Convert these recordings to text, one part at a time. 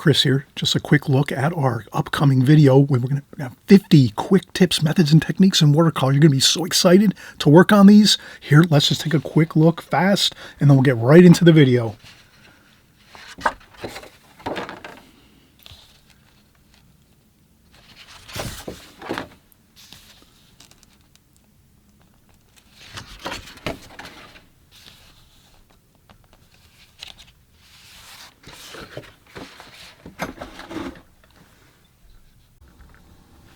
Chris here. Just a quick look at our upcoming video where we're going to have 50 quick tips, methods, and techniques in watercolor. You're going to be so excited to work on these. Here, let's just take a quick look fast, and then we'll get right into the video.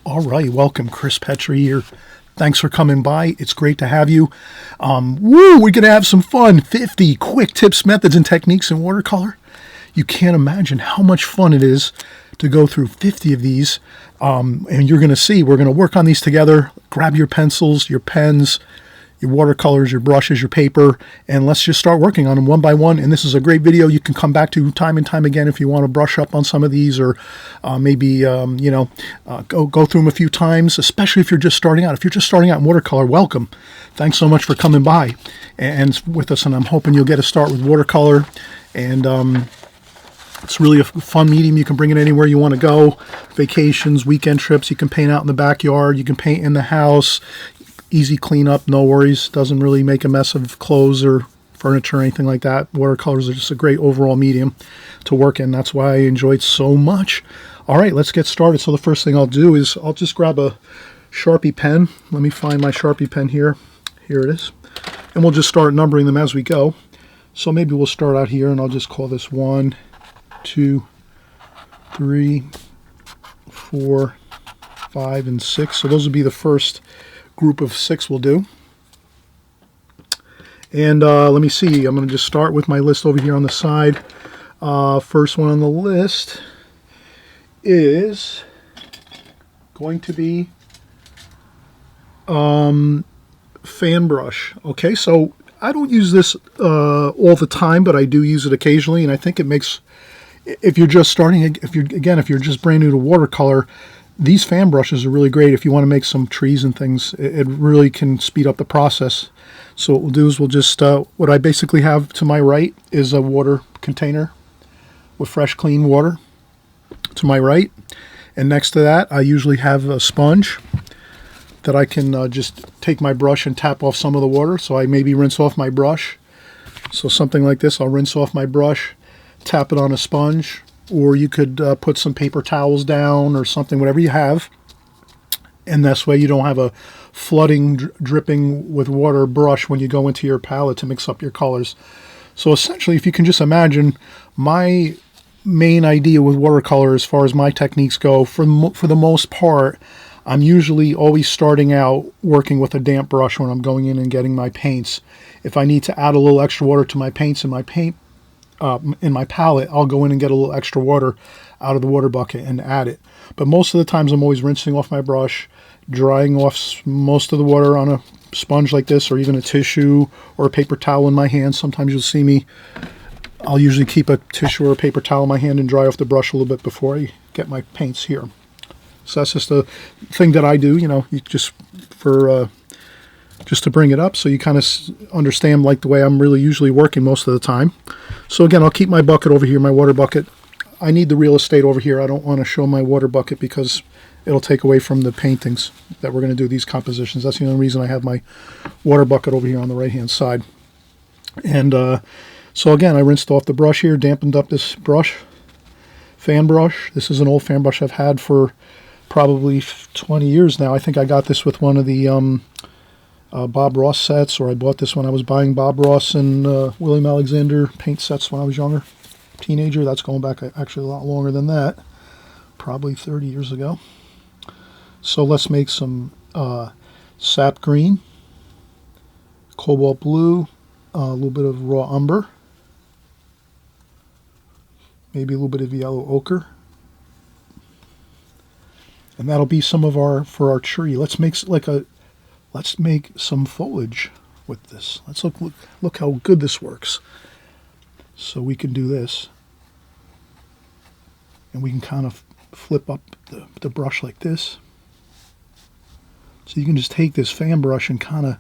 All right, welcome, Chris Petri here. Thanks for coming by. It's great to have you. We're going to have some fun. 50 quick tips, methods, and techniques in watercolor. You can't imagine how much fun it is to go through 50 of these. And you're going to see, we're going to work on these together. Grab your pencils, your pens, your watercolors, your brushes, your paper, and let's just start working on them one by one. And this is a great video you can come back to time and time again if you want to brush up on some of these, or maybe go through them a few times, especially if you're just starting out. If you're just starting out in watercolor, welcome. Thanks so much for coming by and with us, and I'm hoping you'll get a start with watercolor. And it's really a fun medium. You can bring it anywhere you want to go. Vacations, weekend trips. You can paint out in the backyard. You can paint in the house. Easy cleanup, no worries. Doesn't really make a mess of clothes or furniture or anything like that. Watercolors are just a great overall medium to work in. That's why I enjoy it so much. All right, let's get started. So the first thing I'll do is I'll just grab a Sharpie pen. Let me find my Sharpie pen here. Here it is. And we'll just start numbering them as we go. So maybe we'll start out here, and I'll just call this 1, 2, 3, 4, 5, and 6. So those would be the first group of 6 will do. And let me see, I'm going to just start with my list over here on the side. First one on the list is going to be fan brush. Okay, so I don't use this all the time, but I do use it occasionally, and I think it makes, if you're just starting, if you're just brand new to watercolor, these fan brushes are really great if you want to make some trees and things. It really can speed up the process. So what we'll do is we'll just, what I basically have to my right is a water container with fresh, clean water to my right. And next to that, I usually have a sponge that I can just take my brush and tap off some of the water. So I maybe rinse off my brush. So something like this, I'll rinse off my brush, tap it on a sponge, or you could put some paper towels down or something, whatever you have. And this way you don't have a flooding, dripping with water brush when you go into your palette to mix up your colors. So essentially, if you can just imagine, my main idea with watercolor as far as my techniques go, for the most part, I'm usually always starting out working with a damp brush when I'm going in and getting my paints. If I need to add a little extra water to my paints in my palette, I'll go in and get a little extra water out of the water bucket and add it. But most of the times I'm always rinsing off my brush, drying off most of the water on a sponge like this, or even a tissue or a paper towel in my hand. Sometimes you'll see me, I'll usually keep a tissue or a paper towel in my hand and dry off the brush a little bit before I get my paints here. So that's just a thing that I do, you just for just to bring it up so you kind of understand like the way I'm really usually working most of the time. So again, I'll keep my bucket over here, my water bucket. I need the real estate over here. I don't want to show my water bucket because it'll take away from the paintings that we're going to do, these compositions. That's the only reason I have my water bucket over here on the right-hand side. And so again, I rinsed off the brush here, dampened up this brush, fan brush. This is an old fan brush I've had for probably 20 years now. I think I got this with one of the Bob Ross sets, or I bought this when I was buying Bob Ross and William Alexander paint sets when I was younger, teenager. That's going back actually a lot longer than that, probably 30 years ago. So let's make some sap green, cobalt blue, a little bit of raw umber, maybe a little bit of yellow ochre. And that'll be some of for our tree. Let's make some foliage with this. Let's look how good this works. So we can do this, and we can kind of flip up the brush like this. So you can just take this fan brush and kind of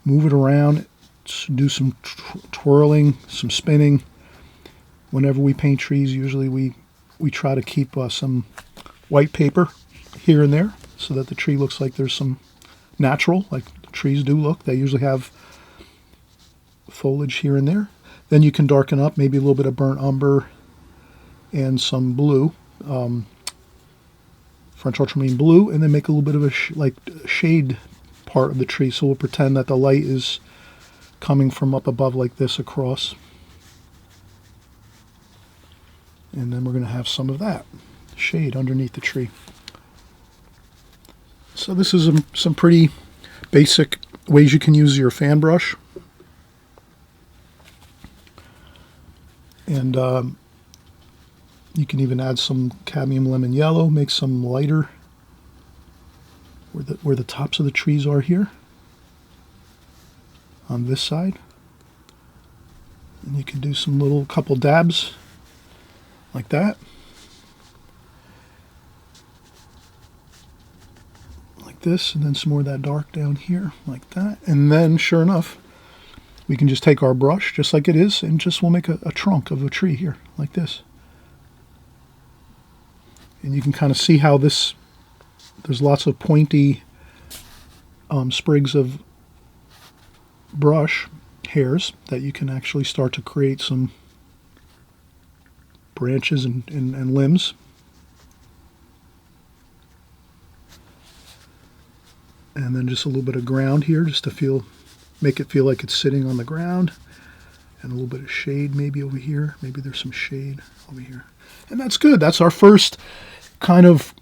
move it around, do some twirling, some spinning. Whenever we paint trees, usually we we try to keep some white paper here and there so that the tree looks like there's some natural, like trees do look. They usually have foliage here and there. Then you can darken up, maybe a little bit of burnt umber and some blue, French ultramarine blue, and then make a little bit of a shade part of the tree. So we'll pretend that the light is coming from up above like this across. And then we're going to have some of that shade underneath the tree. So this is some pretty basic ways you can use your fan brush. And you can even add some cadmium lemon yellow, make some lighter where the tops of the trees are here on this side. And you can do some couple dabs like that. Like this, and then some more of that dark down here, like that. And then, sure enough, we can just take our brush, just like it is, and we'll make a trunk of a tree here, like this. And you can kind of see how there's lots of pointy sprigs of brush hairs that you can actually start to create some branches and limbs. And then just a little bit of ground here just to make it feel like it's sitting on the ground. And a little bit of shade maybe over here. Maybe there's some shade over here. And that's good. That's our first kind of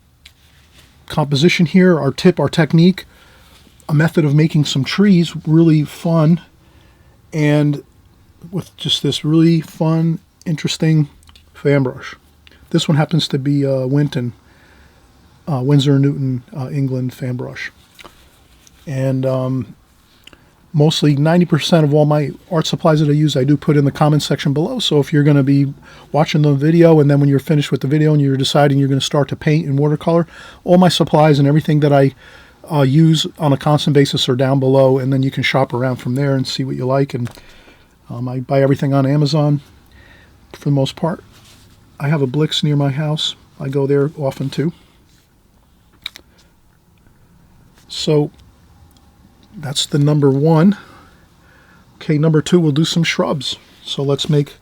composition here, our technique, a method of making some trees really fun, and with just this really fun, interesting fan brush. This one happens to be Winton, Winsor & Newton, England fan brush. And mostly 90% of all my art supplies that I use, I do put in the comment section below. So if you're going to be watching the video, and then when you're finished with the video and you're deciding you're going to start to paint in watercolor, all my supplies and everything that I use on a constant basis are down below, and then you can shop around from there and see what you like. And I buy everything on Amazon for the most part. I have a Blix near my house. I go there often too. So that's the number one. Okay, number two, we'll do some shrubs. So let's make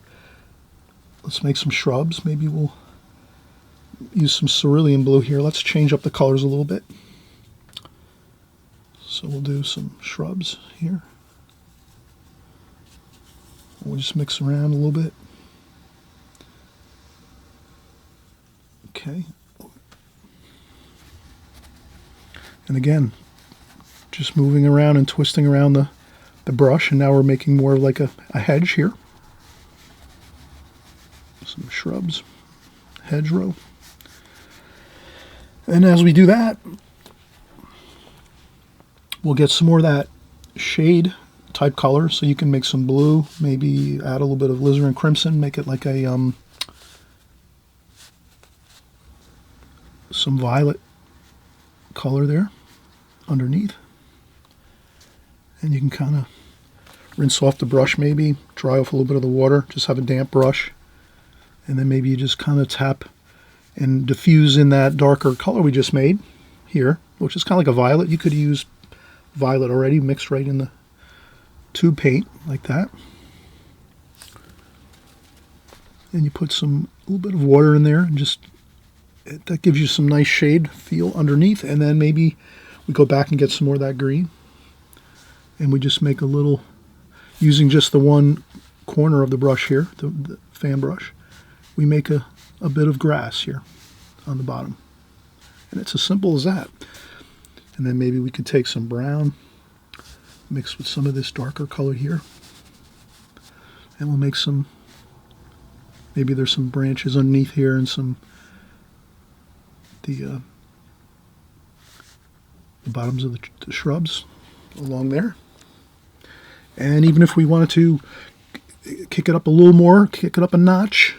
some shrubs. Maybe we'll use some cerulean blue here. Let's change up the colors a little bit. So we'll do some shrubs here. We'll just mix around a little bit. Okay. And again, just moving around and twisting around the brush, and now we're making more like a hedge here. Some shrubs, hedgerow. And as we do that, we'll get some more of that shade type color. So you can make some blue, maybe add a little bit of alizarin crimson, make it like a some violet color there underneath. And you can kind of rinse off the brush, maybe dry off a little bit of the water, just have a damp brush, and then maybe you just kind of tap and diffuse in that darker color we just made here, which is kind of like a violet. You could use violet already mixed right in the tube paint like that. And you put a little bit of water in there, and that gives you some nice shade feel underneath. And then maybe we go back and get some more of that green, and we just make a little, using just the one corner of the brush here, the fan brush, we make a bit of grass here on the bottom. And it's as simple as that. And then maybe we could take some brown, mix with some of this darker color here, and we'll make maybe there's some branches underneath here and some the bottoms of the shrubs along there. And even if we wanted to kick it up a little more, kick it up a notch,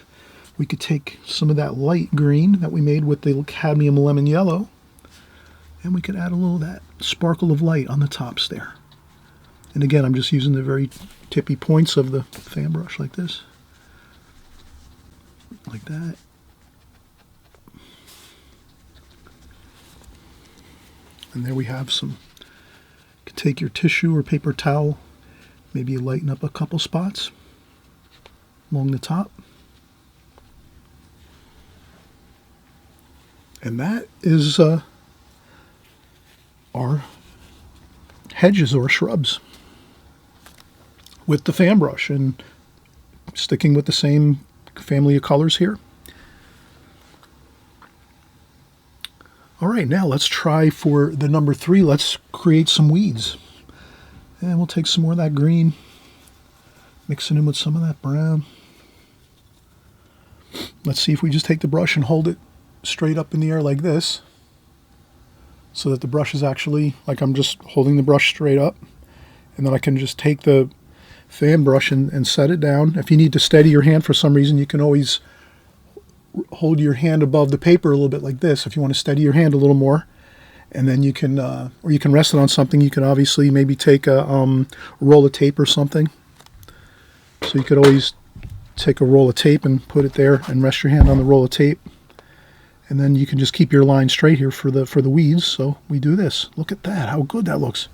we could take some of that light green that we made with the cadmium lemon yellow, and we could add a little of that sparkle of light on the tops there. And again, I'm just using the very tippy points of the fan brush like this, like that. And there we have some. You can take your tissue or paper towel, maybe lighten up a couple spots along the top. And that is our hedges or shrubs with the fan brush, and sticking with the same family of colors here. All right, now let's try for the number 3. Let's create some weeds. And we'll take some more of that green, mix it in with some of that brown. Let's see if we just take the brush and hold it straight up in the air like this, so that the brush is actually, like I'm just holding the brush straight up, and then I can just take the fan brush and set it down. If you need to steady your hand for some reason, you can always hold your hand above the paper a little bit like this if you want to steady your hand a little more. And then you can, or you can rest it on something. You can obviously maybe take a roll of tape or something. So you could always take a roll of tape and put it there and rest your hand on the roll of tape. And then you can just keep your line straight here for the weeds. So we do this. Look at that, how good that looks.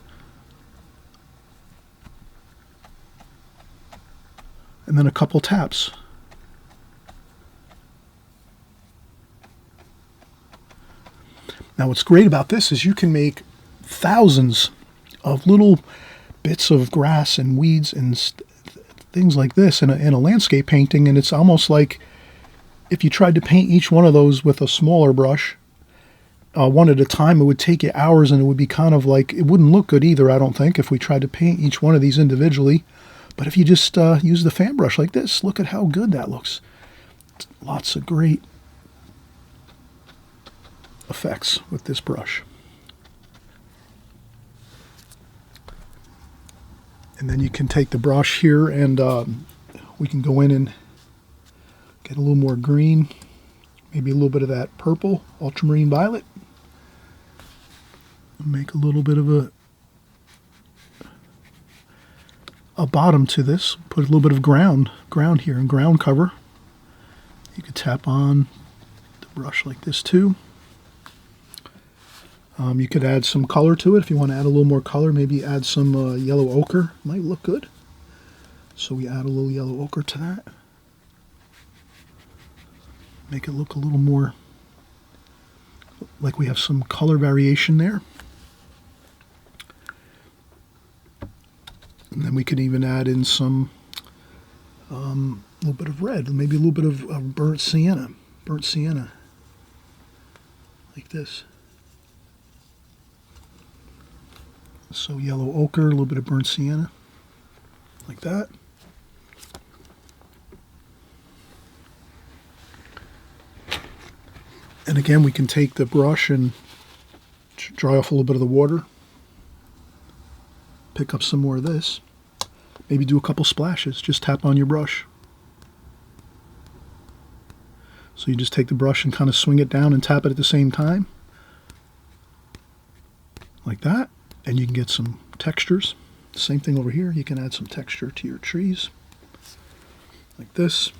And then a couple taps. Now what's great about this is you can make thousands of little bits of grass and weeds and things like this in a landscape painting, and it's almost like if you tried to paint each one of those with a smaller brush, one at a time, it would take you hours, and it would be kind of like, it wouldn't look good either, I don't think, if we tried to paint each one of these individually. But if you just use the fan brush like this, look at how good that looks. Lots of great effects with this brush. And then you can take the brush here, and we can go in and get a little more green, maybe a little bit of that purple, ultramarine violet. Make a little bit of a bottom to this. Put a little bit of ground here and ground cover. You could tap on the brush like this too. You could add some color to it if you want to add a little more color. Maybe add some yellow ochre. Might look good. So we add a little yellow ochre to that. Make it look a little more like we have some color variation there. And then we could even add in some little bit of red, maybe a little bit of burnt sienna, like this. So yellow ochre, a little bit of burnt sienna, like that. And again, we can take the brush and dry off a little bit of the water. Pick up some more of this. Maybe do a couple splashes. Just tap on your brush. So you just take the brush and kind of swing it down and tap it at the same time. Like that. And you can get some textures. Same thing over here. You can add some texture to your trees. Like this.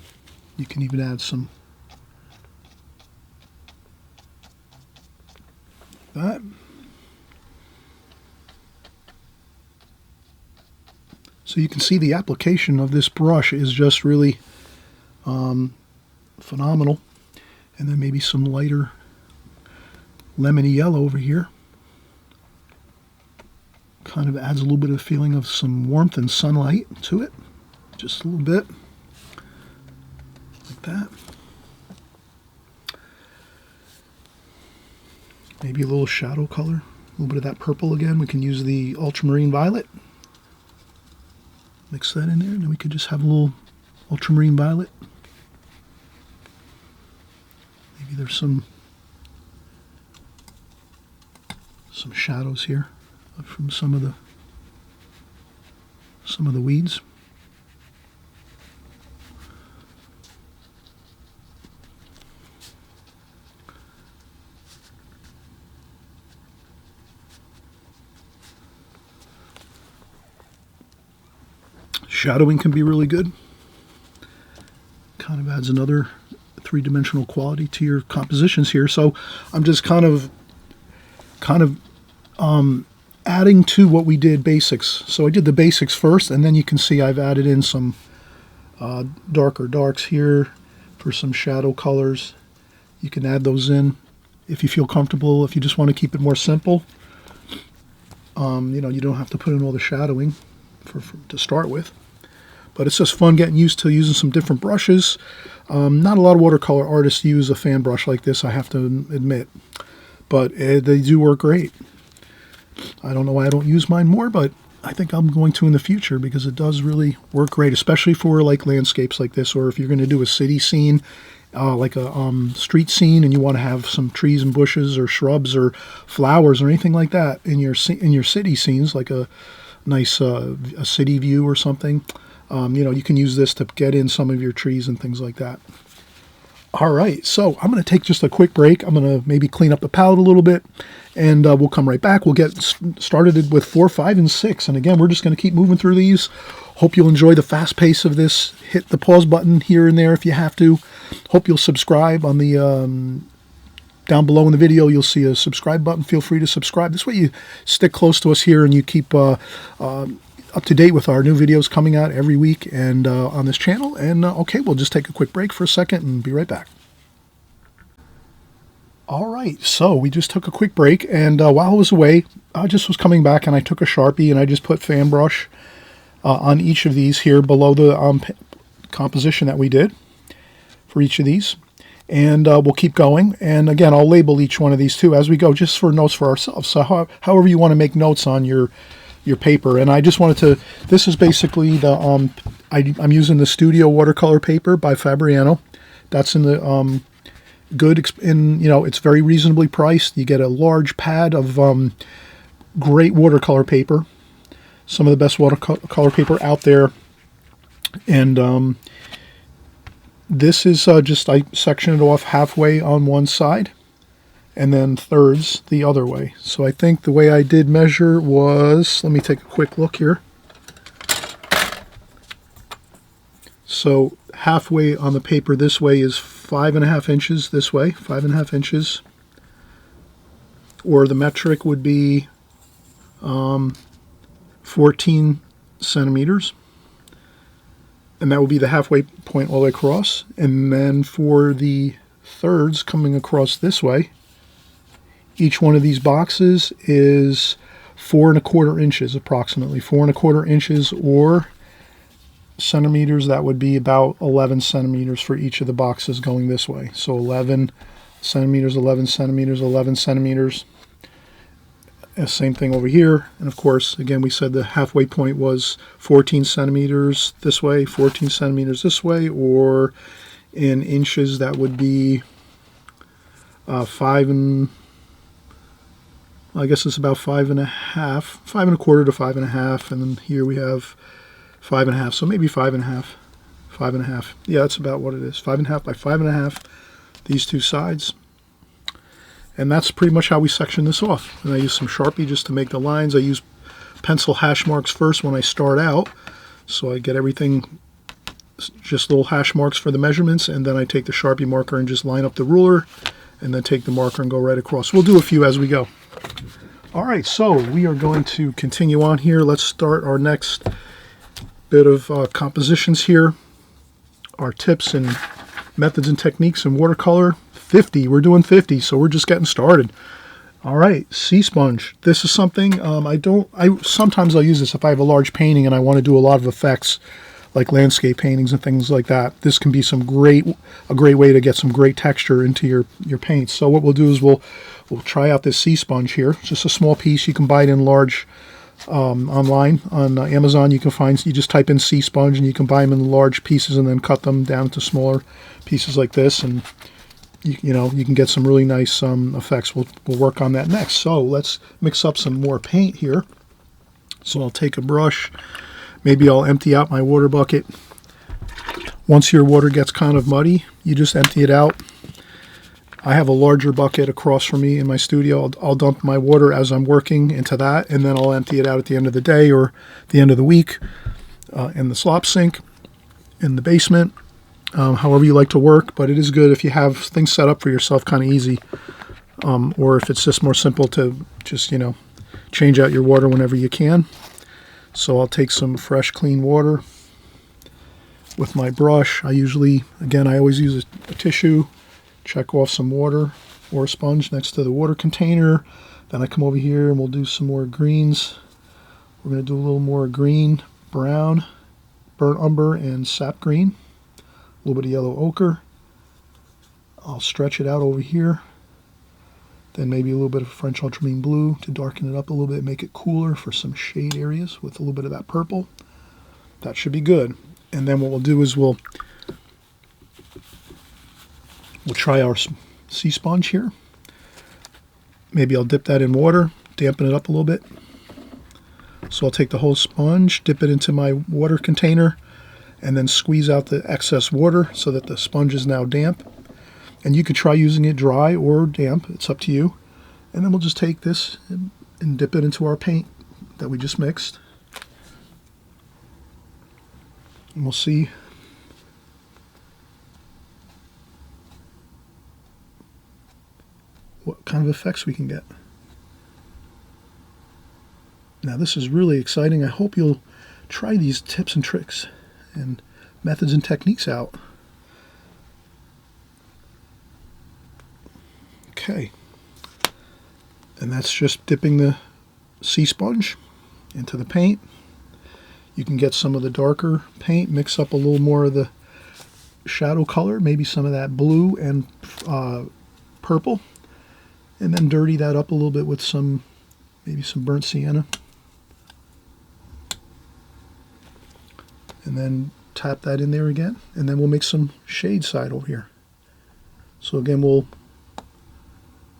You can even add some that. So you can see the application of this brush is just really phenomenal. And then maybe some lighter lemony yellow over here. Kind of adds a little bit of feeling of some warmth and sunlight to it. Just a little bit. Like that. Maybe a little shadow color. A little bit of that purple again. We can use the ultramarine violet. Mix that in there, and then we could just have a little ultramarine violet. Maybe there's some shadows here from some of the weeds. Shadowing can be really good. Kind of adds another three-dimensional quality to your compositions here. So I'm just kind of adding to what we did basics. So I did the basics first, and then you can see I've added in some darker darks here for some shadow colors. You can add those in if you feel comfortable. If you just want to keep it more simple, you know, you don't have to put in all the shadowing to start with. But it's just fun getting used to using some different brushes. Not a lot of watercolor artists use a fan brush like this, I have to admit. But they do work great. I don't know why I don't use mine more, but I think I'm going to in the future because it does really work great, especially for like landscapes like this, or if you're going to do a city scene, like a street scene, and you want to have some trees and bushes or shrubs or flowers or anything like that in your city scenes, like a nice a city view or something. You know, you can use this to get in some of your trees and things like that. All right, so I'm going to take just a quick break. I'm going to maybe clean up the palette a little bit, and we'll come right back. We'll get started with 4, 5, and 6. And again, we're just going to keep moving through these. Hope you'll enjoy the fast pace of this. Hit the pause button here and there if you have to. Hope you'll subscribe on the down below in the video. You'll see a subscribe button. Feel free to subscribe. This way you stick close to us here and you keep up to date with our new videos coming out every week and on this channel. And okay, we'll just take a quick break for a second and be right back. All right, so we just took a quick break, and while I was away, I just was coming back and I took a Sharpie and I just put fan brush on each of these here below the composition that we did for each of these. And we'll keep going. And again, I'll label each one of these too as we go, just for notes for ourselves. So however you want to make notes on your paper. And I just wanted to, this is basically the, I'm using the Studio Watercolor paper by Fabriano. That's in the you know, it's very reasonably priced. You get a large pad of great watercolor paper. Some of the best watercolor paper out there. And this is just, I section it off halfway on one side and then thirds the other way. So I think the way I did measure was, let me take a quick look here. So halfway on the paper this way is 5.5 inches this way, 5.5 inches. Or the metric would be 14 centimeters. And that would be the halfway point all the way across. And then for the thirds coming across this way, each one of these boxes is 4.25 inches, approximately 4.25 inches, or centimeters, that would be about 11 centimeters for each of the boxes going this way. So 11 centimeters, 11 centimeters, 11 centimeters. Same thing over here. And of course, again, we said the halfway point was 14 centimeters this way, 14 centimeters this way, or in inches, that would be 5 and, I guess it's about 5.5, 5.25 to 5.5, and then here we have 5.5, so maybe 5.5, 5.5. Yeah, that's about what it is. 5.5 by 5.5, these two sides. And that's pretty much how we section this off. And I use some Sharpie just to make the lines. I use pencil hash marks first when I start out, so I get everything, just little hash marks for the measurements, and then I take the Sharpie marker and just line up the ruler, and then take the marker and go right across. We'll do a few as we go. All right, so we are going to continue on here. Let's start our next bit of compositions here. Our tips and methods and techniques in watercolor. 50, we're doing 50, so we're just getting started. All right, sea sponge. This is something sometimes I'll use this if I have a large painting and I want to do a lot of effects, like landscape paintings and things like that. This can be a great way to get some great texture into your paints. So what we'll do is we'll try out this sea sponge here. It's just a small piece. You can buy it in large online on Amazon. You just type in sea sponge and you can buy them in large pieces and then cut them down to smaller pieces like this, and you know, you can get some really nice effects. We'll work on that next. So let's mix up some more paint here. So I'll take a brush. Maybe I'll empty out my water bucket. Once your water gets kind of muddy, you just empty it out. I have a larger bucket across from me in my studio. I'll dump my water as I'm working into that, and then I'll empty it out at the end of the day or the end of the week in the slop sink in the basement. However you like to work, but it is good if you have things set up for yourself kind of easy, or if it's just more simple to just, you know, Change out your water whenever you can. So I'll take some fresh, clean water with my brush. I usually, again, I always use a tissue, check off some water or a sponge next to the water container. Then I come over here and we'll do some more greens. We're going to do a little more green, brown, burnt umber, and sap green. A little bit of yellow ochre. I'll stretch it out over here. Then maybe a little bit of French ultramarine blue to darken it up a little bit, make it cooler for some shade areas with a little bit of that purple. That should be good. And then what we'll do is we'll try our sea sponge here. Maybe I'll dip that in water, dampen it up a little bit. So I'll take the whole sponge, dip it into my water container, and then squeeze out the excess water so that the sponge is now damp. And you could try using it dry or damp, it's up to you. And then we'll just take this and dip it into our paint that we just mixed. And we'll see what kind of effects we can get. Now this is really exciting. I hope you'll try these tips and tricks and methods and techniques out. Okay, and that's just dipping the sea sponge into the paint. You can get some of the darker paint, mix up a little more of the shadow color, maybe some of that blue and purple, and then dirty that up a little bit with maybe some burnt sienna. And then tap that in there again, and then we'll make some shade side over here. So again,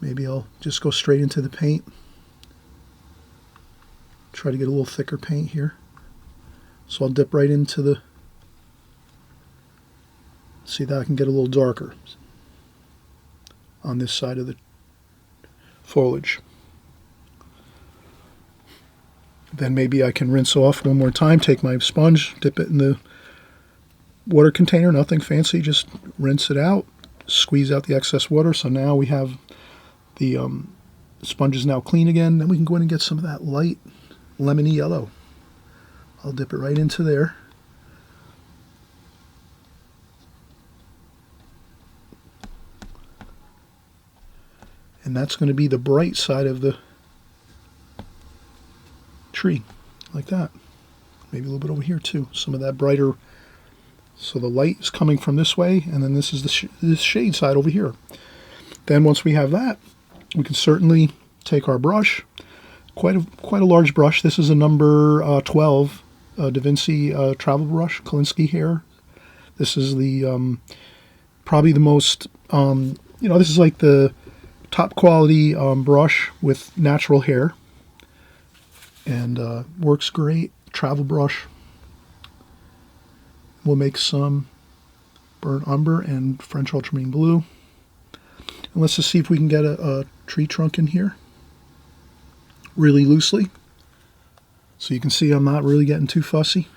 maybe I'll just go straight into the paint. Try to get a little thicker paint here. So I'll dip right into see that I can get a little darker on this side of the foliage. Then maybe I can rinse off one more time, take my sponge, dip it in the water container, nothing fancy, just rinse it out, squeeze out the excess water. So now we have the sponge is now clean again. Then we can go in and get some of that light lemony yellow. I'll dip it right into there. And that's going to be the bright side of the tree, like that. Maybe a little bit over here too. Some of that brighter. So the light is coming from this way, and then this is this shade side over here. Then once we have that, we can certainly take our brush, quite a large brush. This is a number 12 Da Vinci travel brush, Kolinsky hair. This is the probably the most this is like the top quality brush with natural hair, and works great. Travel brush. We'll make some burnt umber and French ultramarine blue. And let's just see if we can get a tree trunk in here really loosely. So you can see I'm not really getting too fussy.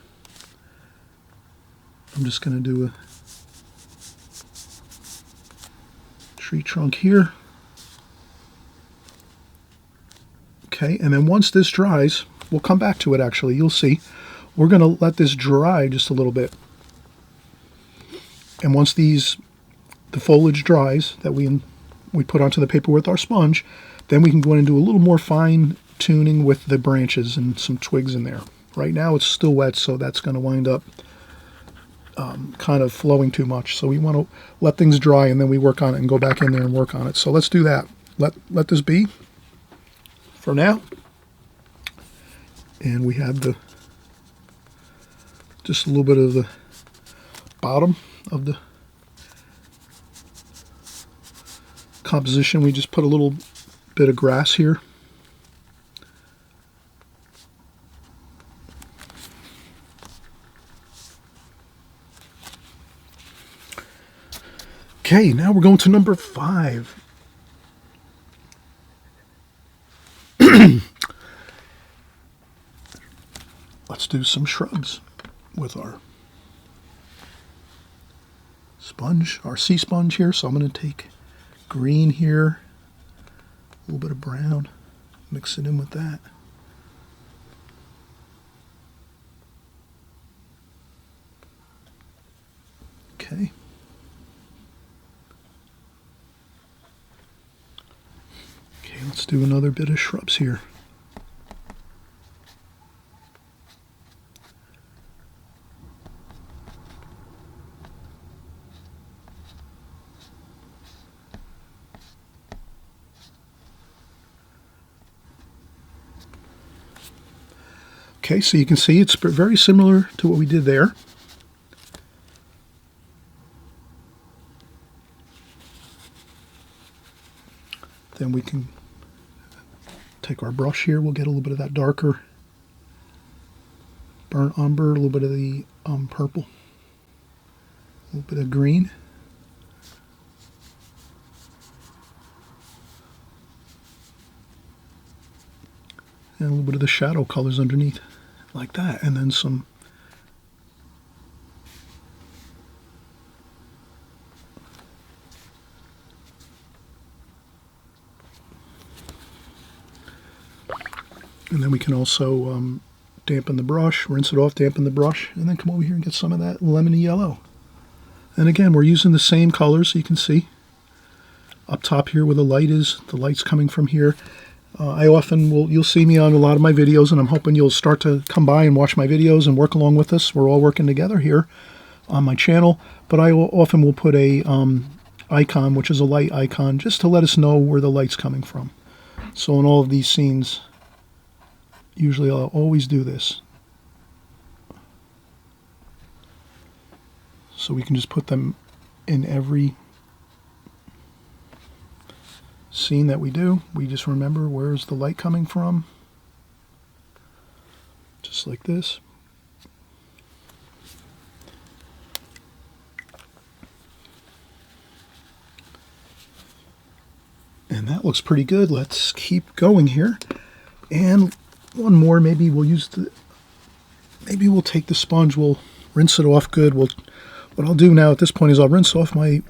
I'm just going to do a tree trunk here. Okay, and then once this dries, we'll come back to it actually, you'll see. We're going to let this dry just a little bit. And once the foliage dries that we put onto the paper with our sponge, then we can go in and do a little more fine tuning with the branches and some twigs in there. Right now it's still wet, so that's going to wind up kind of flowing too much. So we want to let things dry and then we work on it and go back in there and work on it. So let's do that. Let this be for now. And we have just a little bit of the bottom of the composition. We just put a little bit of grass here. Okay, now we're going to number 5. Let's do some shrubs with our sponge, our sea sponge here. So I'm going to take green here, a little bit of brown, mix it in with that. Let's do another bit of shrubs here. Okay, so you can see it's very similar to what we did there. Then we can take our brush here. We'll get a little bit of that darker burnt umber, a little bit of the purple, a little bit of green. And a little bit of the shadow colors underneath, like that. And then some and then we can also dampen the brush, rinse it off, dampen the brush, and then come over here and get some of that lemony yellow. And again, we're using the same colors, so you can see up top here where the light is, the light's coming from here. I often you'll see me on a lot of my videos, and I'm hoping you'll start to come by and watch my videos and work along with us. We're all working together here on my channel, but I often will put a icon, which is a light icon, just to let us know where the light's coming from. So in all of these scenes, usually I'll always do this. So we can just put them in every scene that we do. We just remember where's the light coming from. Just like this. And that looks pretty good. Let's keep going here. And one more, maybe we'll take the sponge, we'll rinse it off good. What I'll do now at this point is I'll rinse off my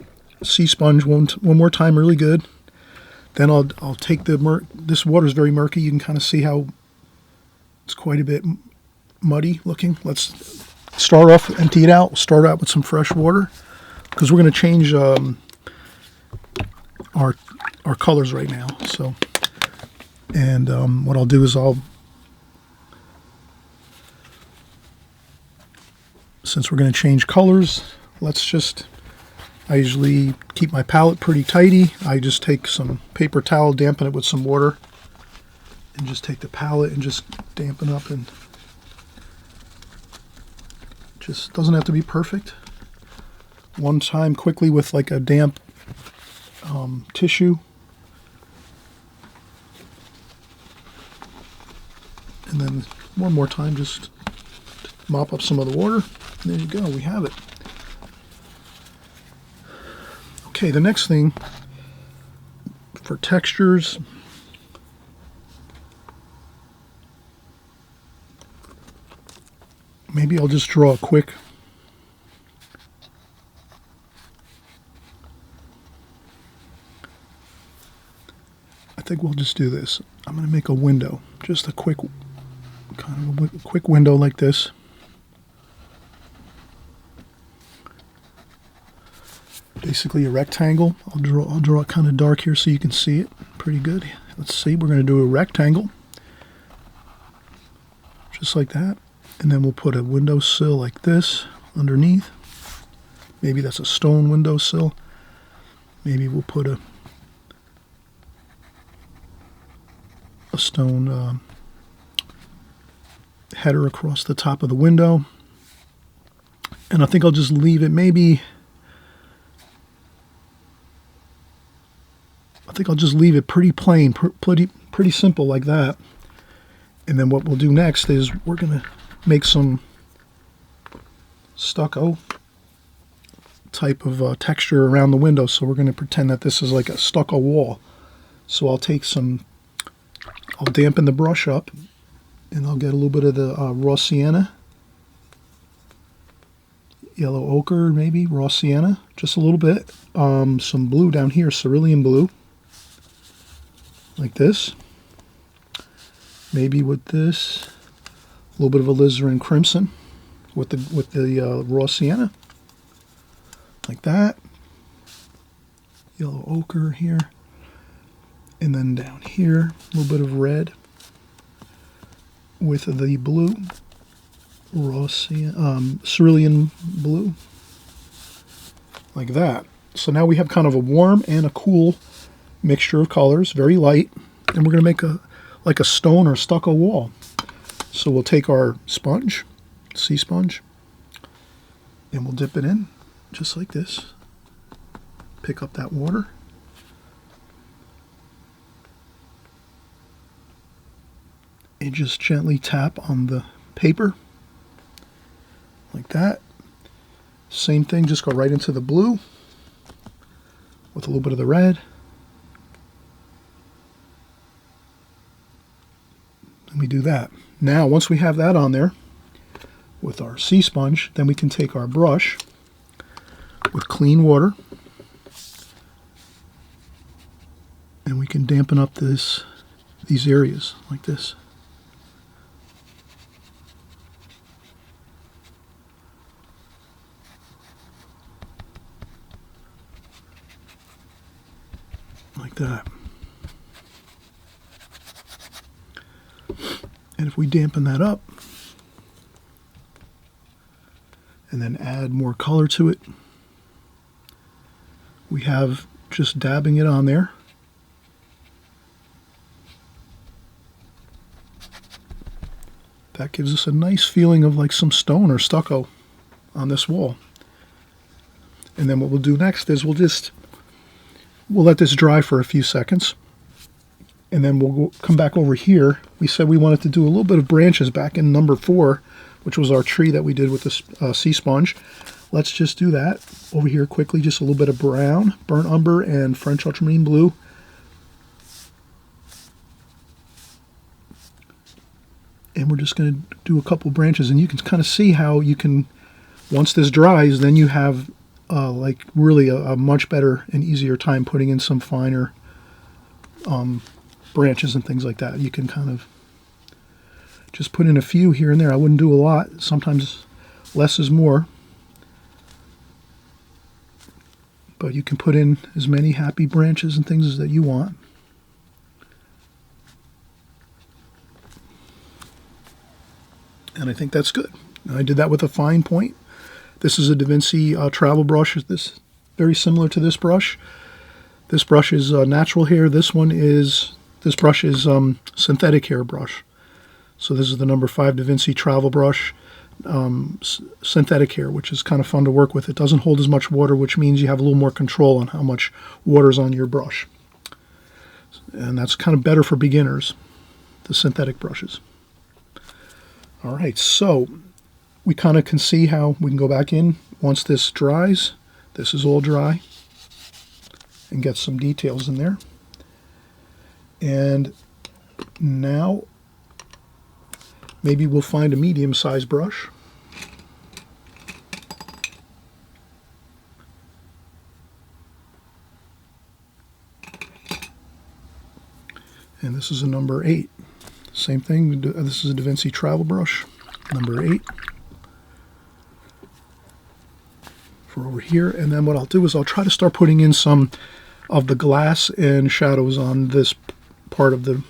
sea sponge one more time really good. Then I'll take this water is very murky. You can kind of see how it's quite a bit muddy looking. Let's start off, empty it out. We'll start out with some fresh water because we're going to change our colors right now. So, and what I'll do is since we're going to change colors, I usually keep my palette pretty tidy. I just take some paper towel, dampen it with some water, and just take the palette and just dampen up, and just doesn't have to be perfect. One time quickly with like a damp tissue, and then one more time just mop up some of the water. And there you go, we have it. Okay, the next thing for textures, maybe I'll just draw a quick I think we'll just do this. I'm going to make a window, just a quick window like this. Basically a rectangle. I'll draw it kind of dark here so you can see it pretty good. Let's see, we're going to do a rectangle just like that, and then we'll put a windowsill like this underneath. Maybe that's a stone windowsill. Maybe we'll put a stone header across the top of the window, and I think I'll just leave it pretty plain, pretty simple like that. And then what we'll do next is we're going to make some stucco type of texture around the window. So we're going to pretend that this is like a stucco wall. So I'll dampen the brush up, and I'll get a little bit of the raw sienna, yellow ochre, maybe raw sienna, just a little bit. Some blue down here, cerulean blue, like this. Maybe with this, a little bit of alizarin crimson with the raw sienna, like that. Yellow ochre here. And then down here, a little bit of red with the blue, cerulean blue, like that. So now we have kind of a warm and a cool mixture of colors, very light, and we're going to make like a stone or stucco wall. So we'll take our sponge, sea sponge, and we'll dip it in just like this. Pick up that water. And just gently tap on the paper like that. Same thing, just go right into the blue with a little bit of the red. And we do that. Now, once we have that on there with our sea sponge, then we can take our brush with clean water and we can dampen up these areas like this. Like that. And if we dampen that up and then add more color to it, we have just dabbing it on there. That gives us a nice feeling of like some stone or stucco on this wall. And then what we'll do next is we'll let this dry for a few seconds, and then we'll come back over here. We said we wanted to do a little bit of branches back in number 4, which was our tree that we did with the sea sponge. Let's just do that over here quickly. Just a little bit of brown, burnt umber, and French ultramarine blue. And we're just going to do a couple branches, and you can kind of see how you can, once this dries, then you have like really a much better and easier time putting in some finer branches and things like that. You can kind of just put in a few here and there. I wouldn't do a lot. Sometimes less is more. But you can put in as many happy branches and things that you want. And I think that's good. I did that with a fine point. This is a Da Vinci travel brush. This very similar to this brush. This brush is natural hair. This brush is synthetic hair brush. So this is the number 5 Da Vinci travel brush, synthetic hair, which is kind of fun to work with. It doesn't hold as much water, which means you have a little more control on how much water is on your brush. And that's kind of better for beginners, the synthetic brushes. All right, so we kind of can see how we can go back in once this dries. This is all dry, and get some details in there. And now maybe we'll find a medium-sized brush. And this is a number 8. Same thing, this is a Da Vinci travel brush, number 8. For over here, and then what I'll do is I'll try to start putting in some of the glass and shadows on this part of the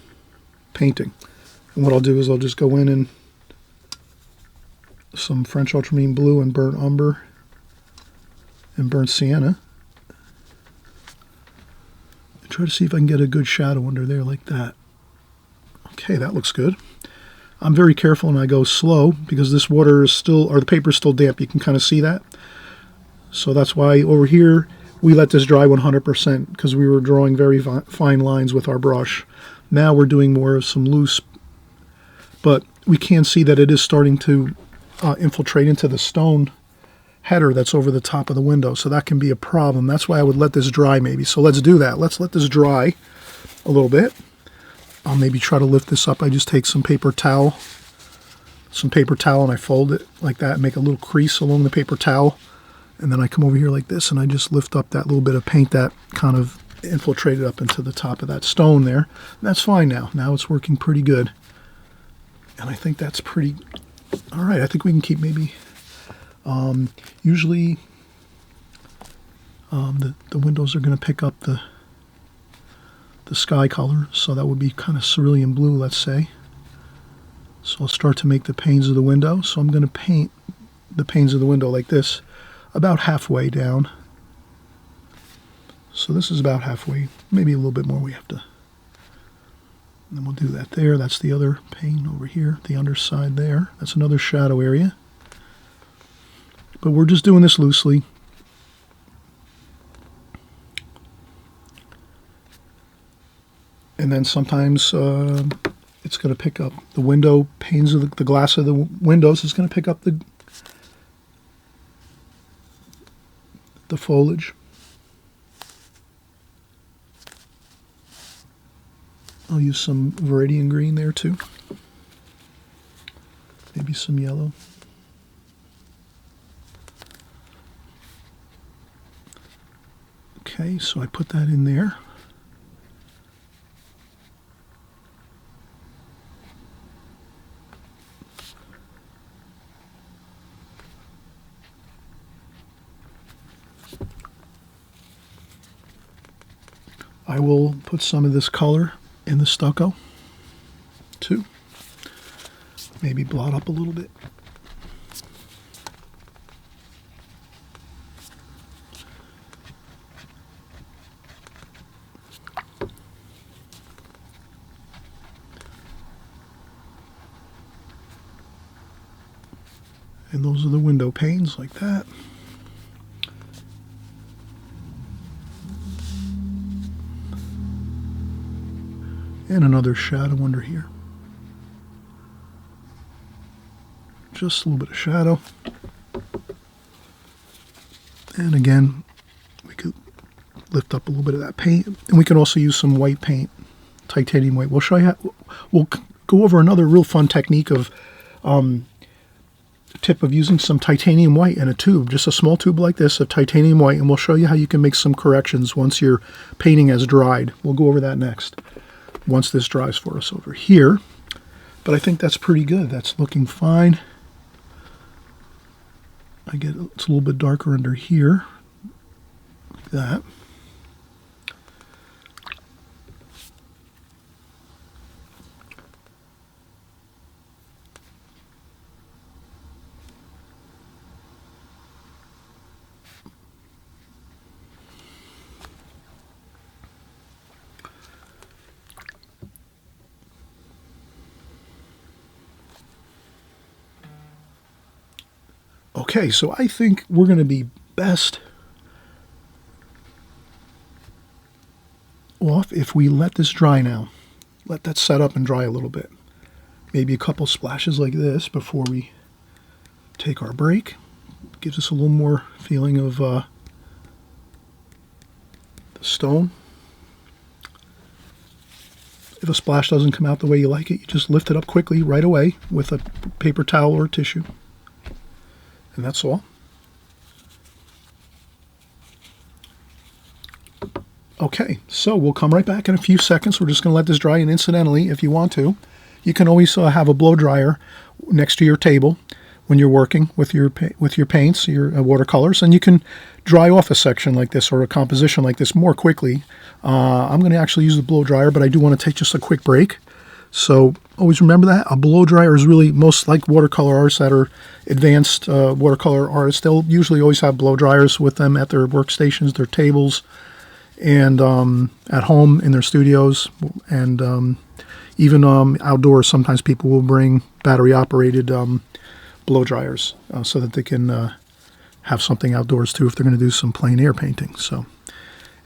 painting. And what I'll do is I'll just go in and some French ultramarine blue and burnt umber and burnt sienna. And try to see if I can get a good shadow under there like that. Okay, that looks good. I'm very careful and I go slow because this water is still, or the paper is still damp. You can kind of see that. So that's why over here we let this dry 100% because we were drawing very fine lines with our brush. Now we're doing more of some loose, but we can see that it is starting to infiltrate into the stone header that's over the top of the window. So that can be a problem. That's why I would let this dry maybe. So let's do that. Let's let this dry a little bit. I'll maybe try to lift this up. I just take some paper towel and I fold it like that and make a little crease along the paper towel. And then I come over here like this and I just lift up that little bit of paint that kind of infiltrated up into the top of that stone there. And that's fine now. Now it's working pretty good. And I think that's pretty... All right, I think we can keep maybe... usually the windows are going to pick up the the sky color, so that would be kind of cerulean blue, let's say. So I'll start to make the panes of the window. So I'm going to paint the panes of the window like this, about halfway down. So this is about halfway, maybe a little bit more we have to. And then we'll do that there. That's the other pane over here, the underside there. That's another shadow area. But we're just doing this loosely. And then sometimes it's going to pick up the window panes of the glass of the windows is going to pick up the foliage. I'll use some Viridian green there too. Maybe some yellow. Okay, so I put that in there. I will put some of this color in the stucco too. Maybe blot up a little bit. And those are the window panes like that. And another shadow under here. Just a little bit of shadow. And again, we could lift up a little bit of that paint. And we can also use some white paint, titanium white. We'll show you how, we'll go over another real fun technique of tip of using some titanium white in a tube, just a small tube like this of titanium white, and we'll show you how you can make some corrections once your painting has dried. We'll go over that next, once this dries for us over here. But I think that's pretty good. That's looking fine. It's a little bit darker under here, like that. Okay, so I think we're going to be best off if we let this dry now. Let that set up and dry a little bit. Maybe a couple splashes like this before we take our break. Gives us a little more feeling of the stone. If a splash doesn't come out the way you like it, you just lift it up quickly right away with a paper towel or tissue. And that's all. Okay, so we'll come right back in a few seconds. We're just going to let this dry, and incidentally, if you want to, you can always have a blow dryer next to your table when you're working with your paints, your watercolors, and you can dry off a section like this or a composition like this more quickly. I'm going to actually use the blow dryer, but I do want to take just a quick break. So always remember that. A blow dryer is really, most like watercolor artists that are advanced watercolor artists, they'll usually always have blow dryers with them at their workstations, their tables, and at home in their studios, and even outdoors. Sometimes people will bring battery-operated blow dryers so that they can have something outdoors too if they're going to do some plein air painting. So,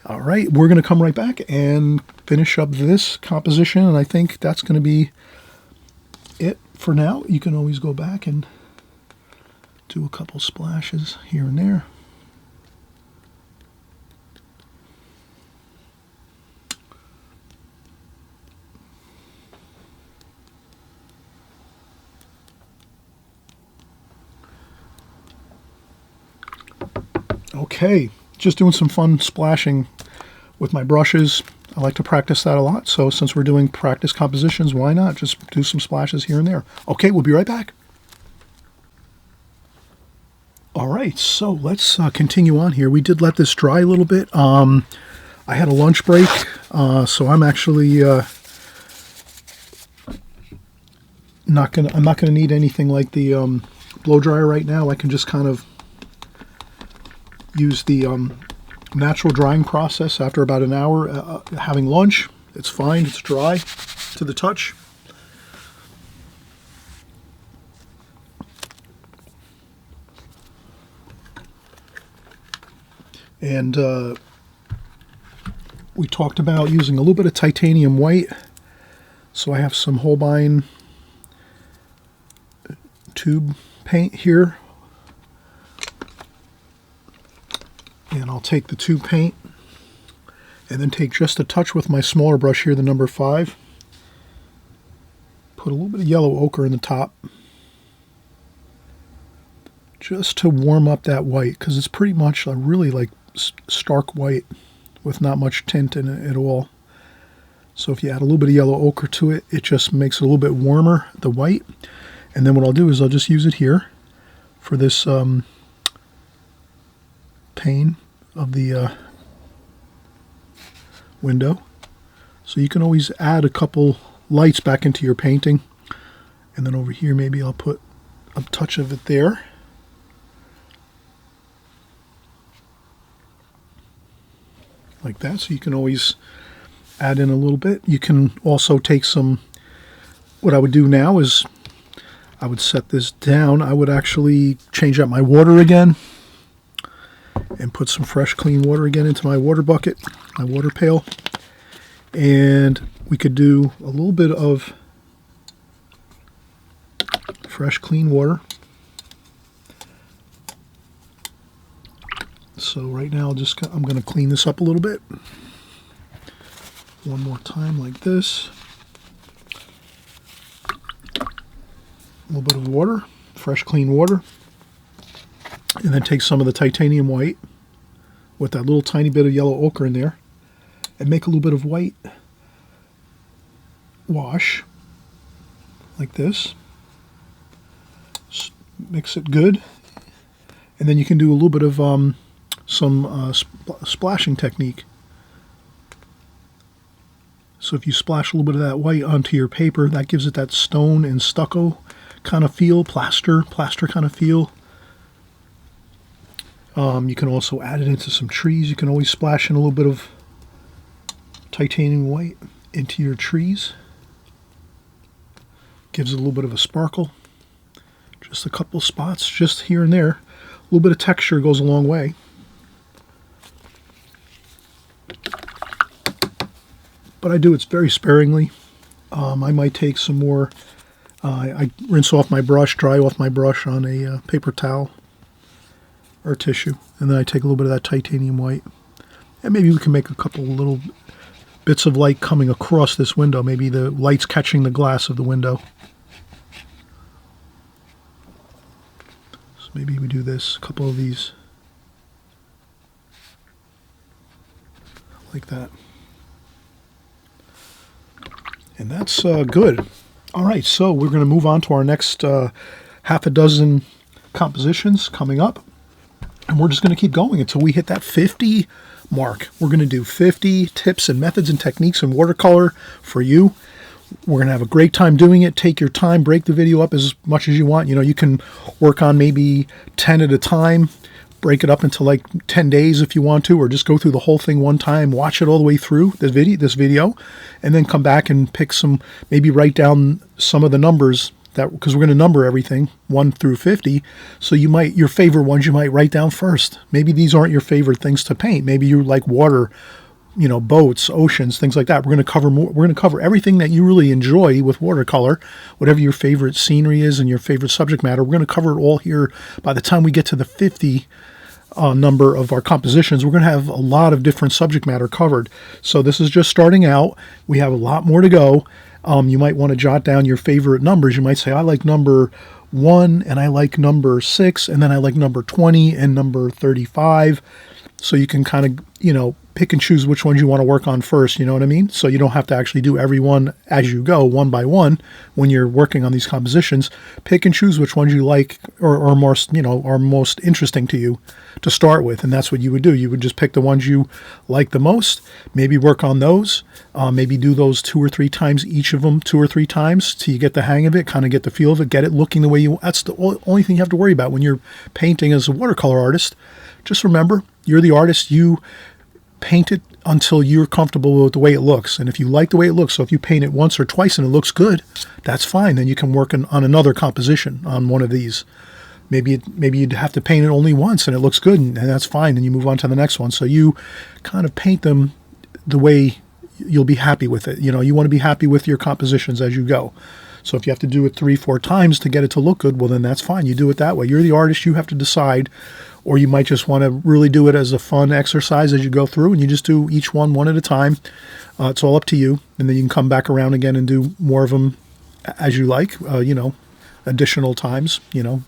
all right, we're going to come right back and finish up this composition, and I think that's going to be it for now. You can always go back and do a couple splashes here and there. Okay, just doing some fun splashing with my brushes. I like to practice that a lot, so since we're doing practice compositions, why not just do some splashes here and there? Okay, we'll be right back. All right, so let's continue on here. We did let this dry a little bit. I had a lunch break So I'm actually I'm not gonna need anything like the blow dryer right now. I can just kind of use the natural drying process after about an hour having lunch. It's fine, it's dry to the touch. And we talked about using a little bit of titanium white. So I have some Holbein tube paint here. And I'll take the tube paint and then take just a touch with my smaller brush here, the number 5. Put a little bit of yellow ochre in the top, just to warm up that white, because it's pretty much a really like stark white with not much tint in it at all. So if you add a little bit of yellow ochre to it, it just makes it a little bit warmer, the white. And then what I'll do is I'll just use it here for this pane of the window. So you can always add a couple lights back into your painting. And then over here maybe I'll put a touch of it there. Like that. So you can always add in a little bit. You can also take some, what I would do now is I would set this down. I would actually change out my water again and put some fresh clean water again into my water bucket, my water pail. And we could do a little bit of fresh clean water. So right now I'm going to clean this up a little bit. One more time like this. A little bit of water, fresh clean water. And then take some of the titanium white with that little tiny bit of yellow ochre in there and make a little bit of white wash like this. Mix it good. And then you can do a little bit of some splashing technique. So if you splash a little bit of that white onto your paper, that gives it that stone and stucco kind of feel, plaster kind of feel. You can also add it into some trees. You can always splash in a little bit of titanium white into your trees. Gives it a little bit of a sparkle. Just a couple spots, just here and there. A little bit of texture goes a long way. But I do it very sparingly. I might take some more. I rinse off my brush, dry off my brush on a paper towel or tissue, and then I take a little bit of that titanium white. And maybe we can make a couple little bits of light coming across this window. Maybe the light's catching the glass of the window. So maybe we do this, a couple of these. Like that. And that's good. All right, so we're going to move on to our next half a dozen compositions coming up. And we're just going to keep going until we hit that 50 mark. We're going to do 50 tips and methods and techniques in watercolor for you. We're going to have a great time doing it. Take your time, break the video up as much as you want. You know, you can work on maybe 10 at a time. Break it up into like 10 days if you want to, or just go through the whole thing one time, watch it all the way through this video, and then come back and pick some, maybe write down some of the numbers, that because we're going to number everything 1 through 50. So you might, your favorite ones you might write down first. Maybe these aren't your favorite things to paint. Maybe you like water, you know, boats, oceans, things like that. We're going to cover more. We're going to cover everything that you really enjoy with watercolor, whatever your favorite scenery is and your favorite subject matter. We're going to cover it all here. By the time we get to the 50 number of our compositions, we're going to have a lot of different subject matter covered. So this is just starting out. We have a lot more to go. You might want to jot down your favorite numbers. You might say, I like number 1, and I like number 6, and then I like number 20 and number 35. So you can kind of you know, pick and choose which ones you want to work on first, you know what I mean? So you don't have to actually do every one as you go, one by one, when you're working on these compositions. Pick and choose which ones you like or more, you know, are most interesting to you to start with, and that's what you would do. You would just pick the ones you like the most, maybe work on those, maybe do those 2 or 3 times, each of them 2 or 3 times till you get the hang of it, kind of get the feel of it, get it looking the way you want. That's the only thing you have to worry about when you're painting as a watercolor artist. Just remember, you're the artist. You paint it until you're comfortable with the way it looks. And if you like the way it looks, so if you paint it once or twice and it looks good, that's fine. Then you can work on another composition on one of these. Maybe you'd have to paint it only once and it looks good, and that's fine. And you move on to the next one. So you kind of paint them the way you'll be happy with it. You know, you want to be happy with your compositions as you go. So if you have to do it 3, 4 times to get it to look good, well, then that's fine. You do it that way. You're the artist. You have to decide. Or you might just want to really do it as a fun exercise as you go through, and you just do each one at a time. It's all up to you. And then you can come back around again and do more of them as you like, you know, additional times, you know,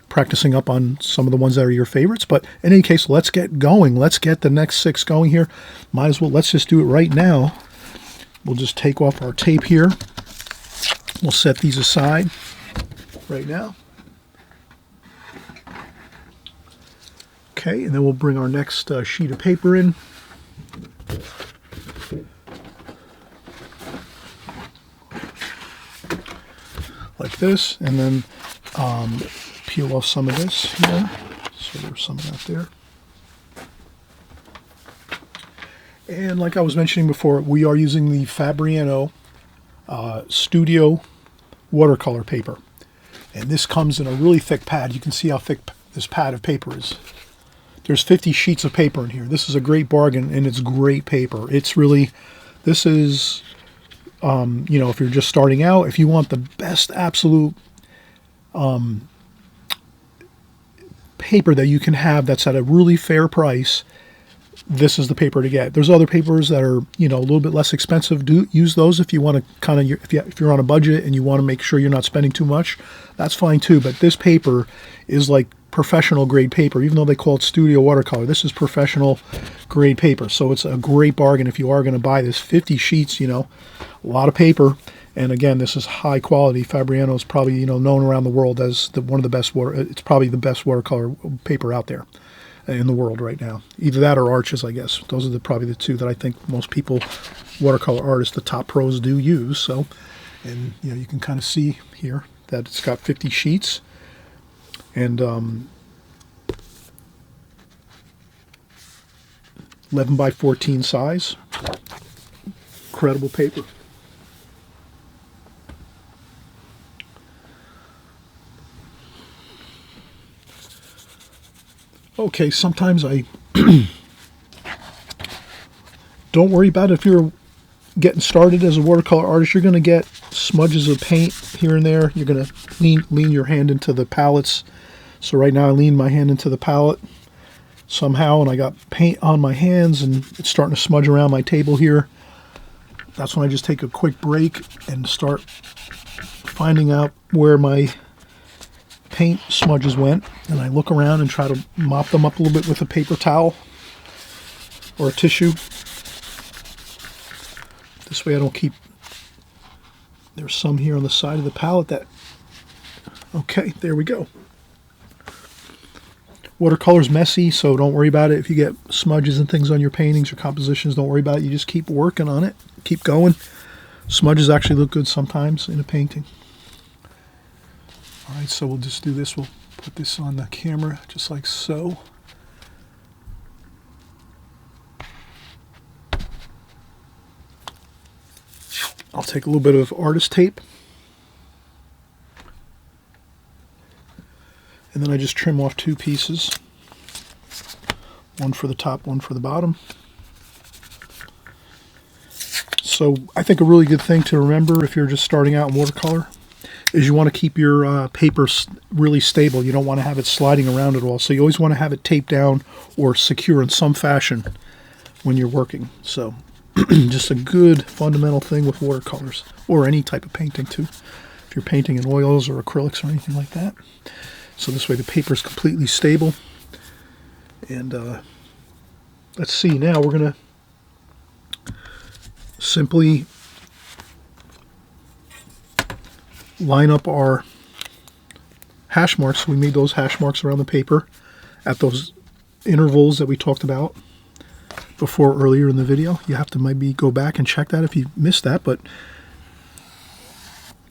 practicing up on some of the ones that are your favorites. But in any case, let's get going. Let's get the next 6 going here. Might as well, let's just do it right now. We'll just take off our tape here. We'll set these aside right now. Okay, and then we'll bring our next sheet of paper in. Like this, and then peel off some of this here. So there's some of that there. And like I was mentioning before, we are using the Fabriano Studio watercolor paper. And this comes in a really thick pad. You can see how thick this pad of paper is. There's 50 sheets of paper in here. This is a great bargain, and it's great paper. It's really, this is, you know, if you're just starting out, if you want the best absolute paper that you can have that's at a really fair price, this is the paper to get. There's other papers that are, you know, a little bit less expensive. Do use those if you want to kind of, if you're on a budget and you want to make sure you're not spending too much. That's fine too. But this paper is like professional grade paper, even though they call it studio watercolor. This is professional grade paper, so it's a great bargain if you are going to buy this. 50 sheets, you know, a lot of paper. And again, this is high quality. Fabriano is probably, you know, known around the world as one of the best it's probably the best watercolor paper out there in the world right now. Either that or Arches, I guess. Those are probably the two that I think most people, watercolor artists, the top pros, do use. So, and you know, you can kind of see here that it's got 50 sheets, and 11 by 14 size. Incredible paper. Okay, sometimes I don't worry about it. If you're getting started as a watercolor artist, you're going to get smudges of paint here and there. You're going to lean your hand into the palettes. So right now I lean my hand into the palette somehow, and I got paint on my hands, and it's starting to smudge around my table here. That's when I just take a quick break and start finding out where my paint smudges went, and I look around and try to mop them up a little bit with a paper towel or a tissue. This way I don't keep, there's some here on the side of the palette that, okay, there we go. Watercolor's messy, so don't worry about it. If you get smudges and things on your paintings or compositions, don't worry about it. You just keep working on it, keep going. Smudges actually look good sometimes in a painting. All right, so we'll just do this. We'll put this on the camera just like so. I'll take a little bit of artist tape, and then I just trim off 2 pieces. One for the top, one for the bottom. So I think a really good thing to remember if you're just starting out in watercolor is you want to keep your paper really stable. You don't want to have it sliding around at all. So you always want to have it taped down or secure in some fashion when you're working. So just a good fundamental thing with watercolors, or any type of painting too, if you're painting in oils or acrylics or anything like that. So this way the paper is completely stable, and let's see, now we're going to simply line up our hash marks. We made those hash marks around the paper at those intervals that we talked about before earlier in the video. You have to maybe go back and check that if you missed that, but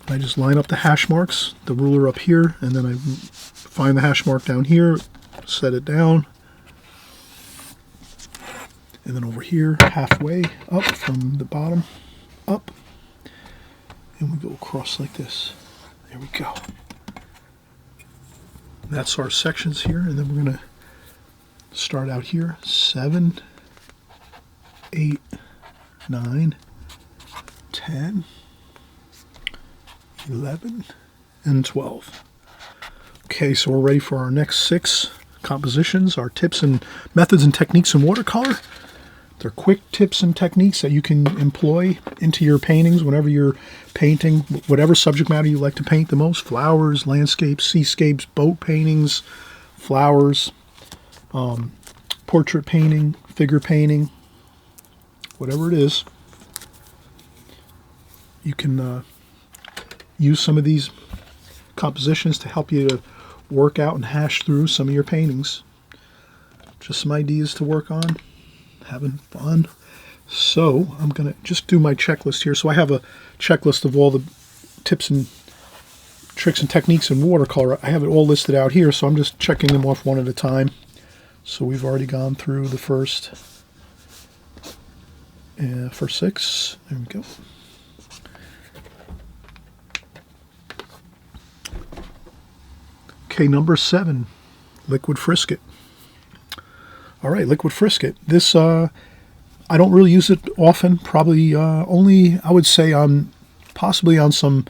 I just line up the hash marks, the ruler up here, and then I find the hash mark down here, set it down, and then over here, halfway up from the bottom, up, and we go across like this. There we go. That's our sections here, and then we're going to start out here, 7, 8, 9, 10, 11, and 12. Okay, so we're ready for our next 6 compositions, our tips and methods and techniques in watercolor. They're quick tips and techniques that you can employ into your paintings whenever you're painting whatever subject matter you like to paint the most. Flowers, landscapes, seascapes, boat paintings, flowers, portrait painting, figure painting, whatever it is. You can use some of these compositions to help you to work out and hash through some of your paintings. Just some ideas to work on, having fun. So I'm going to just do my checklist here. So I have a checklist of all the tips and tricks and techniques in watercolor. I have it all listed out here, so I'm just checking them off one at a time. So we've already gone through the first 6. There we go. Okay, number 7, liquid frisket. All right, liquid frisket. This, I don't really use it often. Probably only, I would say, possibly on some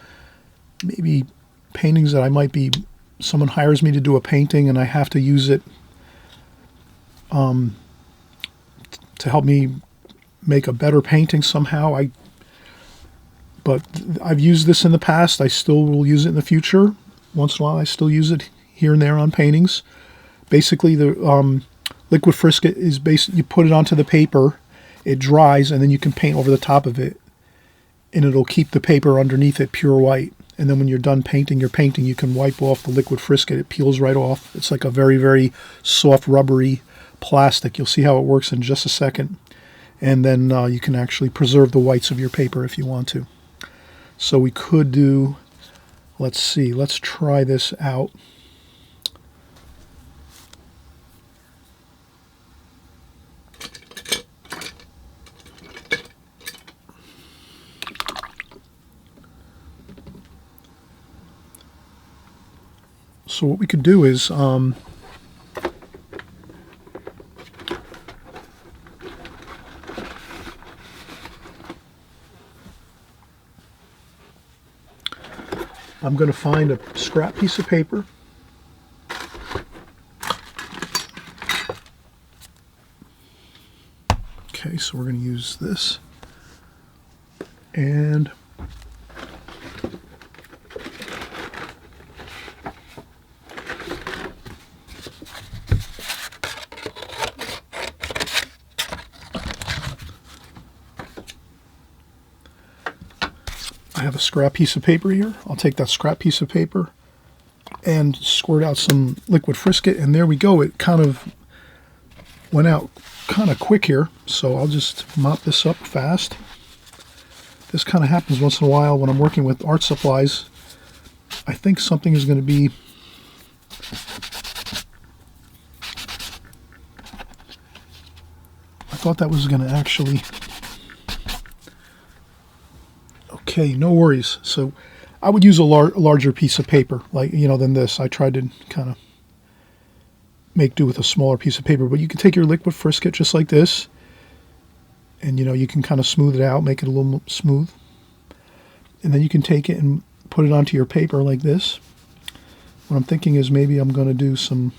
maybe paintings that I might be, someone hires me to do a painting and I have to use it to help me make a better painting somehow. But I've used this in the past. I still will use it in the future. Once in a while, I still use it here and there on paintings. Basically, the liquid frisket is you put it onto the paper, it dries, and then you can paint over the top of it, and it'll keep the paper underneath it pure white. And then when you're done painting your painting, you can wipe off the liquid frisket. It peels right off. It's like a very, very soft, rubbery plastic. You'll see how it works in just a second. And then you can actually preserve the whites of your paper if you want to. So we could do, let's see, let's try this out. So what we could do is I'm going to find a scrap piece of paper. Okay, so we're going to use this. And I have a scrap piece of paper here. I'll take that scrap piece of paper and squirt out some liquid frisket, and there we go. It kind of went out kind of quick here, so I'll just mop this up fast. This kind of happens once in a while when I'm working with art supplies. I think something is going to be I thought that was going to actually... Okay, no worries. So I would use a larger piece of paper, like, than this. I tried to kind of make do with a smaller piece of paper, but you can take your liquid frisket just like this, and you can kind of smooth it out, make it a little smooth, and then you can take it and put it onto your paper like this. What I'm thinking is maybe I'm going to do some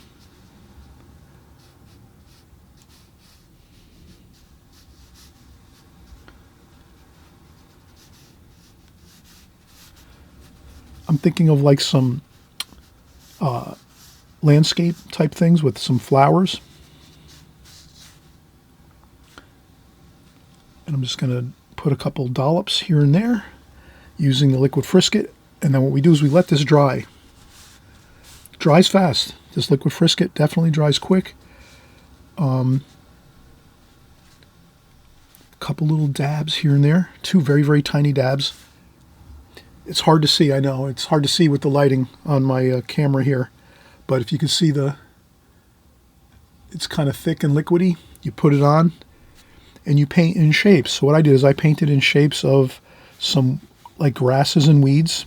I'm thinking of like some landscape type things with some flowers. just going to put a couple dollops here and there using the liquid frisket. And then what we do is we let this dry. It dries fast. This liquid frisket definitely dries quick. Couple little dabs here and there. 2 very, very tiny dabs. It's hard to see, I know. It's hard to see with the lighting on my camera here. But if you can see it's kind of thick and liquidy. You put it on and you paint in shapes. So what I did is I painted in shapes of some like grasses and weeds,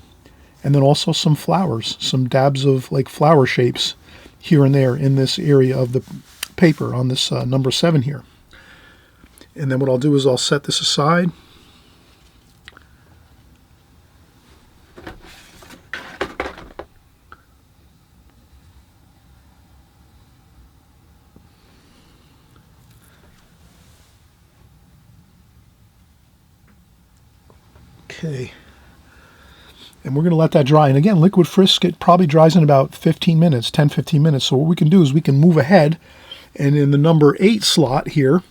and then also some flowers, some dabs of like flower shapes here and there in this area of the paper on this number 7 here. And then what I'll do is I'll set this aside. Okay. And we're going to let that dry. And again, liquid frisket probably dries in about 15 minutes, 10, 15 minutes. So what we can do is we can move ahead. And in the number 8 slot here,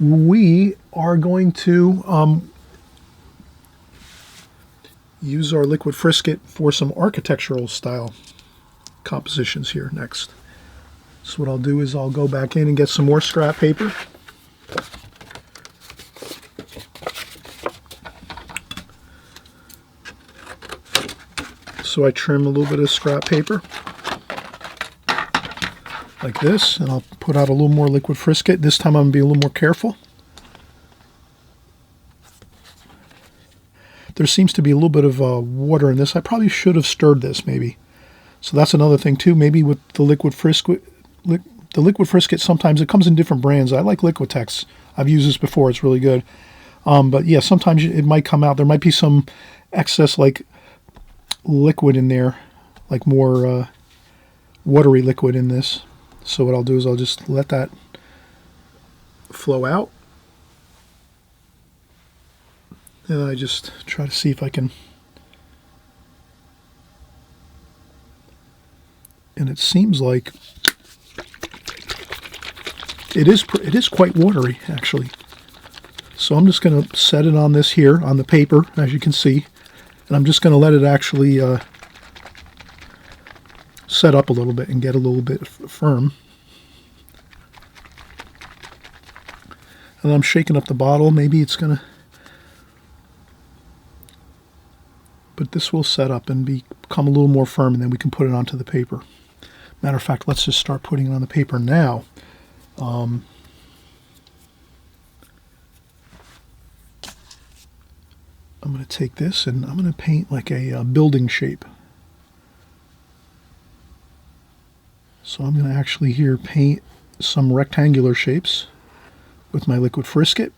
we are going to use our liquid frisket for some architectural style compositions here next. So what I'll do is I'll go back in and get some more scrap paper. So I trim a little bit of scrap paper like this, and I'll put out a little more liquid frisket. This time I'm going to be a little more careful. There seems to be a little bit of water in this. I probably should have stirred this maybe. So that's another thing too. Maybe with the liquid frisket, sometimes it comes in different brands. I like Liquitex. I've used this before. It's really good. But yeah, sometimes it might come out. There might be some excess like liquid in there, like more watery liquid in this. So what I'll do is I'll just let that flow out. And I just try to see if I can. And it seems like it is quite watery actually. So I'm just going to set it on this here on the paper, as you can see, and I'm just going to let it actually set up a little bit and get a little bit firm. And I'm shaking up the bottle. Maybe it's going to, but this will set up and become a little more firm, and then we can put it onto the paper. Matter of fact, let's just start putting it on the paper now. I'm going to take this and I'm going to paint like a building shape. So I'm going to actually here paint some rectangular shapes with my liquid frisket.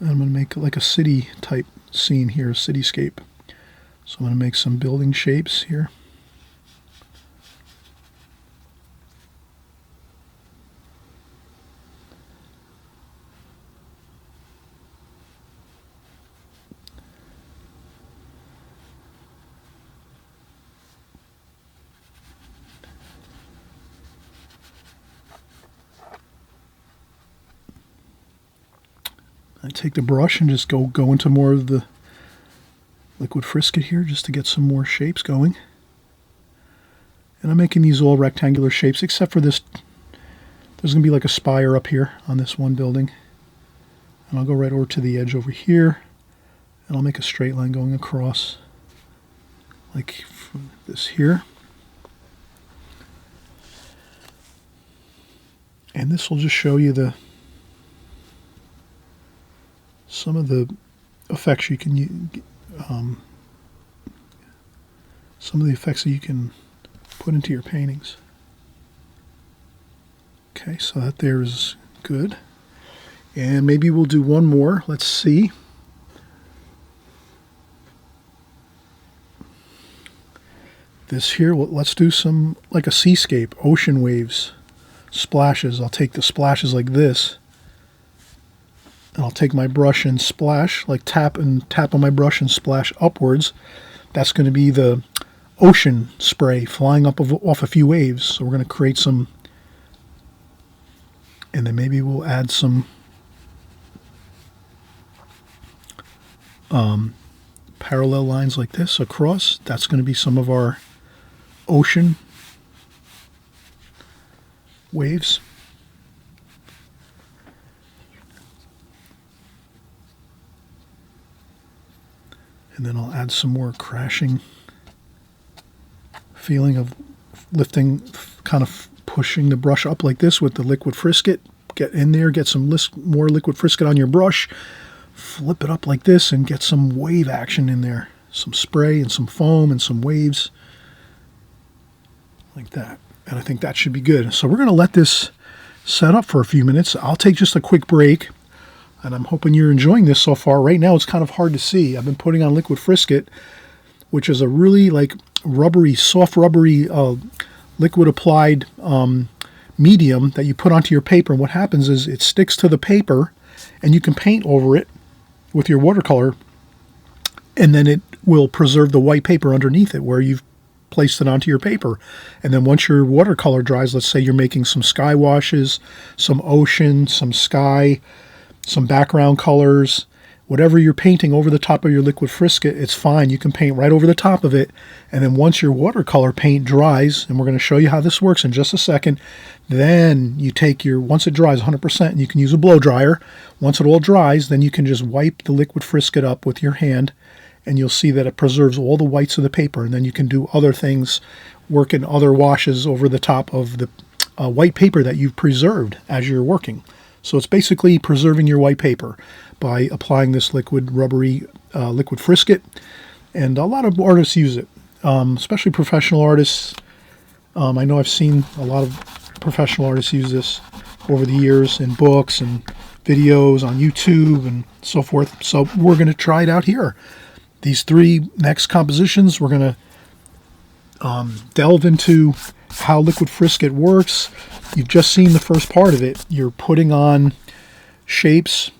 And I'm going to make like a city type scene here, a cityscape. So I'm going to make some building shapes here. I take the brush and just go into more of the liquid frisket here just to get some more shapes going. And I'm making these all rectangular shapes except for this. There's going to be like a spire up here on this one building. And I'll go right over to the edge over here and I'll make a straight line going across like this here. And this will just show you some of the effects you can some of the effects that you can put into your paintings. Okay, so that there is good. And maybe we'll do one more. Let's see. This here, let's do some like a seascape, ocean waves, splashes. I'll take the splashes like this. And I'll take my brush and splash, like tap on my brush and splash upwards. That's going to be the ocean spray flying up off a few waves. So we're going to create some And then maybe we'll add some parallel lines like this across. That's going to be some of our ocean waves. And then I'll add some more crashing feeling of lifting, kind of pushing the brush up like this with the liquid frisket. Get in there, get some more liquid frisket on your brush, flip it up like this and get some wave action in there. Some spray and some foam and some waves like that. And I think that should be good. So we're going to let this set up for a few minutes. I'll take just a quick break, and I'm hoping you're enjoying this so far. Right now it's kind of hard to see. I've been putting on liquid frisket, which is a really like rubbery, soft rubbery liquid applied medium that you put onto your paper. And what happens is it sticks to the paper and you can paint over it with your watercolor, and then it will preserve the white paper underneath it where you've placed it onto your paper. And then once your watercolor dries, let's say you're making some sky washes, some ocean, some sky, some background colors, whatever you're painting over the top of your liquid frisket, it's fine. You can paint right over the top of it. And then once your watercolor paint dries, and we're going to show you how this works in just a second, then you take once it dries 100%, and you can use a blow dryer. Once it all dries, then you can just wipe the liquid frisket up with your hand, and you'll see that it preserves all the whites of the paper. And then you can do other things, work in other washes over the top of the white paper that you've preserved as you're working. So it's basically preserving your white paper by applying this liquid rubbery liquid frisket. And a lot of artists use it, especially professional artists. I know I've seen a lot of professional artists use this over the years in books and videos on YouTube and so forth. So we're going to try it out here. These three next compositions, we're going to delve into how liquid frisket works. You've just seen the first part of it. You're putting on shapes,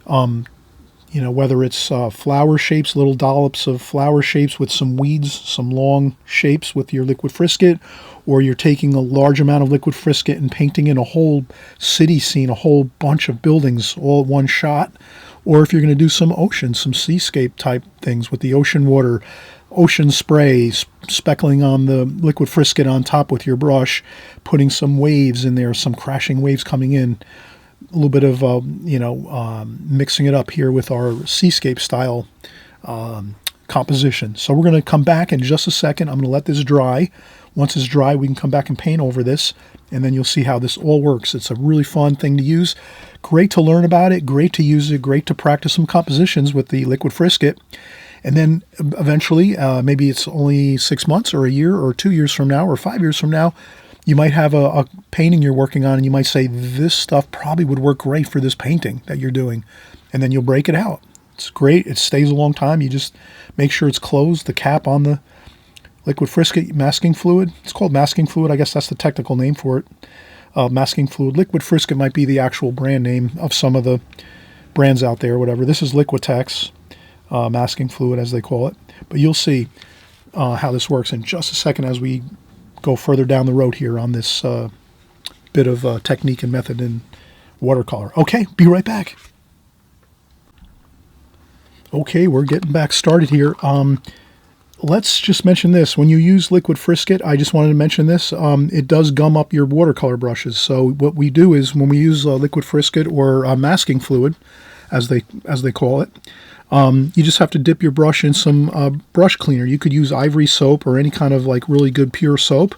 whether it's flower shapes, little dollops of flower shapes with some weeds, some long shapes with your liquid frisket, or you're taking a large amount of liquid frisket and painting in a whole city scene, a whole bunch of buildings all at one shot. Or if you're going to do some ocean, some seascape type things with the ocean water, ocean spray, speckling on the liquid frisket on top with your brush, putting some waves in there, some crashing waves coming in, a little bit of, mixing it up here with our seascape style composition. So we're going to come back in just a second. I'm going to let this dry. Once it's dry, we can come back and paint over this, and then you'll see how this all works. It's a really fun thing to use. Great to learn about it, great to use it, great to practice some compositions with the liquid frisket. And then eventually, maybe it's only 6 months or a year or 2 years from now or 5 years from now, you might have a painting you're working on, and you might say, this stuff probably would work great for this painting that you're doing. And then you'll break it out. It's great. It stays a long time. You just make sure it's closed, the cap on the liquid frisket masking fluid. It's called masking fluid. I guess that's the technical name for it. Masking fluid. Liquid frisket might be the actual brand name of some of the brands out there, whatever. This is Liquitex masking fluid, as they call it. But you'll see how this works in just a second as we go further down the road here on this bit of technique and method in watercolor. Okay, be right back. Okay, we're getting back started here. Let's just mention this. When you use liquid frisket, I just wanted to mention this, it does gum up your watercolor brushes. So what we do is when we use liquid frisket or masking fluid, as they call it, you just have to dip your brush in some brush cleaner. You could use Ivory soap or any kind of like really good pure soap.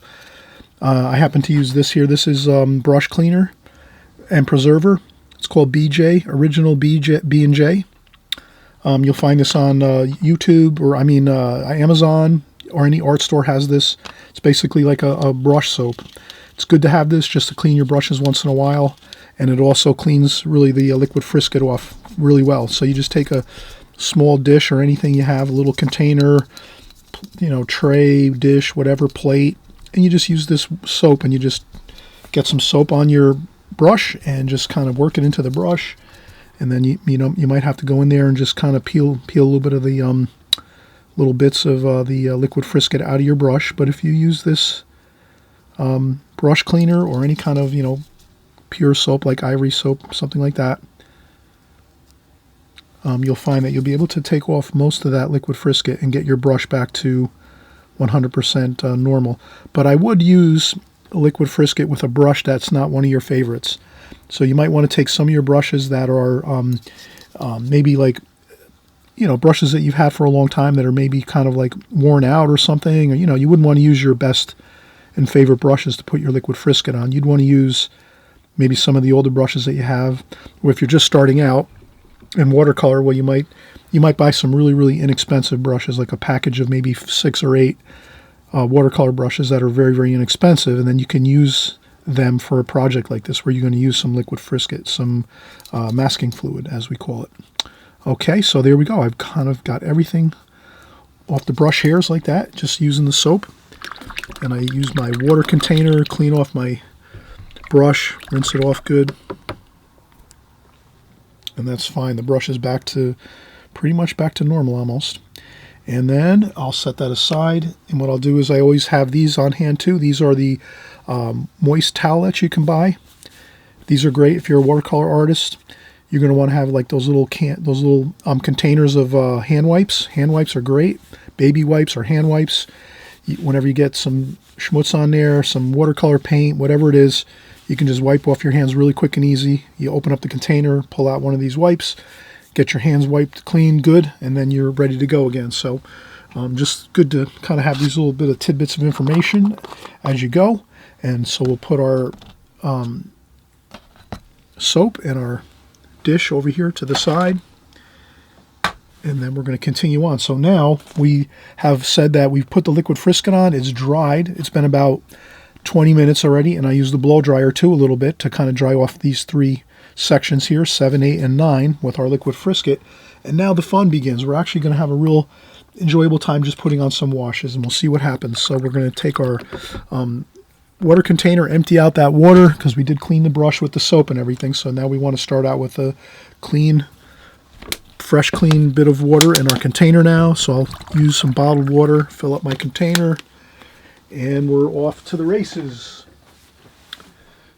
I happen to use this here. This is brush cleaner and preserver. It's called BJ, Original B&J. You'll find this on YouTube or Amazon, or any art store has this. It's basically like a brush soap. It's good to have this just to clean your brushes once in a while, and it also cleans really the liquid frisket off really well. So you just take a small dish or anything you have, a little container, tray, dish, whatever, plate, and you just use this soap, and you just get some soap on your brush and just kind of work it into the brush. And then you might have to go in there and just kind of peel a little bit of the little bits of the liquid frisket out of your brush. But if you use this brush cleaner or any kind of pure soap like Ivory soap, something like that, you'll find that you'll be able to take off most of that liquid frisket and get your brush back to 100% normal. But I would use liquid frisket with a brush that's not one of your favorites. So you might want to take some of your brushes that are maybe like, brushes that you've had for a long time that are maybe kind of like worn out or something. Or, you wouldn't want to use your best and favorite brushes to put your liquid frisket on. You'd want to use maybe some of the older brushes that you have. Or if you're just starting out in watercolor, well, you might buy some really, really inexpensive brushes, like a package of maybe 6 or 8 watercolor brushes that are very, very inexpensive, and then you can use them for a project like this where you're going to use some liquid frisket, some masking fluid, as we call it. Okay, so there we go. I've kind of got everything off the brush hairs like that, just using the soap. And I use my water container, clean off my brush, rinse it off good. And that's fine. The brush is pretty much back to normal almost. And then I'll set that aside. And what I'll do is I always have these on hand too. These are the moist towelettes you can buy. These are great if you're a watercolor artist. You're going to want to have like those little containers of hand wipes. Hand wipes are great. Baby wipes or hand wipes. Whenever you get some schmutz on there, some watercolor paint, whatever it is, you can just wipe off your hands really quick and easy. You open up the container, pull out one of these wipes, get your hands wiped clean, good, and then you're ready to go again. So just good to kind of have these little bit of tidbits of information as you go. And so we'll put our soap and our dish over here to the side, and then we're going to continue on. So now we have said that we've put the liquid frisket on. It's dried. It's been about 20 minutes already, and I used the blow dryer too a little bit to kind of dry off these 3 sections here, 7, 8, and 9 with our liquid frisket. And now the fun begins. We're actually going to have a real enjoyable time just putting on some washes, and we'll see what happens. So we're going to take our water container, empty out that water because we did clean the brush with the soap and everything. So now we want to start out with a fresh clean bit of water in our container now. So I'll use some bottled water, fill up my container, and we're off to the races.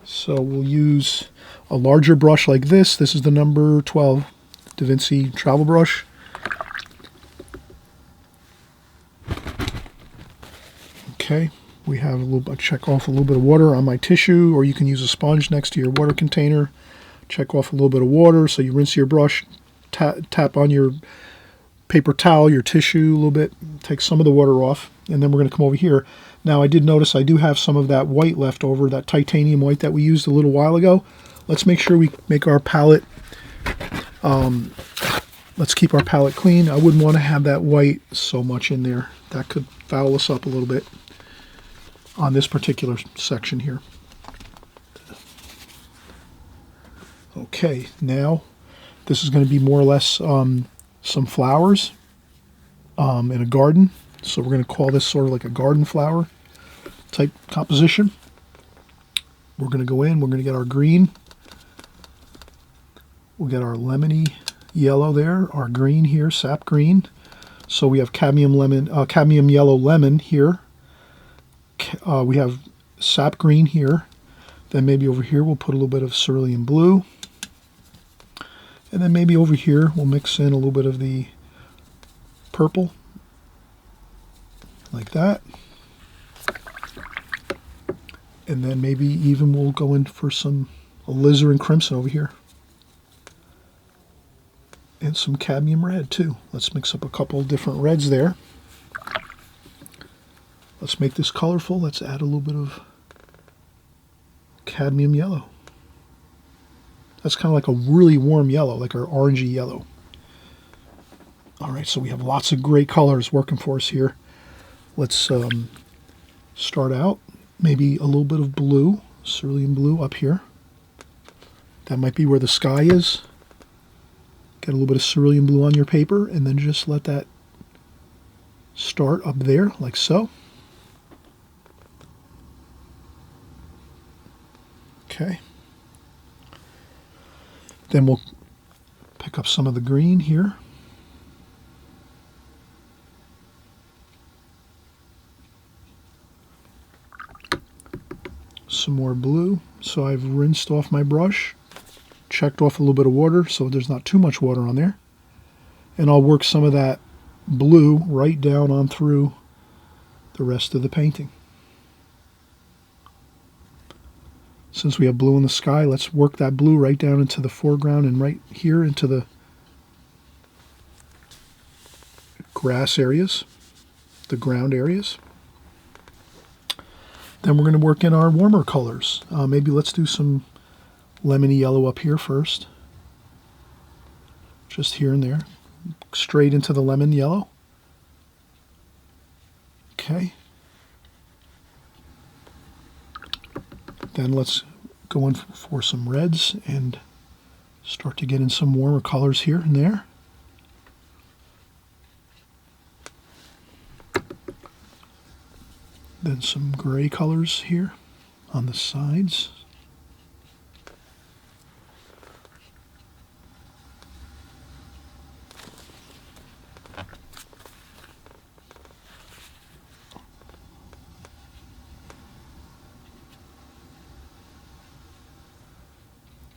So we'll use a larger brush like this. This is the number 12 Da Vinci travel brush. Okay. We have check off a little bit of water on my tissue, or you can use a sponge next to your water container. Check off a little bit of water. So you rinse your brush, tap on your paper towel, your tissue a little bit, take some of the water off, and then we're going to come over here. Now I did notice I do have some of that white left over, that titanium white that we used a little while ago. Let's make sure we make our palette, let's keep our palette clean. I wouldn't want to have that white so much in there. That could foul us up a little bit on this particular section here. Okay, now this is going to be more or less some flowers in a garden. So we're going to call this sort of like a garden flower type composition. We're going to go in, we're going to get our green. We'll get our lemony yellow there, our green here, sap green. So we have cadmium yellow lemon here. We have sap green here. Then maybe over here we'll put a little bit of cerulean blue. And then maybe over here we'll mix in a little bit of the purple, like that. And then maybe even we'll go in for some alizarin crimson over here. And some cadmium red too. Let's mix up a couple different reds there. Let's make this colorful. Let's add a little bit of cadmium yellow. That's kind of like a really warm yellow, like our orangey yellow. All right, so we have lots of great colors working for us here. Let's start out maybe a little bit of blue, cerulean blue up here. That might be where the sky is. Get a little bit of cerulean blue on your paper, and then just let that start up there, like so. Okay. Then we'll pick up some of the green here. some more blue. So I've rinsed off my brush, checked off a little bit of water so there's not too much water on there. And I'll work some of that blue right down on through the rest of the painting. Since we have blue in the sky, let's work that blue right down into the foreground and right here into the grass areas, the ground areas. Then we're going to work in our warmer colors. Maybe let's do some lemony yellow up here first. Just here and there. Straight into the lemon yellow. Okay. Then let's go in for some reds and start to get in some warmer colors here and there. Then some gray colors here on the sides.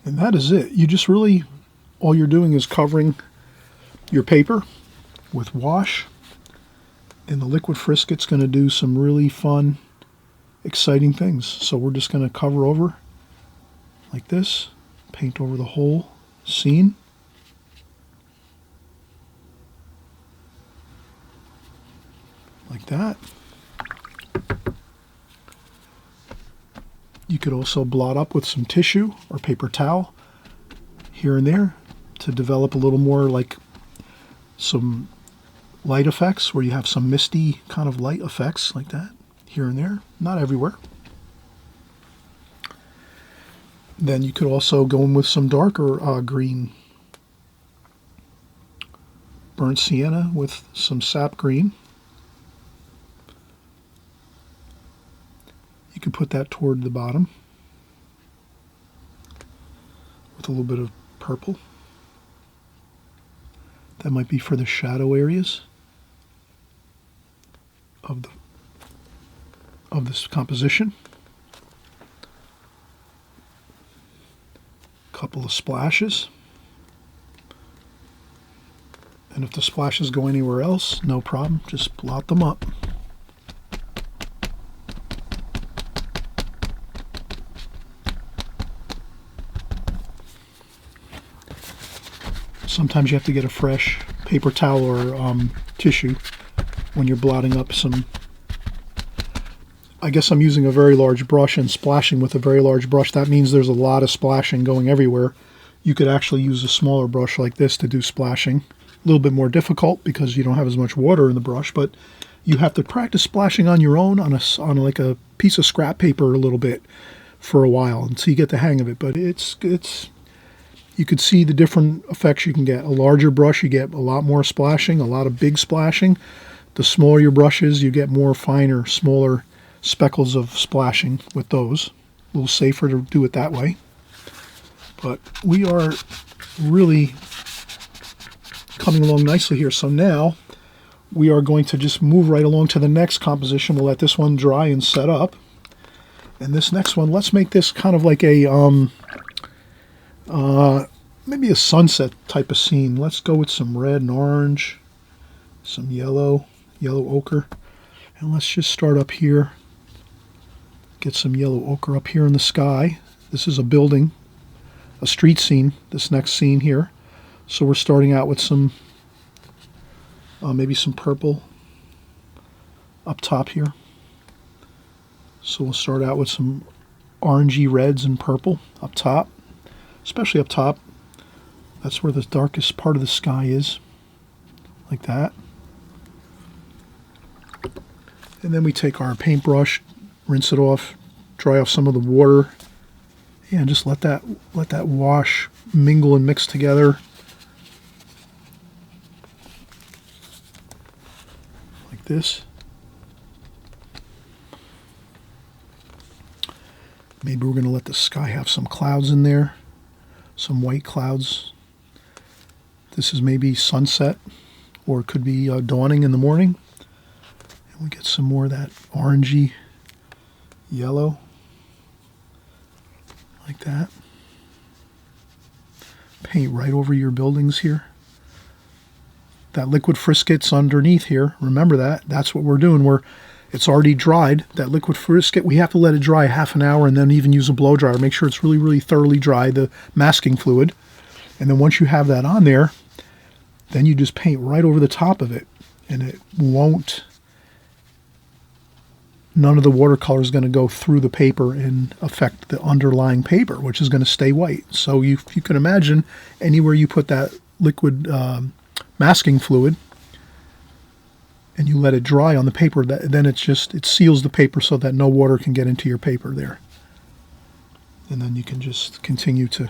And that is it. You just really, all you're doing is covering your paper with wash. And the liquid Friscuit's going to do some really fun, exciting things. So we're just going to cover over like this, paint over the whole scene. Like that. You could also blot up with some tissue or paper towel here and there to develop a little more like some light effects where you have some misty kind of light effects like that here and there, not everywhere. Then you could also go in with some darker green, burnt sienna with some sap green. You could put that toward the bottom with a little bit of purple. That might be for the shadow areas of this composition. Couple of splashes. And if the splashes go anywhere else, no problem, just blot them up. Sometimes you have to get a fresh paper towel or tissue when you're blotting up some. I guess I'm using a very large brush and splashing with a very large brush. That means there's a lot of splashing going everywhere. You could actually use a smaller brush like this to do splashing. A little bit more difficult because you don't have as much water in the brush, but you have to practice splashing on your own on like a piece of scrap paper a little bit for a while until you get the hang of it. But it's you could see the different effects you can get. A larger brush, you get a lot more splashing, a lot of big splashing. The smaller your brush is, you get more finer, smaller speckles of splashing with those. A little safer to do it that way. But we are really coming along nicely here. So now we are going to just move right along to the next composition. We'll let this one dry and set up. And this next one, let's make this kind of like a maybe a sunset type of scene. Let's go with some red and orange, some yellow ochre. And let's just start up here. Get some yellow ochre up here in the sky. This is a building, a street scene, this next scene here. So we're starting out with some, maybe some purple up top here. So we'll start out with some orangey reds and purple up top, especially up top. That's where the darkest part of the sky is, like that. And then we take our paintbrush, rinse it off, dry off some of the water, and just let that wash mingle and mix together. Like this. Maybe we're going to let the sky have some clouds in there, some white clouds. This is maybe sunset, or it could be dawning in the morning. And we get some more of that orangey yellow. like that. Paint right over your buildings here. That liquid friscuit's underneath here. Remember that. That's what we're doing. It's already dried. That liquid friscuit, we have to let it dry half an hour and then even use a blow dryer. Make sure it's really, really thoroughly dry, the masking fluid. And then once you have that on there, then you just paint right over the top of it. And it won't, none of the watercolor is going to go through the paper and affect the underlying paper, which is going to stay white. So you can imagine anywhere you put that liquid masking fluid and you let it dry on the paper, then it seals the paper so that no water can get into your paper there. And then you can just continue to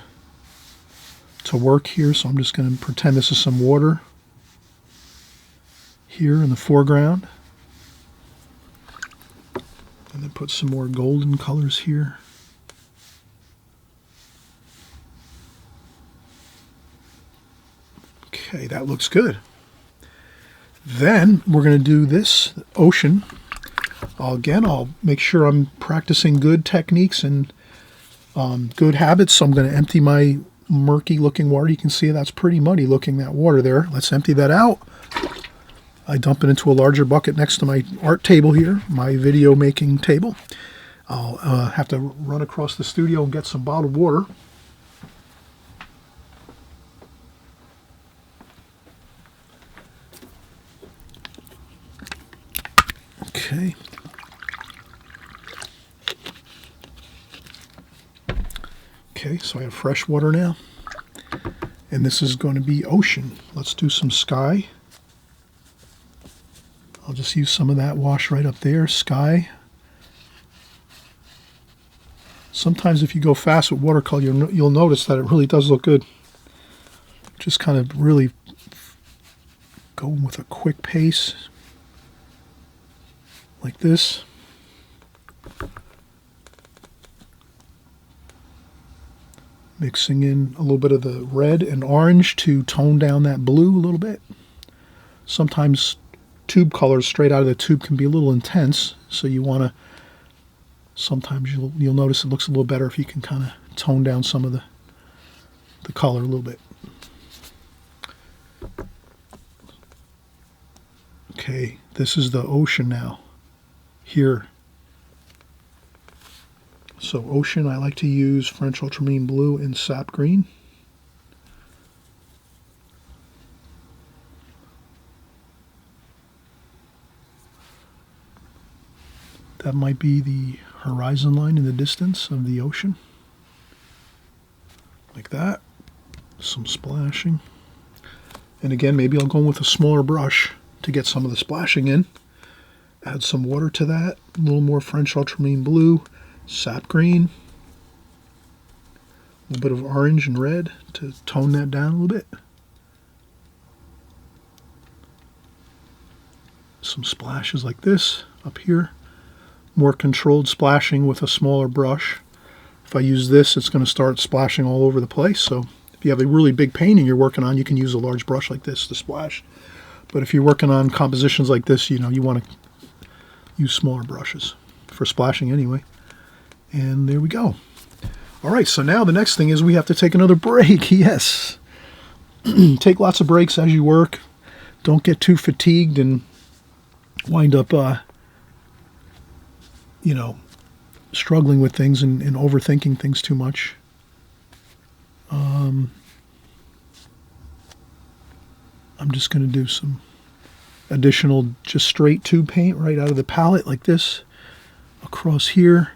work here. So I'm just going to pretend this is some water here in the foreground. And then put some more golden colors here. Okay, that looks good. Then we're going to do this ocean. Again, I'll make sure I'm practicing good techniques and good habits. So I'm going to empty my murky looking water. You can see that's pretty muddy looking, that water there. Let's empty that out. I dump it into a larger bucket next to my art table here, my video making table. I'll have to run across the studio and get some bottled water. Okay. Okay, so I have fresh water now. And this is going to be ocean. Let's do some sky. I'll just use some of that wash right up there, sky. Sometimes if you go fast with watercolor, you'll notice that it really does look good. Just kind of really going with a quick pace, like this. Mixing in a little bit of the red and orange to tone down that blue a little bit. Sometimes tube colors straight out of the tube can be a little intense, so you want to, sometimes you'll notice it looks a little better if you can kind of tone down some of the color a little bit. Okay, this is the ocean now, here. So ocean, I like to use French ultramarine blue and sap green. That might be the horizon line in the distance of the ocean. Like that. Some splashing. And again, maybe I'll go in with a smaller brush to get some of the splashing in. Add some water to that. A little more French ultramarine blue, sap green. A little bit of orange and red to tone that down a little bit. Some splashes like this up here. More controlled splashing with a smaller brush. If I use this, it's going to start splashing all over the place. So if you have a really big painting you're working on, you can use a large brush like this to splash. But if you're working on compositions like this, you want to use smaller brushes for splashing anyway. And there we go. All right, so now the next thing is we have to take another break. Yes. Take lots of breaks as you work. Don't get too fatigued and wind up struggling with things and overthinking things too much. I'm just going to do some additional just straight tube paint right out of the palette like this across here.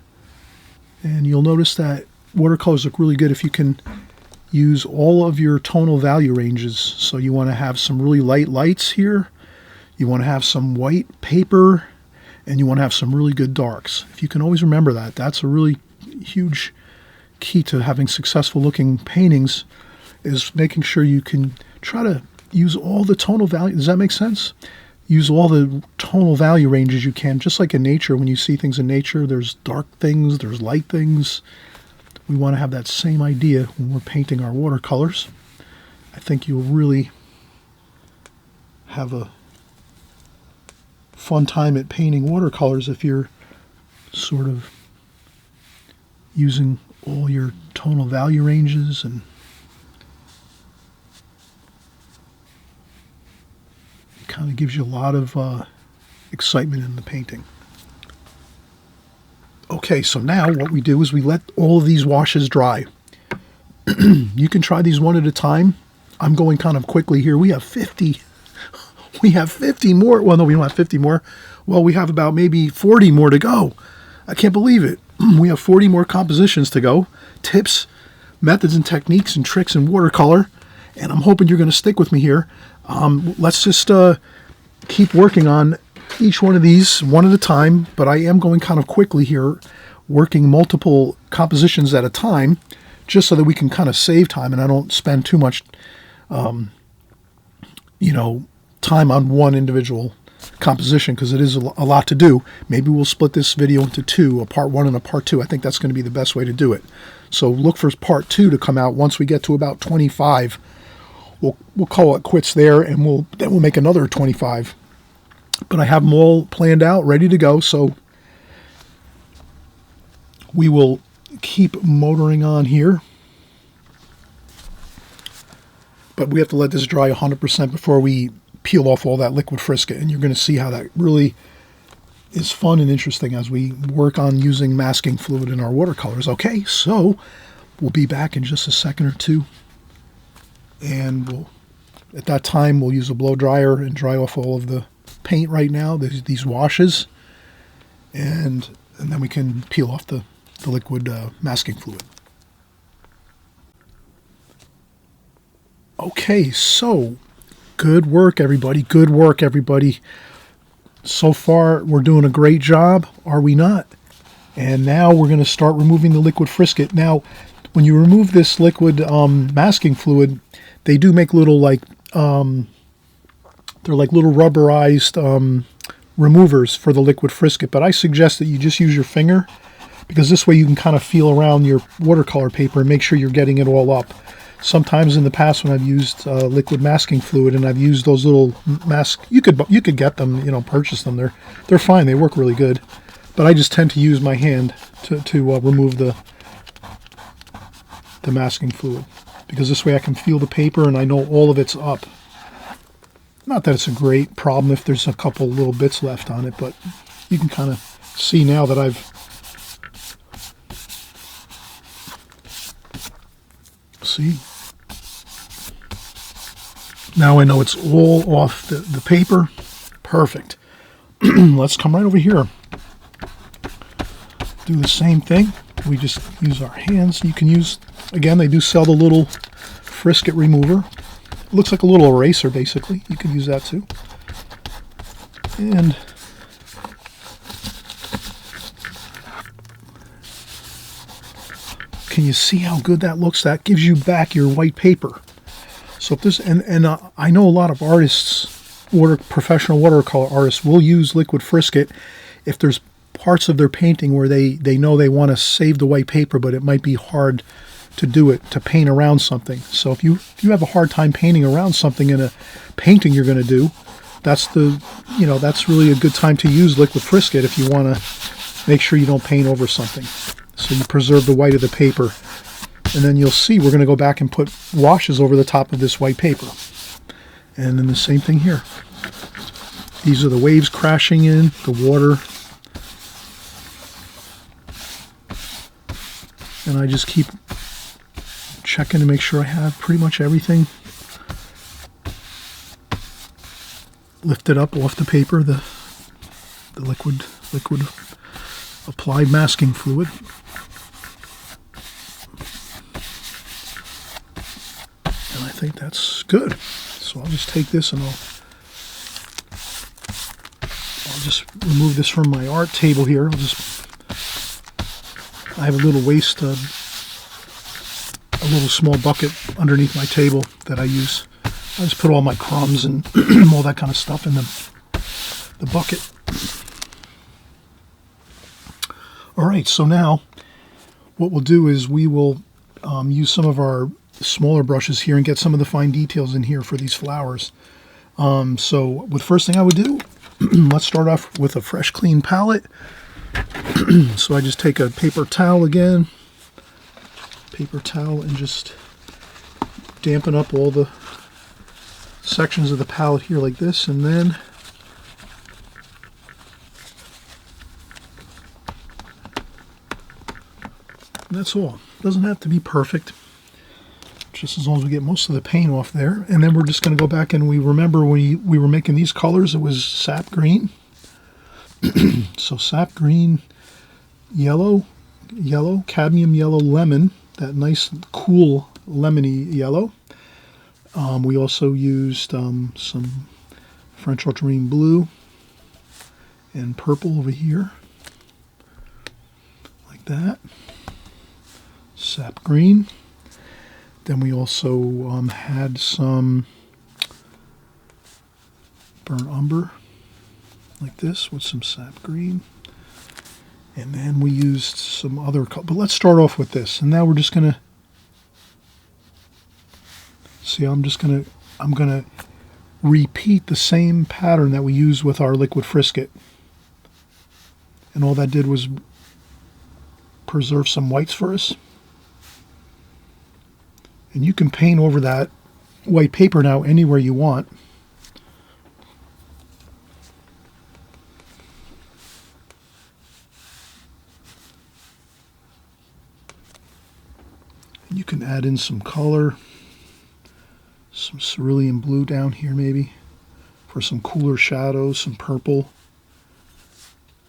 And you'll notice that watercolors look really good if you can use all of your tonal value ranges. So you want to have some really light lights here. You want to have some white paper. And you want to have some really good darks. If you can always remember that, that's a really huge key to having successful looking paintings, is making sure you can try to use all the tonal value. Does that make sense? Use all the tonal value ranges you can, just like in nature. When you see things in nature, there's dark things, there's light things. We want to have that same idea when we're painting our watercolors. I think you'll really have a fun time at painting watercolors if you're sort of using all your tonal value ranges, and it kind of gives you a lot of excitement in the painting. Okay, so now what we do is we let all of these washes dry. You can try these one at a time. I'm going kind of quickly here. We have 50. We have 50 more. Well, no, we don't have 50 more. Well, we have about maybe 40 more to go. I can't believe it. We have 40 more compositions to go. Tips, methods and techniques and tricks in watercolor. And I'm hoping you're going to stick with me here. Let's just keep working on each one of these one at a time. But I am going kind of quickly here, working multiple compositions at a time, just so that we can kind of save time and I don't spend too much, time on one individual composition, because it is a lot to do. Maybe we'll split this video into two, a part one and a part two. I think that's going to be the best way to do it. So look for part two to come out once we get to about 25. We'll call it quits there, and then we'll make another 25. But I have them all planned out, ready to go. So we will keep motoring on here. But we have to let this dry 100% before we peel off all that liquid Frisket, and you're going to see how that really is fun and interesting as we work on using masking fluid in our watercolors. Okay, so we'll be back in just a second or two, and at that time we'll use a blow dryer and dry off all of the paint right now, these washes, and then we can peel off the liquid masking fluid. Okay, so good work, everybody. Good work, everybody. So far, we're doing a great job, are we not? And now we're going to start removing the liquid Frisket. Now, when you remove this liquid masking fluid, they do make little they're like little rubberized removers for the liquid Frisket. But I suggest that you just use your finger, because this way you can kind of feel around your watercolor paper and make sure you're getting it all up. Sometimes in the past when I've used liquid masking fluid and I've used those little masks, you could get them, purchase them. They're fine. They work really good. But I just tend to use my hand to remove the masking fluid, because this way I can feel the paper and I know all of it's up. Not that it's a great problem if there's a couple little bits left on it, but you can kind of see now that I've see. Now I know it's all off the paper. Perfect. Let's come right over here. Do the same thing. We just use our hands. You can use, again, they do sell the little Frisket remover. It looks like a little eraser, basically. You can use that too. And can you see how good that looks? That gives you back your white paper. So if this, and I know a lot of artists, professional watercolor artists, will use liquid Frisket if there's parts of their painting where they know they want to save the white paper, but it might be hard to do it, to paint around something. So if you have a hard time painting around something in a painting you're going to do, that's really a good time to use liquid Frisket if you want to make sure you don't paint over something. So you preserve the white of the paper. And then you'll see we're going to go back and put washes over the top of this white paper. And then the same thing here. These are the waves crashing in, the water. And I just keep checking to make sure I have pretty much everything lifted up off the paper, the liquid applied masking fluid. And I think that's good. So I'll just take this and I'll just remove this from my art table here. I have a little waste, a little small bucket underneath my table that I use. I just put all my crumbs and all that kind of stuff in the bucket. All right, so now what we'll do is we will use some of our smaller brushes here and get some of the fine details in here for these flowers. So the first thing I would do, let's start off with a fresh clean palette. So I just take a paper towel again, paper towel and just dampen up all the sections of the palette here like this, and then that's all. Doesn't have to be perfect, just as long as we get most of the paint off there. And then we're just going to go back, and we remember when we were making these colors, it was sap green. So sap green, yellow, cadmium yellow, lemon, that nice cool lemony yellow. We also used some French ultramarine blue and purple over here, like that. Sap green. Then we also had some burnt umber, like this, with some sap green. And then we used some other color. But let's start off with this. And now we're just going to see, I'm going to repeat the same pattern that we used with our liquid frisket. And all that did was preserve some whites for us. And you can paint over that white paper now anywhere you want. You can add in some color, some cerulean blue down here maybe, for some cooler shadows, some purple.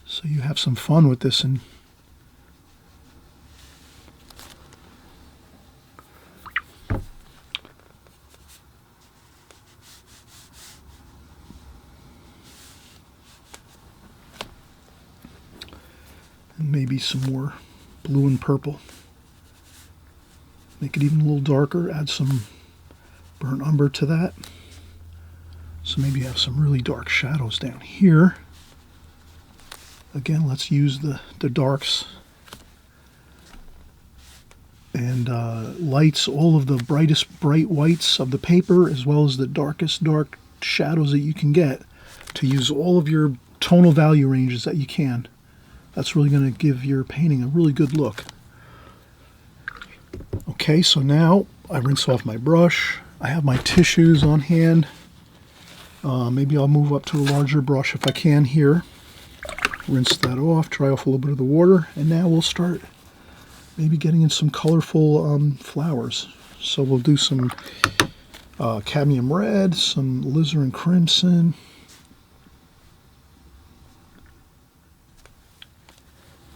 So you have some fun with this. And maybe some more blue and purple. Make it even a little darker, add some burnt umber to that. So maybe you have some really dark shadows down here. Again, let's use the darks and lights, all of the brightest bright whites of the paper, as well as the darkest dark shadows that you can get, to use all of your tonal value ranges that you can. That's really going to give your painting a really good look. Okay, so now I rinse off my brush. I have my tissues on hand. Maybe I'll move up to a larger brush if I can here. Rinse that off, dry off a little bit of the water, and now we'll start maybe getting in some colorful flowers. So we'll do some cadmium red, some alizarin crimson.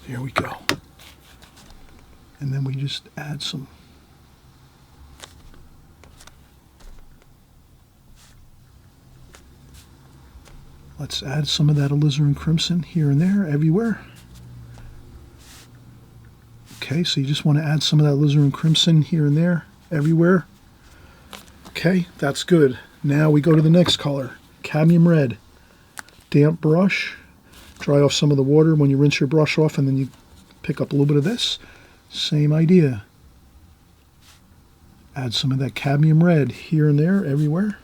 There we go. And then we just add some let's add some of that alizarin crimson here and there, everywhere. Okay, so you just want to add some of that alizarin crimson here and there, everywhere. Okay, that's good. Now we go to the next color, cadmium red. Damp brush, dry off some of the water when you rinse your brush off, and then you pick up a little bit of this. Same idea. Add some of that cadmium red here and there, everywhere.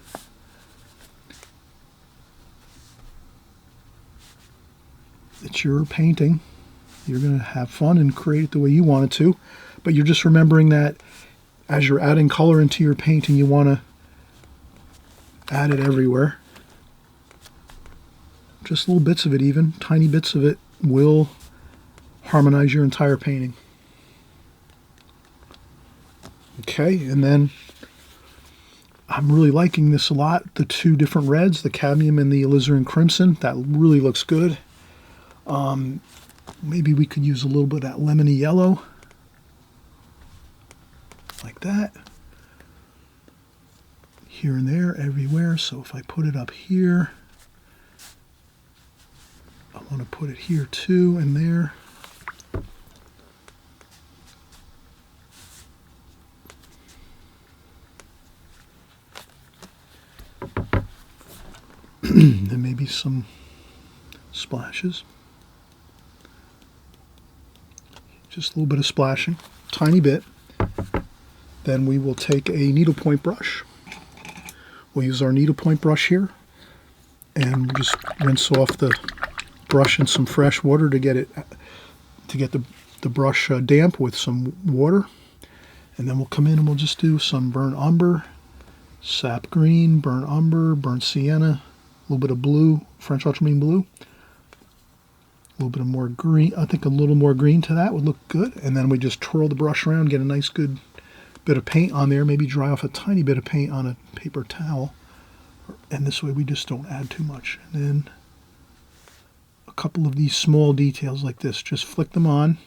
It's your painting. You're going to have fun and create it the way you want it to, but you're just remembering that as you're adding color into your painting, you want to add it everywhere. Just little bits of it, even tiny bits of it, will harmonize your entire painting. Okay, and then I'm really liking this a lot. The two different reds, the cadmium and the alizarin crimson, that really looks good. Maybe we could use a little bit of that lemony yellow, like that. Here and there, everywhere. So if I put it up here, I want to put it here too, and there. Then maybe some splashes. Just a little bit of splashing, tiny bit. Then we will take a needlepoint brush. We'll use our needlepoint brush here and just rinse off the brush in some fresh water to get the brush damp with some water. And then we'll come in and we'll just do some burnt umber, sap green, burnt umber, burnt sienna, a little bit of blue, French ultramarine blue, a little bit of more green. I think a little more green to that would look good. And then we just twirl the brush around, get a nice good bit of paint on there, maybe dry off a tiny bit of paint on a paper towel. And this way we just don't add too much. And then a couple of these small details like this, just flick them on.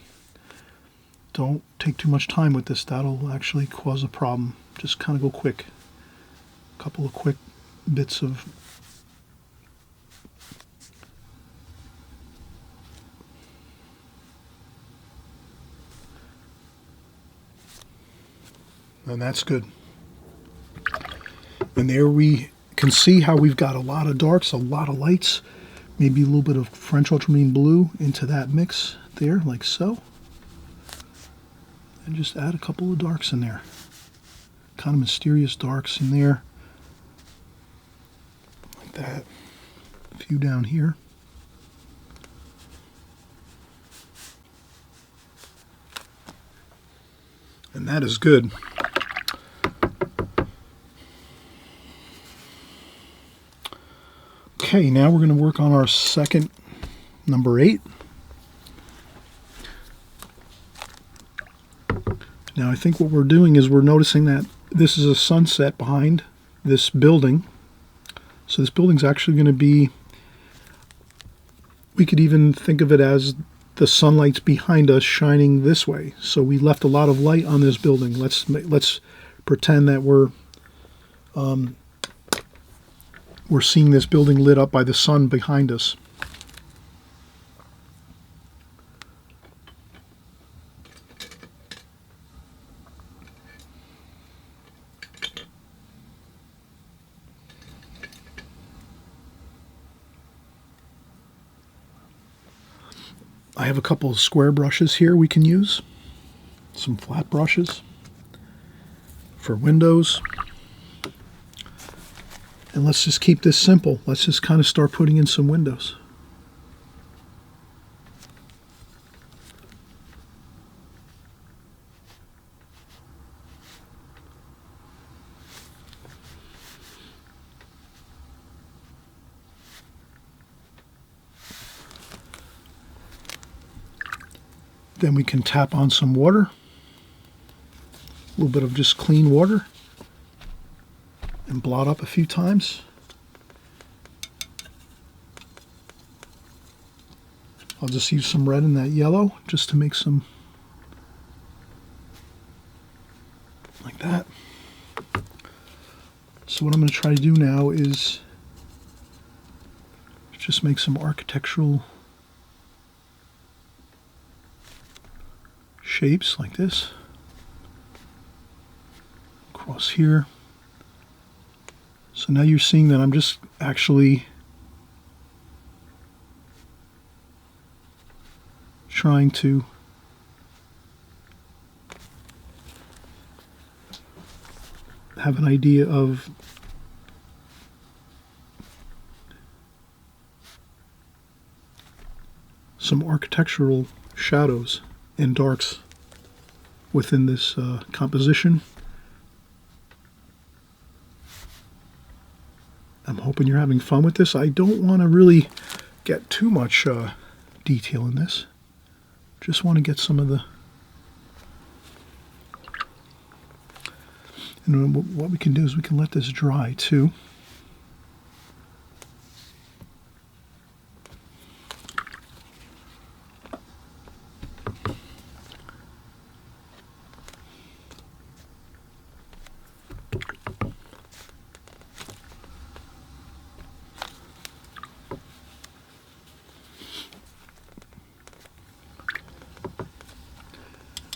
Don't take too much time with this. That'll actually cause a problem. Just kind of go quick. A couple of quick bits of and that's good. And there we can see how we've got a lot of darks, a lot of lights, maybe a little bit of French ultramarine blue into that mix there, like so. And just add a couple of darks in there. Kind of mysterious darks in there. Like that. A few down here. And that is good. Okay, now we're going to work on our second, number 8. Now I think what we're doing is we're noticing that this is a sunset behind this building. So this building's actually going to be, we could even think of it as the sunlight's behind us shining this way. So we left a lot of light on this building. Let's pretend that we're seeing this building lit up by the sun behind us. I have a couple of square brushes here we can use. Some flat brushes for windows. And let's just keep this simple. Let's just kind of start putting in some windows. Then we can tap on some water. A little bit of just clean water. And blot up a few times. I'll just use some red in that yellow just to make some, like that. So what I'm going to try to do now is just make some architectural shapes like this. Across here. So now you're seeing that I'm just actually trying to have an idea of some architectural shadows and darks within this composition. I'm hoping you're having fun with this. I don't want to really get too much detail in this. Just want to get some of the... And what we can do is we can let this dry too.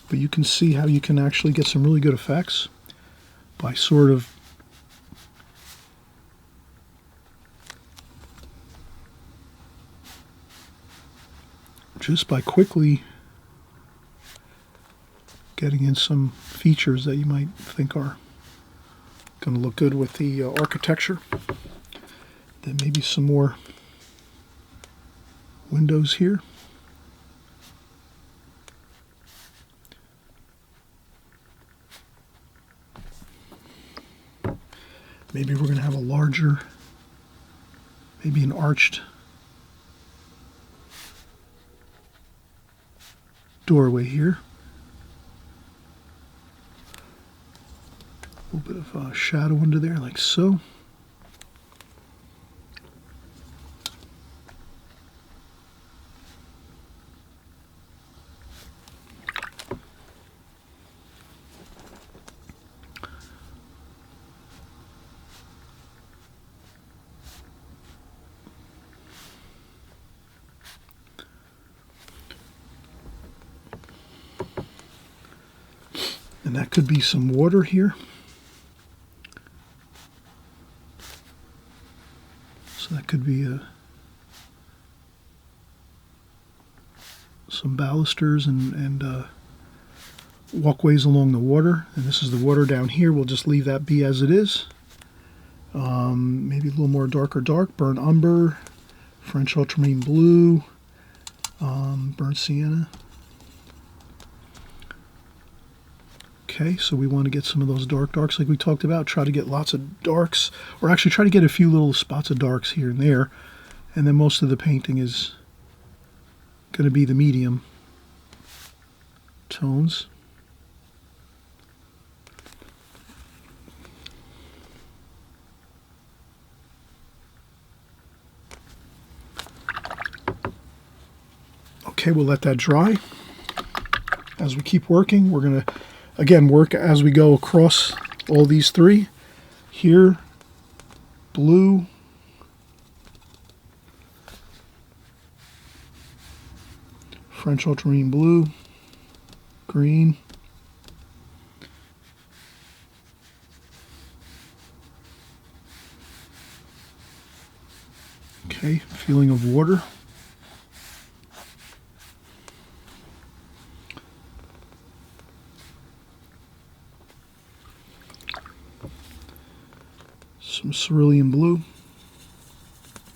But you can see how you can actually get some really good effects by sort of just by quickly getting in some features that you might think are going to look good with the architecture. Then maybe some more windows here. Maybe we're going to have a larger, maybe an arched doorway here. A little bit of shadow under there, like so. And that could be some water here. So that could be some balusters and walkways along the water. And this is the water down here. We'll just leave that be as it is. Maybe a little more dark, burnt umber, French ultramarine blue, burnt sienna. Okay, so we want to get some of those darks like we talked about. Try to get lots of darks, or actually try to get a few little spots of darks here and there. And then most of the painting is going to be the medium tones. Okay, we'll let that dry. As we keep working, we're going to again work as we go across all these three. Here, blue, French ultramarine blue, green, okay, feeling of water. Some cerulean blue,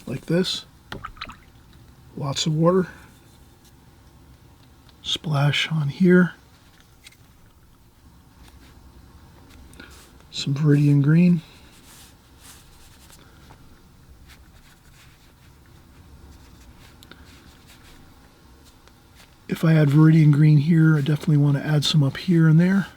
like this. Lots of water. Splash on here. Some viridian green. If I add viridian green here, I definitely want to add some up here and there.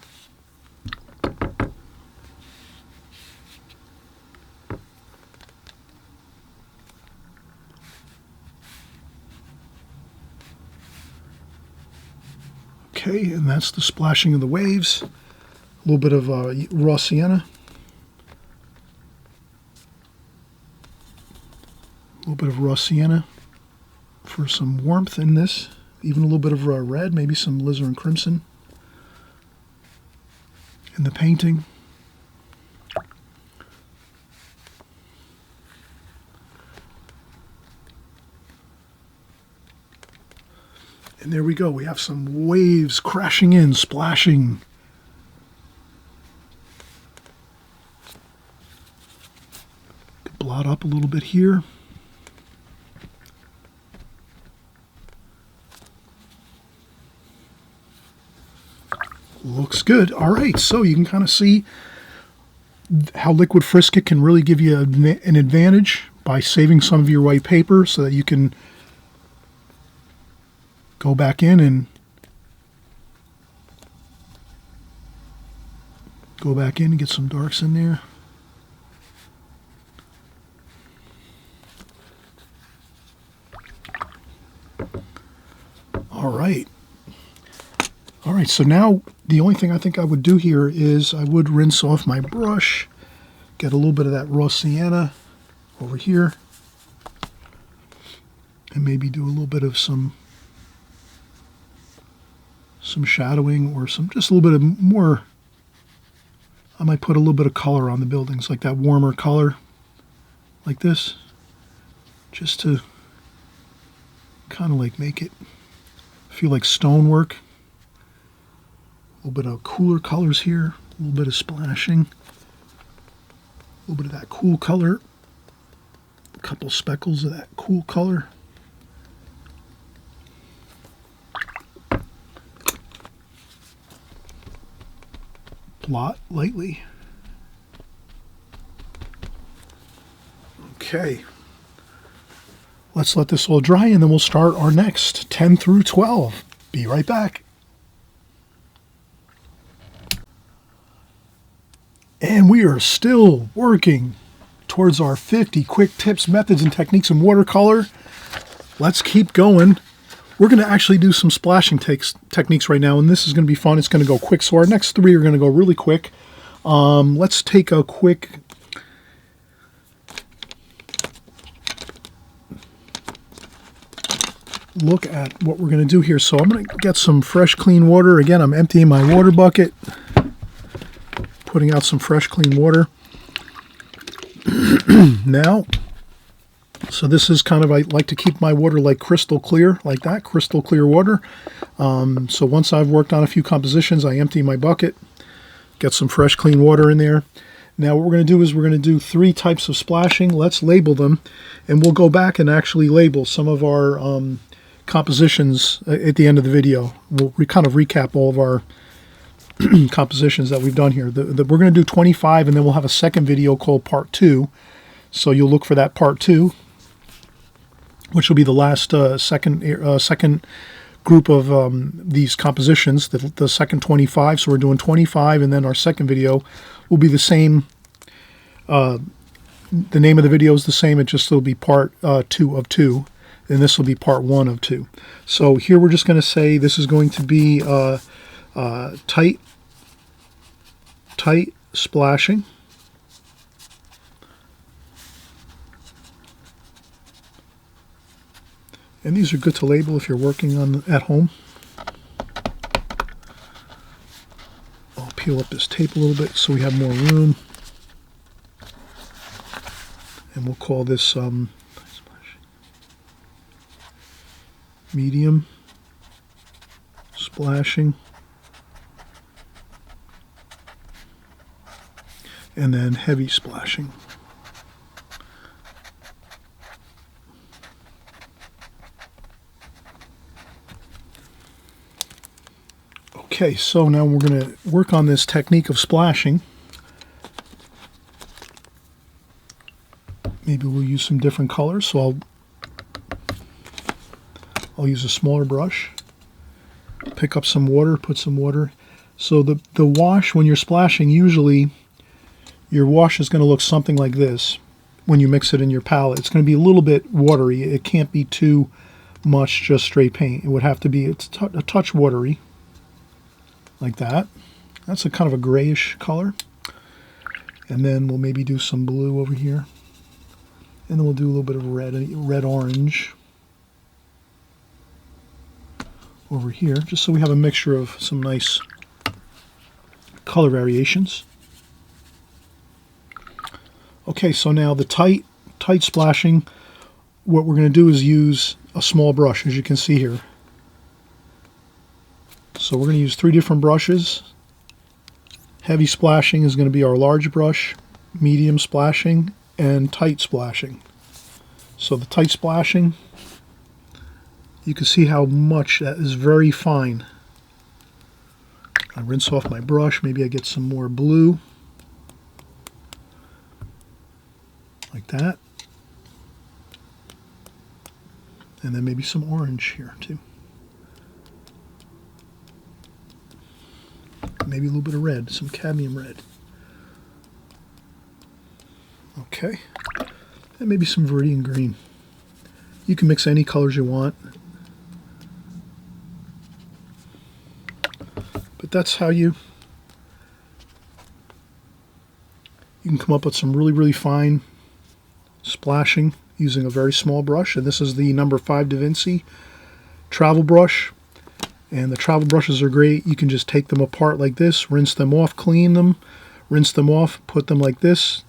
Okay, and that's the splashing of the waves. A little bit of raw sienna. A little bit of raw sienna for some warmth in this. Even a little bit of red, maybe some alizarin crimson in the painting. And there we go. We have some waves crashing in, splashing. Blot up a little bit here. Looks good. All right, so you can kind of see how Liquid Frisket can really give you an advantage by saving some of your white paper so that you can go back in and get some darks in there. All right. All right, so now the only thing I think I would do here is I would rinse off my brush, get a little bit of that raw sienna over here, and maybe do a little bit of some shadowing or just a little bit of more. I might put a little bit of color on the buildings, like that warmer color, like this, just to kind of like make it feel like stonework. A little bit of cooler colors here, a little bit of splashing, a little bit of that cool color, a couple speckles of that cool color. Blot lightly. Okay. Let's let this all dry and then we'll start our next 10 through 12. Be right back. And we are still working towards our 50 quick tips, methods, and techniques in watercolor. Let's keep going. We're going to actually do some splashing techniques right now, and this is going to be fun. It's going to go quick. So our next 3 are going to go really quick. Let's take a quick look at what we're going to do here. So I'm going to get some fresh, clean water. Again, I'm emptying my water bucket, putting out some fresh, clean water. Now, so this is kind of, I like to keep my water like crystal clear, like that, crystal clear water. So once I've worked on a few compositions, I empty my bucket, get some fresh, clean water in there. Now what we're going to do is we're going to do 3 types of splashing. Let's label them, and we'll go back and actually label some of our compositions at the end of the video. We'll kind of recap all of our compositions that we've done here. We're going to do 25, and then we'll have a second video called Part 2. So you'll look for that Part 2, which will be the last second group of these compositions, the second 25. So we're doing 25, and then our second video will be the same. The name of the video is the same. It just will be Part 2 of 2. And this will be Part 1 of 2. So here we're just going to say this is going to be tight splashing. And these are good to label if you're working on at home. I'll peel up this tape a little bit so we have more room. And we'll call this medium splashing, and then heavy splashing. Okay, so now we're going to work on this technique of splashing. Maybe we'll use some different colors, so I'll use a smaller brush, pick up some water, put some water. So the wash, when you're splashing, usually your wash is going to look something like this when you mix it in your palette. It's going to be a little bit watery. It can't be too much just straight paint. It would have to be a touch watery, like that. That's a kind of a grayish color. And then we'll maybe do some blue over here. And then we'll do a little bit of red-orange over here, just so we have a mixture of some nice color variations. Okay, so now the tight splashing, what we're going to do is use a small brush, as you can see here. So we're going to use 3 different brushes. Heavy splashing is going to be our large brush, medium splashing, and tight splashing. So the tight splashing, you can see how much that is very fine. I rinse off my brush, maybe I get some more blue, like that. And then maybe some orange here too. Maybe a little bit of red, some cadmium red. Okay. And maybe some viridian green. You can mix any colors you want. But that's how you can come up with some really, really fine splashing using a very small brush. And this is the number 5 Da Vinci travel brush. And the travel brushes are great. You can just take them apart like this, rinse them off, clean them, rinse them off, put them like this.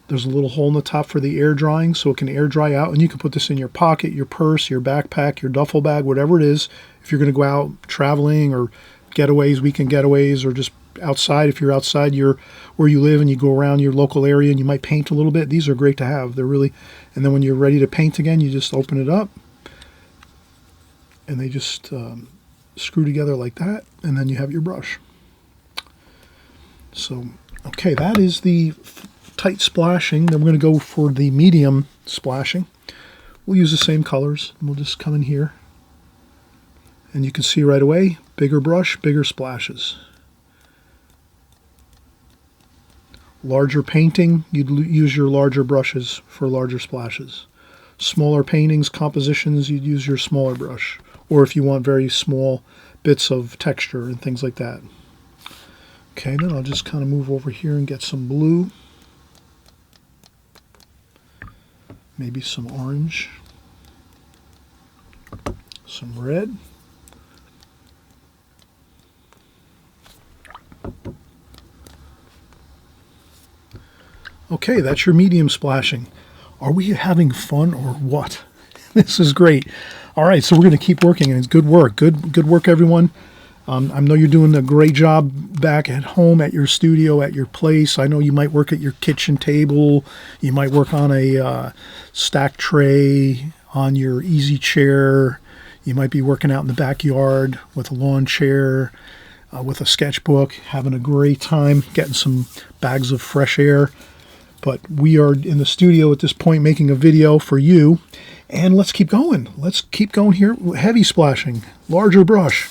There's a little hole in the top for the air drying, so it can air dry out. And you can put this in your pocket, your purse, your backpack, your duffel bag, whatever it is. If you're going to go out traveling or getaways, weekend getaways, or just outside. If you're outside where you live and you go around your local area and you might paint a little bit, these are great to have. They're really, and then when you're ready to paint again, you just open it up. And they just screw together like that, and then you have your brush. So, okay, that is the tight splashing. Then we're going to go for the medium splashing. We'll use the same colors. We'll just come in here. And you can see right away, bigger brush, bigger splashes. Larger painting, you'd use your larger brushes for larger splashes. Smaller paintings, compositions, you'd use your smaller brush. Or if you want very small bits of texture and things like that. Okay, then I'll just kind of move over here and get some blue. Maybe some orange. Some red. Okay, that's your medium splashing. Are we having fun or what? This is great. All right, so we're going to keep working, and it's good work. Good work, everyone. I know you're doing a great job back at home, at your studio, at your place. I know you might work at your kitchen table. You might work on a stack tray, on your easy chair. You might be working out in the backyard with a lawn chair, with a sketchbook, having a great time, getting some bags of fresh air. But we are in the studio at this point making a video for you. And let's keep going. Let's keep going here. Heavy splashing, larger brush.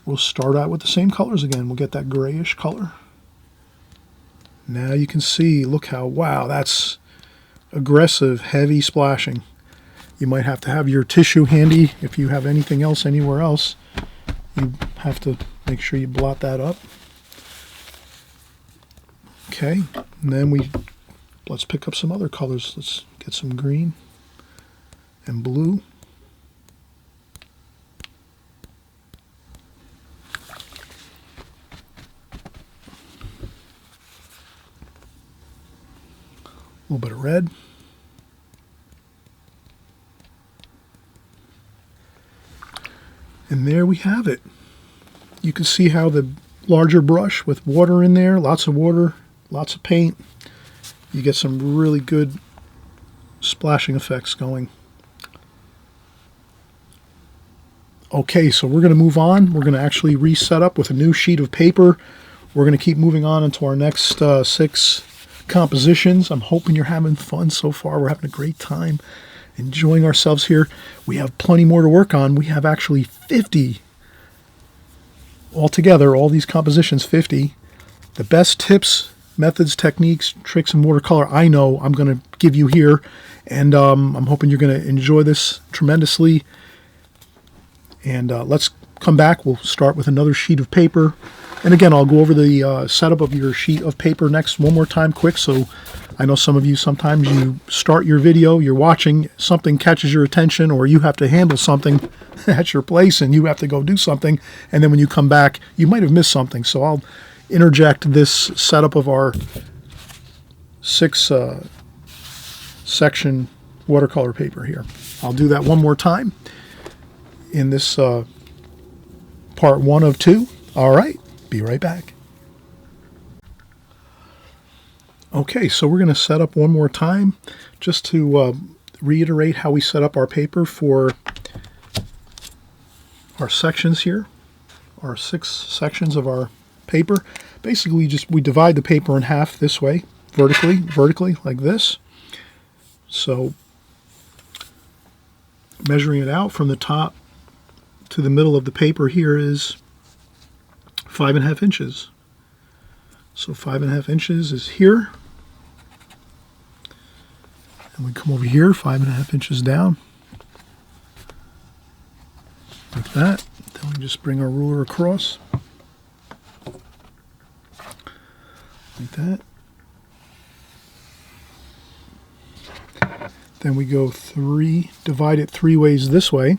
We'll start out with the same colors again. We'll get that grayish color. Now you can see, look how, wow, that's aggressive, heavy splashing. You might have to have your tissue handy if you have anything else anywhere else. You have to make sure you blot that up. Okay, and then let's pick up some other colors. Let's get some green and blue. A little bit of red. And there we have it. You can see how the larger brush with water in there, lots of water, lots of paint, you get some really good splashing effects going. Okay, so we're going to move on. We're going to actually reset up with a new sheet of paper. We're going to keep moving on into our next 6 compositions. I'm hoping you're having fun so far. We're having a great time enjoying ourselves here. We have plenty more to work on. We have actually 50 altogether, all these compositions, 50. The best tips, methods, techniques, tricks in watercolor I know I'm going to give you here, and I'm hoping you're going to enjoy this tremendously. And let's come back. We'll start with another sheet of paper, and again I'll go over the setup of your sheet of paper next one more time quick. So I know some of you, sometimes you start your video, you're watching, something catches your attention, or you have to handle something at your place and you have to go do something, and then when you come back you might have missed something. So I'll interject this setup of our 6 section watercolor paper here. I'll do that one more time in this part 1 of 2. All right, be right back. Okay, so we're going to set up one more time just to reiterate how we set up our paper for our sections here, our 6 sections of our paper. Basically, we divide the paper in half this way, vertically like this. So measuring it out from the top to the middle of the paper here is 5.5 inches. So 5.5 inches is here. And we come over here 5.5 inches down. Like that. Then we just bring our ruler across. Like that. Then we go divide it 3 ways this way.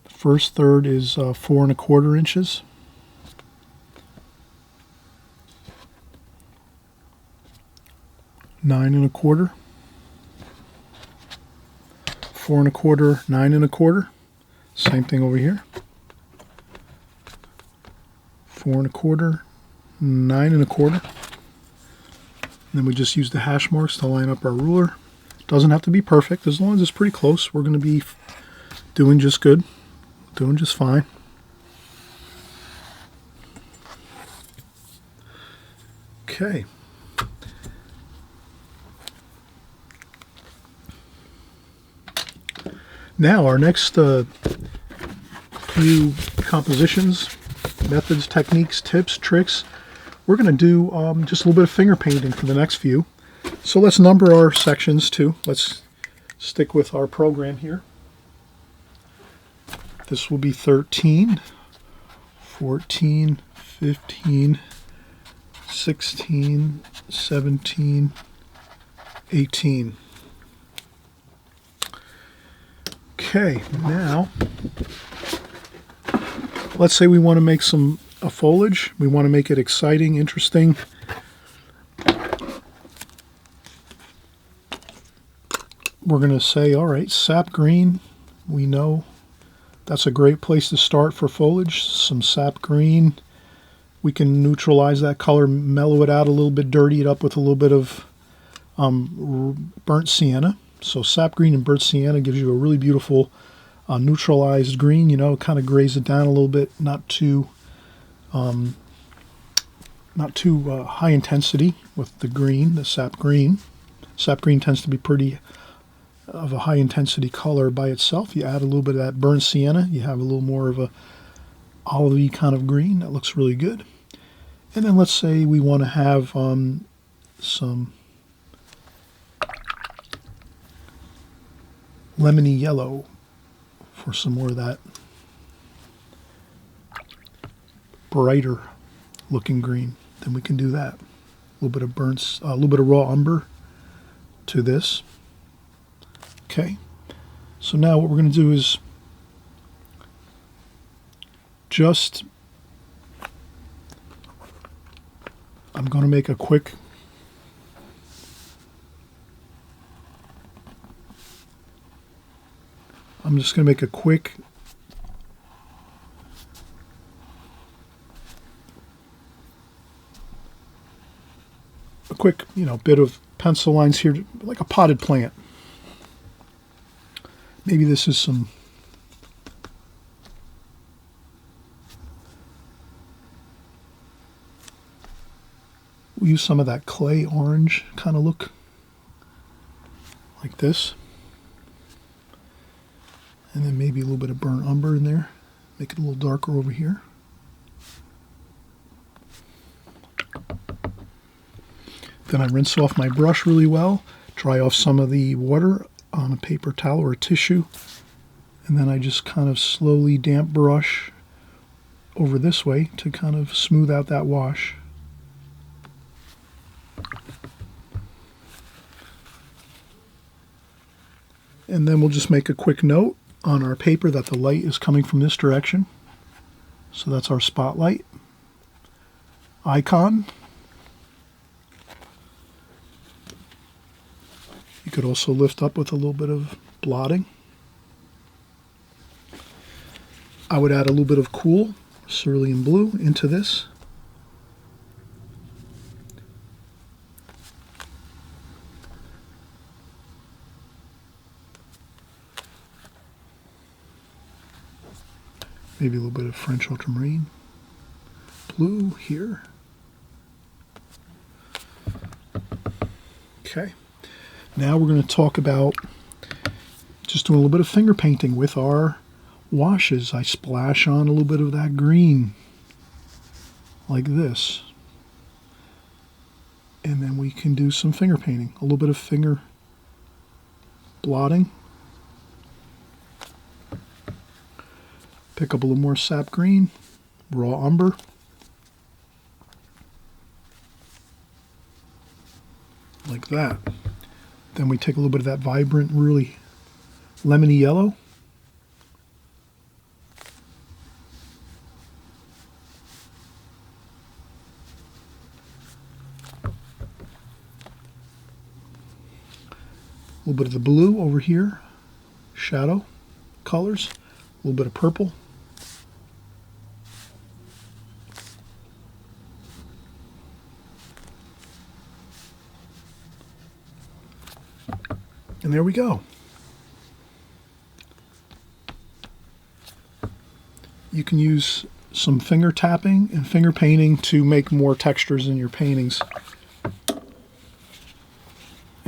The first third is 4.25 inches. Nine and a quarter, 4.25, 9.25. Same thing over here. 4.25, 9.25. Then we just use the hash marks to line up our ruler. Doesn't have to be perfect. As long as it's pretty close, we're going to be doing just good, doing just fine. Okay. Now our next few compositions, methods, techniques, tips, tricks, we're going to do just a little bit of finger painting for the next few. So let's number our sections too. Let's stick with our program here. This will be 13, 14, 15, 16, 17, 18. Okay, now let's say we want to make a foliage. We want to make it exciting, interesting. We're going to say, all right, sap green. We know that's a great place to start for foliage. Some sap green. We can neutralize that color, mellow it out a little bit, dirty it up with a little bit of burnt sienna. So sap green and burnt sienna gives you a really beautiful neutralized green. You know, kind of grays it down a little bit, not too high intensity with the green, the sap green. Sap green tends to be pretty of a high intensity color by itself. You add a little bit of that burnt sienna, you have a little more of a olivey kind of green that looks really good. And then let's say we want to have some lemony yellow for some more of that brighter looking green. Then we can do that. A little bit of burnt, a little bit of raw umber to this. Okay, so now what we're going to do is I'm going to make a quick bit of pencil lines here, like a potted plant. Maybe this is we'll use some of that clay orange kind of look, like this. And then maybe a little bit of burnt umber in there. Make it a little darker over here. Then I rinse off my brush really well, dry off some of the water on a paper towel or a tissue, and then I just kind of slowly damp brush over this way to kind of smooth out that wash. And then we'll just make a quick note on our paper that the light is coming from this direction. So that's our spotlight icon. You could also lift up with a little bit of blotting. I would add a little bit of cool cerulean blue into this. Maybe a little bit of French ultramarine blue here. Okay. Now we're going to talk about just doing a little bit of finger painting with our washes. I splash on a little bit of that green like this. And then we can do some finger painting. A little bit of finger blotting. Pick up a little more sap green, raw umber. Like that. Then we take a little bit of that vibrant, really lemony yellow. A little bit of the blue over here, shadow colors, a little bit of purple. And there we go. You can use some finger tapping and finger painting to make more textures in your paintings.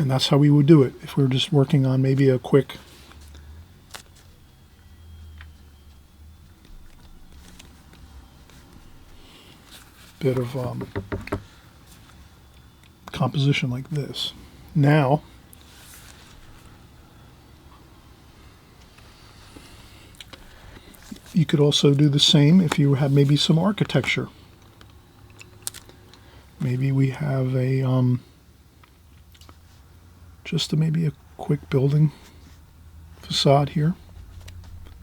And that's how we would do it if we were just working on maybe a quick bit of composition like this. Now, you could also do the same if you have maybe some architecture. Maybe we have a maybe a quick building facade here,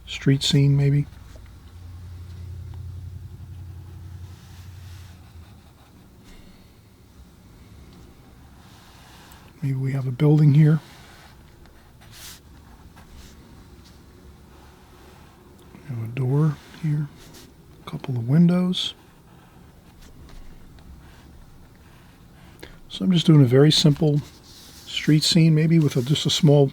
street scene maybe. Maybe we have a building here. We have a door here, a couple of windows. So I'm just doing a very simple street scene, maybe with just a small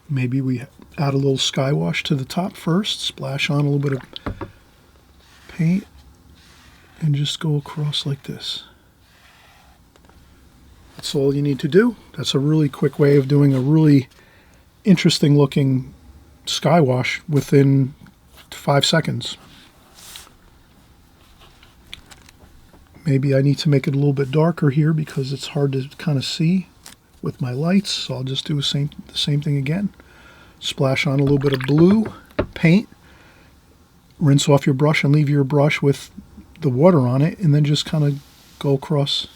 maybe we add a little sky wash to the top first, splash on a little bit of paint, and just go across like this. That's all you need to do. That's a really quick way of doing a really interesting looking sky wash within 5 seconds. Maybe I need to make it a little bit darker here because it's hard to kind of see with my lights, so I'll just do the same thing again. Splash on a little bit of blue paint, rinse off your brush and leave your brush with the water on it, and then just kind of go across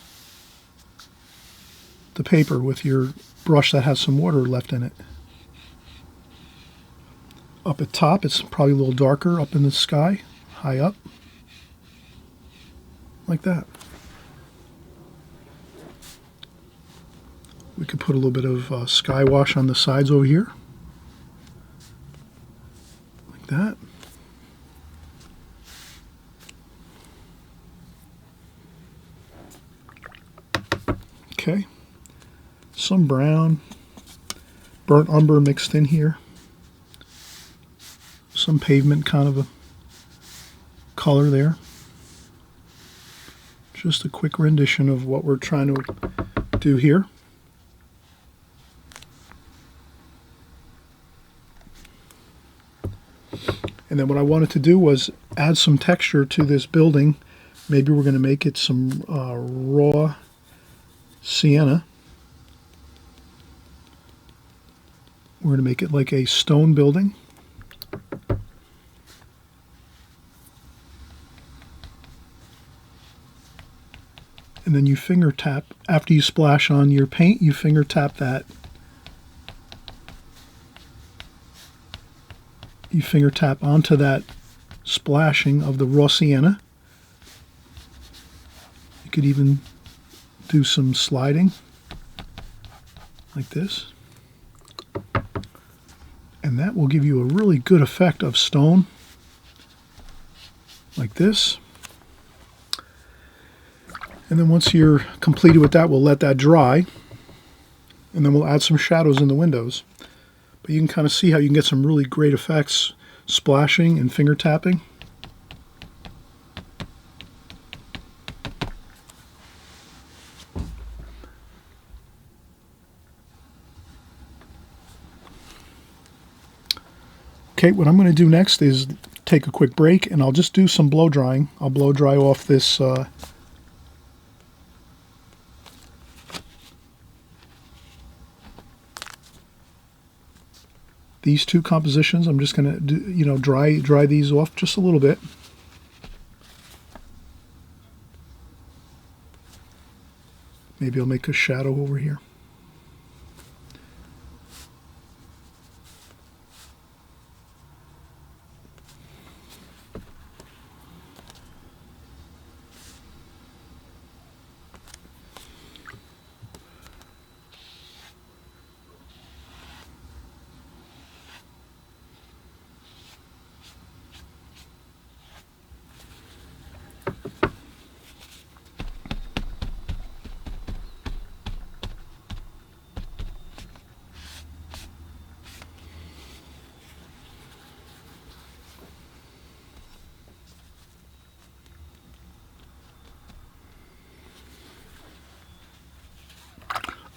the paper with your brush that has some water left in it. Up at top, it's probably a little darker up in the sky, high up, like that. We could put a little bit of sky wash on the sides over here, like that. Okay, some brown, burnt umber mixed in here. Some pavement kind of a color there. Just a quick rendition of what we're trying to do here. And then what I wanted to do was add some texture to this building. Maybe we're going to make it some raw sienna. We're going to make it like a stone building. And then you finger tap, after you splash on your paint, you finger tap that. You finger tap onto that splashing of the raw sienna. You could even do some sliding like this. And that will give you a really good effect of stone like this. And then once you're completed with that, we'll let that dry. And then we'll add some shadows in the windows. But you can kind of see how you can get some really great effects splashing and finger tapping. Okay, what I'm going to do next is take a quick break, and I'll just do some blow drying. I'll blow dry off this these two compositions. I'm just going to do, dry these off just a little bit. Maybe I'll make a shadow over here.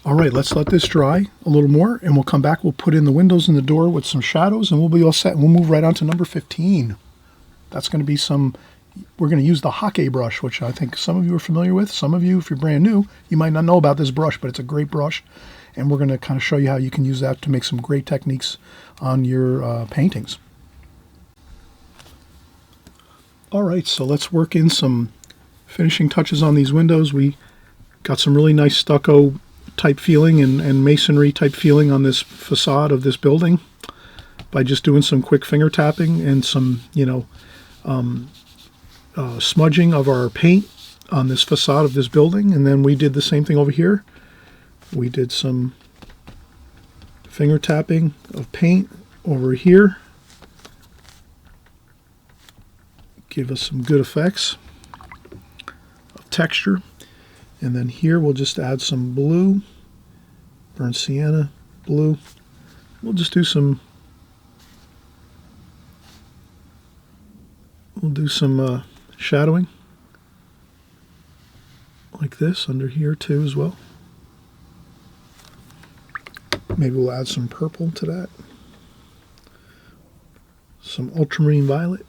All right, let's let this dry a little more, and we'll come back. We'll put in the windows and the door with some shadows, and we'll be all set. And we'll move right on to number 15. That's going to be we're going to use the Hake brush, which I think some of you are familiar with. Some of you, if you're brand new, you might not know about this brush, but it's a great brush. And we're going to kind of show you how you can use that to make some great techniques on your paintings. All right, so let's work in some finishing touches on these windows. We got some really nice stucco type feeling and masonry type feeling on this facade of this building by just doing some quick finger tapping and some, smudging of our paint on this facade of this building. And then we did the same thing over here. We did some finger tapping of paint over here. Give us some good effects of texture. And then here we'll just add some blue, burnt sienna, blue. We'll just do some, shadowing like this under here too as well. Maybe we'll add some purple to that. Some ultramarine violet.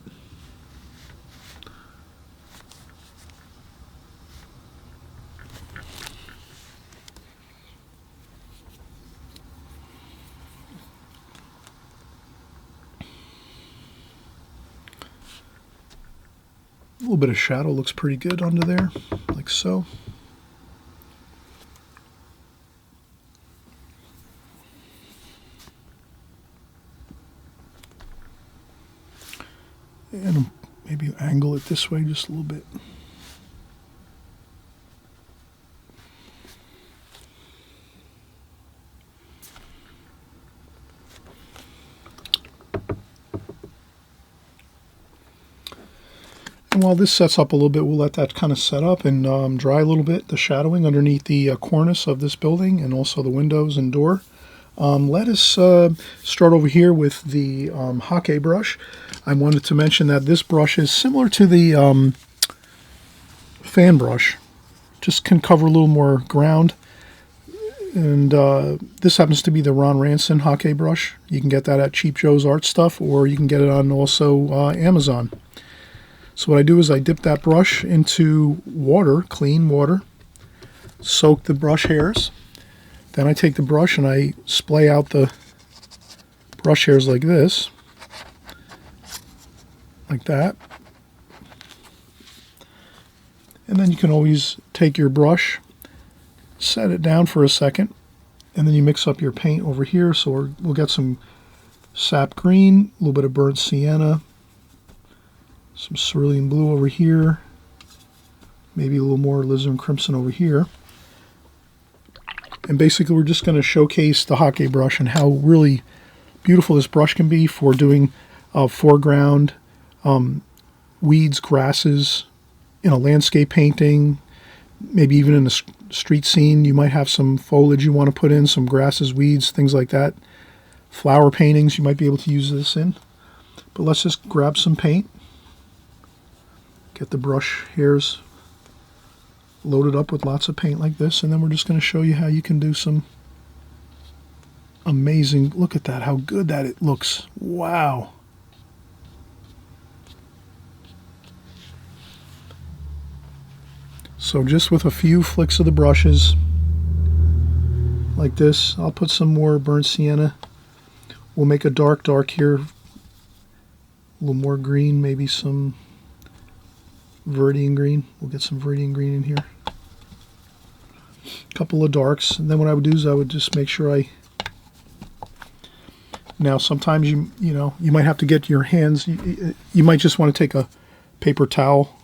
A little bit of shadow looks pretty good under there, like so. And maybe angle it this way just a little bit. And while this sets up a little bit, we'll let that kind of set up and dry a little bit, the shadowing underneath the cornice of this building and also the windows and door. Let us start over here with the Hake brush. I wanted to mention that this brush is similar to the fan brush, just can cover a little more ground. And this happens to be the Ron Ranson Hake brush. You can get that at Cheap Joe's Art Stuff, or you can get it on also Amazon. So what I do is I dip that brush into water, clean water, soak the brush hairs. Then I take the brush and I splay out the brush hairs like this, like that. And then you can always take your brush, set it down for a second, and then you mix up your paint over here. So we'll get some sap green, a little bit of burnt sienna, some cerulean blue over here, maybe a little more alizarin crimson over here. And basically we're just going to showcase the Hake brush and how really beautiful this brush can be for doing foreground, weeds, grasses, landscape painting, maybe even in a street scene. You might have some foliage you want to put in, some grasses, weeds, things like that. Flower paintings you might be able to use this in. But let's just grab some paint. Get the brush hairs loaded up with lots of paint like this, and then we're just going to show you how you can do some amazing, look at that, how good that it looks. Wow. So just with a few flicks of the brushes like this, I'll put some more burnt sienna. We'll make a dark here, a little more green, maybe some Verdian green. We'll get some Verdian green in here. A couple of darks, and then what I would do is I would just make sure now sometimes you might have to get your hands, you might just want to take a paper towel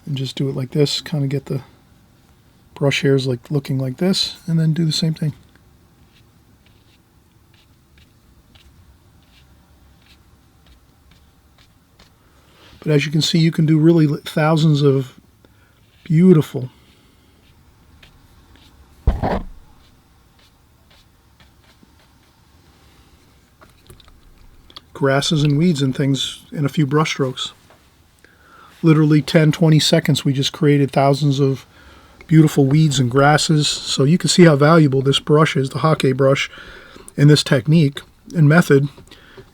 and just do it like this, kind of get the brush hairs like looking like this, and then do the same thing. But as you can see, you can do really thousands of beautiful grasses and weeds and things in a few brush strokes. Literally 10, 20 seconds, we just created thousands of beautiful weeds and grasses. So you can see how valuable this brush is, the Hake brush, in this technique and method.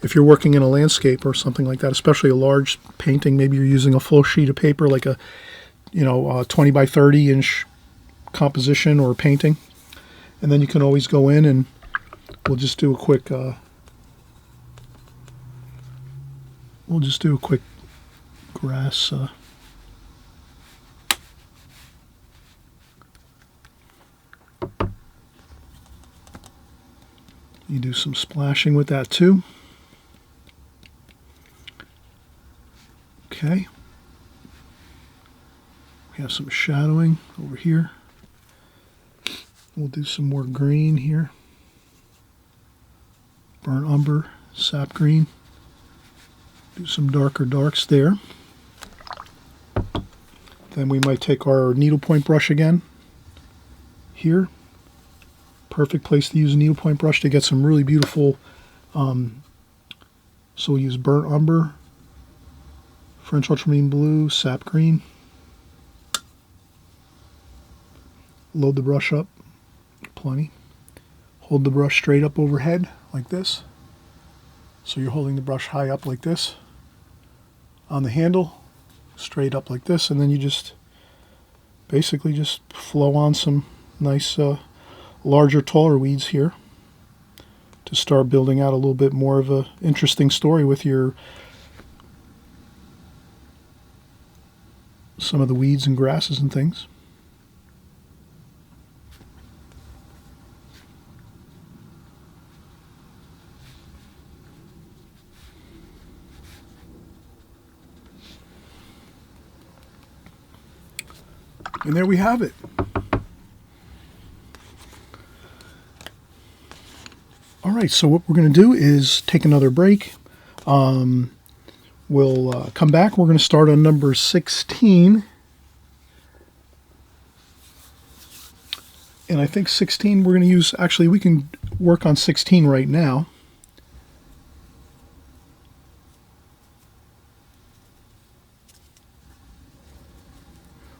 If you're working in a landscape or something like that, especially a large painting, maybe you're using a full sheet of paper, like a 20 by 30 inch composition or painting, and then you can always go in and we'll just do a quick grass. You do some splashing with that too. Okay. We have some shadowing over here. We'll do some more green here. Burnt umber, sap green. Do some darker darks there. Then we might take our needlepoint brush again. Here. Perfect place to use a needlepoint brush to get some really beautiful, so we'll use burnt umber, French ultramarine blue, sap green. Load the brush up, plenty. Hold the brush straight up overhead like this. So you're holding the brush high up like this. On the handle, straight up like this, and then you just basically just flow on some nice larger, taller weeds here to start building out a little bit more of a interesting story with some of the weeds and grasses and things. And there we have it. All right, so what we're going to do is take another break. We'll come back. We're going to start on number 16. And I think 16 we're going to use, actually we can work on 16 right now.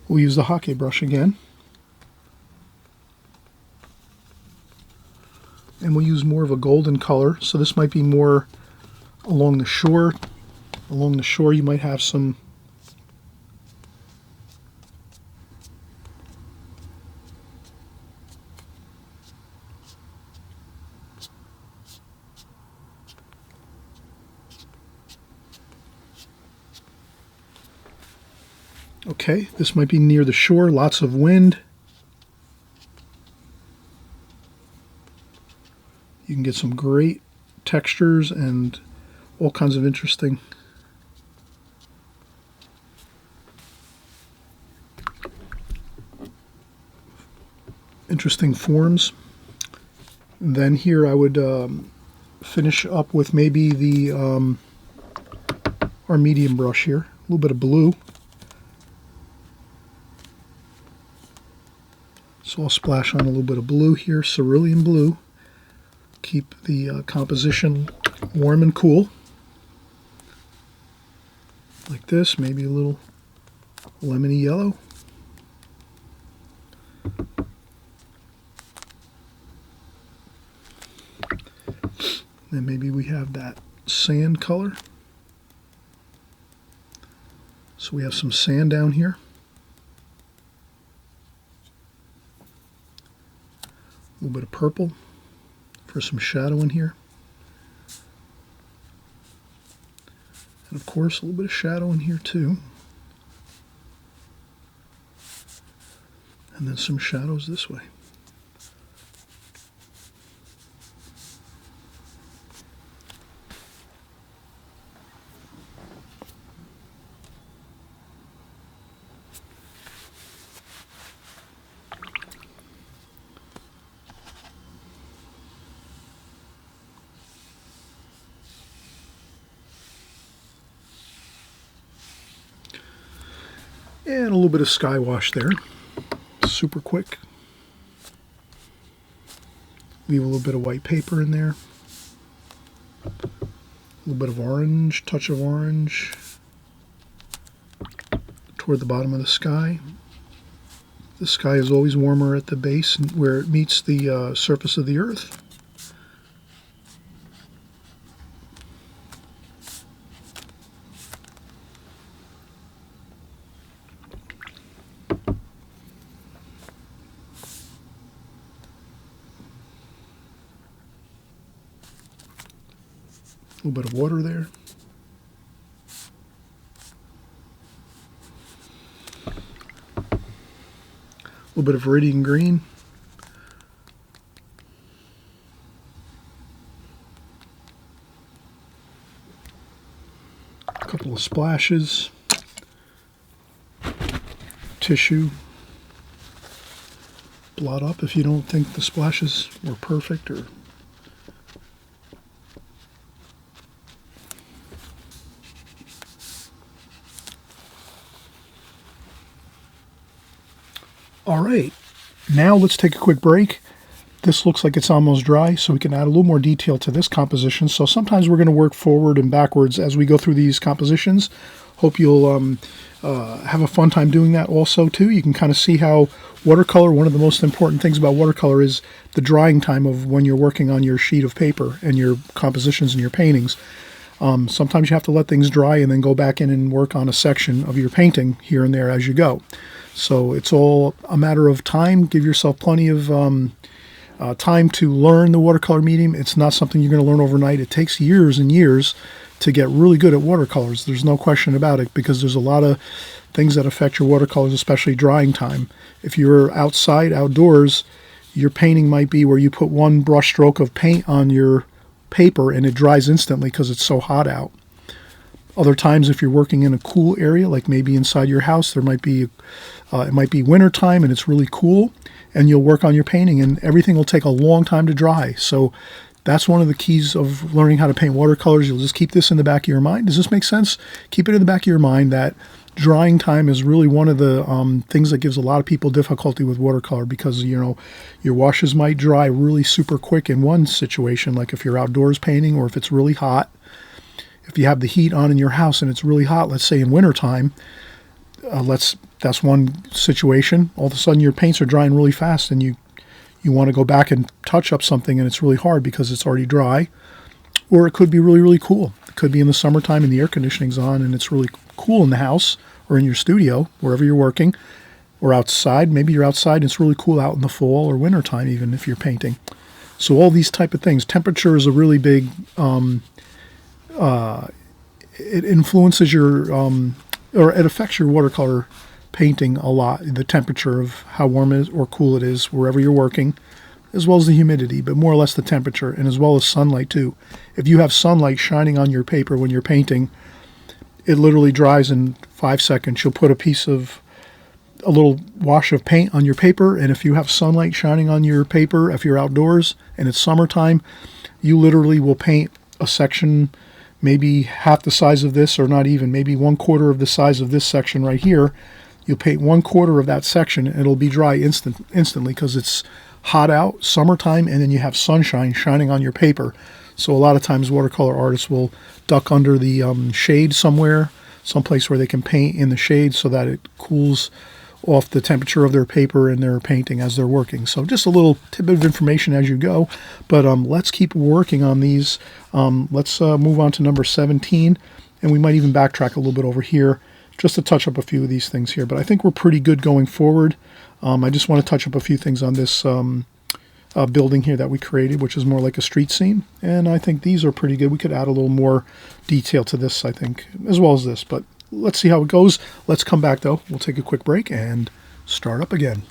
We'll use the Hake brush again. And we'll use more of a golden color. So this might be more along the shore. Along the shore you might have some okay, this might be near the shore, lots of wind. You can get some great textures and all kinds of interesting forms. And then here I would finish up with maybe the our medium brush here, a little bit of blue. So I'll splash on a little bit of blue here, cerulean blue. Keep the composition warm and cool. Like this, maybe a little lemony yellow. Then maybe we have that sand color. So we have some sand down here. A little bit of purple for some shadow in here. And of course a little bit of shadow in here too. And then some shadows this way. And a little bit of sky wash there. Super quick. Leave a little bit of white paper in there. A little bit of orange, touch of orange toward the bottom of the sky. The sky is always warmer at the base where it meets the surface of the Earth. A little bit of water there. A little bit of viridian green. A couple of splashes. Tissue. Blot up if you don't think the splashes were perfect or all right, now let's take a quick break. This looks like it's almost dry, so we can add a little more detail to this composition. So sometimes we're going to work forward and backwards as we go through these compositions. Hope you'll have a fun time doing that also, too. You can kind of see how watercolor, one of the most important things about watercolor is the drying time of when you're working on your sheet of paper and your compositions and your paintings. Sometimes you have to let things dry and then go back in and work on a section of your painting here and there as you go. So it's all a matter of time. Give yourself plenty of time to learn the watercolor medium. It's not something you're going to learn overnight. It takes years and years to get really good at watercolors. There's no question about it, because there's a lot of things that affect your watercolors, especially drying time. If you're outside, outdoors, your painting might be where you put one brush stroke of paint on your paper and it dries instantly because it's so hot out. Other times, if you're working in a cool area, like maybe inside your house, there might be it might be winter time and it's really cool, and you'll work on your painting and everything will take a long time to dry. So that's one of the keys of learning how to paint watercolors. You'll just keep this in the back of your mind. Does this make sense? Keep it in the back of your mind that drying time is really one of the things that gives a lot of people difficulty with watercolor, because, you know, your washes might dry really super quick in one situation, like if you're outdoors painting or if it's really hot. If you have the heat on in your house and it's really hot, let's say in wintertime, that's one situation. All of a sudden your paints are drying really fast and you want to go back and touch up something and it's really hard because it's already dry. Or it could be really, really cool. It could be in the summertime and the air conditioning's on and it's really cool in the house or in your studio, wherever you're working, or outside. Maybe you're outside and it's really cool out in the fall or wintertime, even if you're painting. So all these type of things. Temperature is a really big it influences your or it affects your watercolor painting a lot. The temperature of how warm it is or cool it is wherever you're working, as well as the humidity, but more or less the temperature, and as well as sunlight too. If you have sunlight shining on your paper when you're painting, it literally dries in 5 seconds. You'll put a little wash of paint on your paper, and if you have sunlight shining on your paper, if you're outdoors and it's summertime, you literally will paint a section maybe half the size of this, or not even, maybe 1/4 of the size of this section right here. You'll paint 1/4 of that section and it'll be dry instantly because it's hot out, summertime, and then you have sunshine shining on your paper. So a lot of times watercolor artists will duck under the shade somewhere, someplace where they can paint in the shade so that it cools off the temperature of their paper and their painting as they're working. So just a little tidbit of information as you go, but let's keep working on these. Let's move on to number 17, and we might even backtrack a little bit over here just to touch up a few of these things here, but I think we're pretty good going forward. I just want to touch up a few things on this building here that we created, which is more like a street scene, and I think these are pretty good. We could add a little more detail to this, I think, as well as this, but let's see how it goes. Let's come back, though. We'll take a quick break and start up again.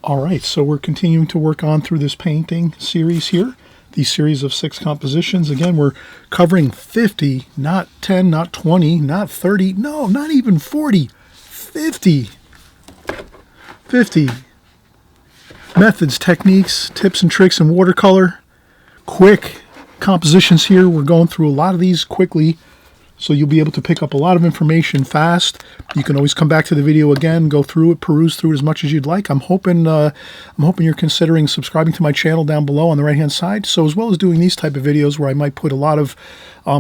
All right, so we're continuing to work on through this painting series here, these series of 6 compositions. Again, we're covering 50, not 10, not 20, not 30, no, not even 40, 50 methods, techniques, tips and tricks in watercolor. Quick compositions here. We're going through a lot of these quickly, so you'll be able to pick up a lot of information fast. You can always come back to the video again, go through it, peruse through it as much as you'd like. I'm hoping you're considering subscribing to my channel down below on the right hand side. So as well as doing these type of videos where I might put a lot of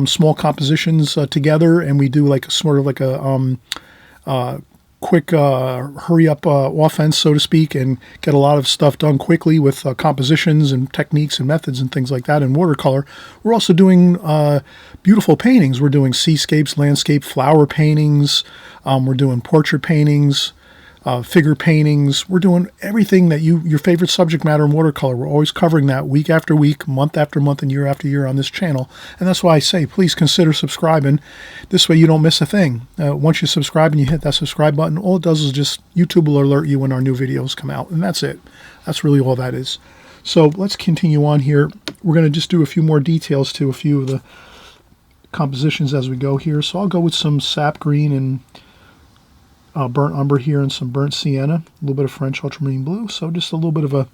small compositions together, and we do like a sort of like a quick hurry up offense, so to speak, and get a lot of stuff done quickly with compositions and techniques and methods and things like that in watercolor. We're also doing beautiful paintings. We're doing seascapes, landscape, flower paintings. We're doing portrait paintings, figure paintings. We're doing everything that your favorite subject matter in watercolor. We're always covering that week after week, month after month, and year after year on this channel. And that's why I say, please consider subscribing. This way you don't miss a thing. Once you subscribe and you hit that subscribe button, all it does is just YouTube will alert you when our new videos come out. And that's it. That's really all that is. So let's continue on here. We're going to just do a few more details to a few of the compositions as we go here. So I'll go with some sap green and burnt umber here and some burnt sienna, a little bit of French ultramarine blue, so just a little bit of a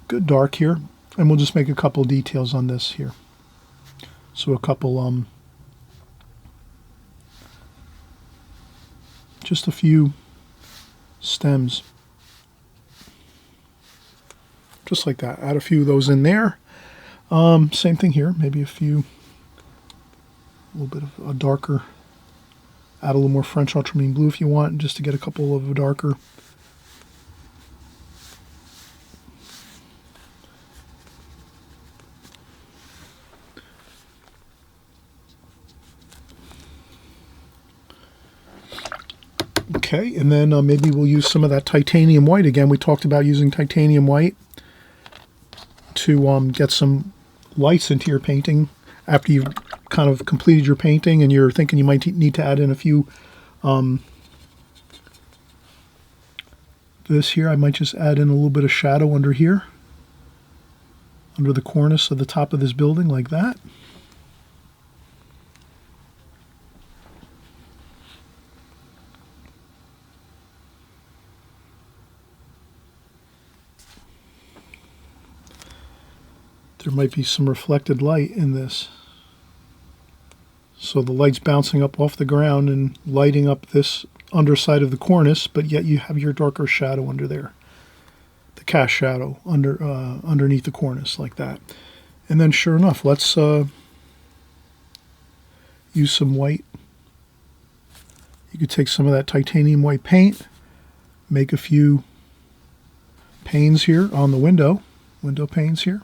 good dark here, and we'll just make a couple details on this here. So a couple, just a few stems, just like that. Add a few of those in there. Same thing here, maybe a little bit of a darker. Add a little more French ultramarine blue if you want, just to get a couple of darker. Okay, and then maybe we'll use some of that titanium white again. We talked about using titanium white to get some lights into your painting after you've kind of completed your painting and you're thinking you might need to add in a few this here. I might just add in a little bit of shadow under here, under the cornice of the top of this building, like that. There might be some reflected light in this. So the light's bouncing up off the ground and lighting up this underside of the cornice, but yet you have your darker shadow under there. The cast shadow underneath the cornice, like that. And then sure enough, let's use some white. You could take some of that titanium white paint, make a few panes here on the window panes here,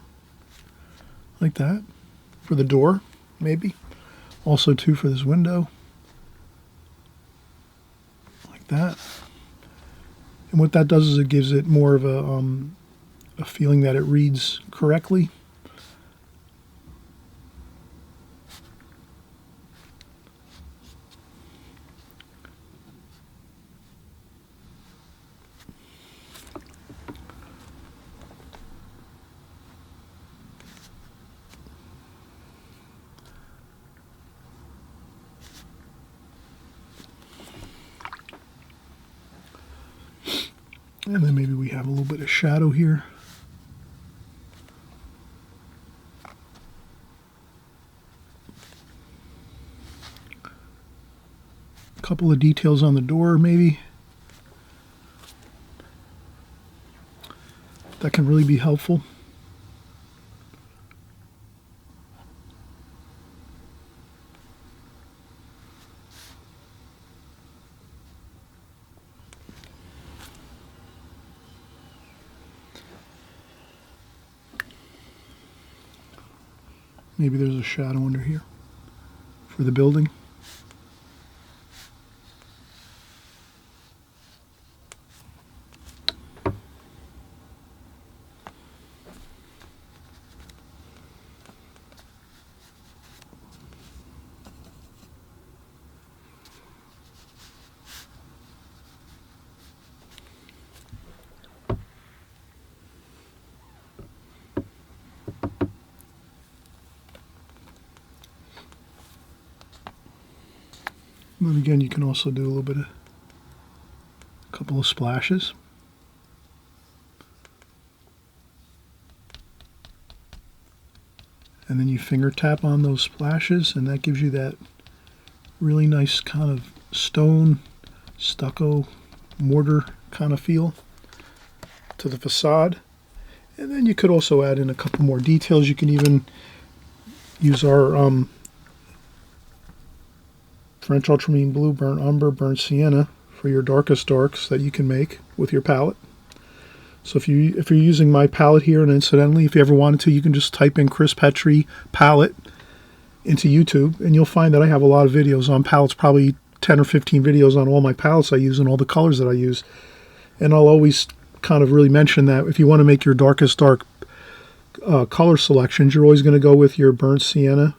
like that, for the door, maybe. Also, too, for this window, like that. And what that does is it gives it more of a feeling that it reads correctly. And then maybe we have a little bit of shadow here. A couple of details on the door, maybe. That can really be helpful. Maybe there's a shadow under here for the building. And then again, you can also do a little bit of, a couple of splashes. And then you finger tap on those splashes, and that gives you that really nice kind of stone, stucco, mortar kind of feel to the facade. And then you could also add in a couple more details. You can even use our French ultramarine blue, burnt umber, burnt sienna for your darkest darks that you can make with your palette. So if you're using my palette here, and incidentally, if you ever wanted to, you can just type in Chris Petri palette into YouTube, and you'll find that I have a lot of videos on palettes, probably 10 or 15 videos on all my palettes I use and all the colors that I use. And I'll always kind of really mention that if you want to make your darkest dark color selections, you're always going to go with your burnt sienna,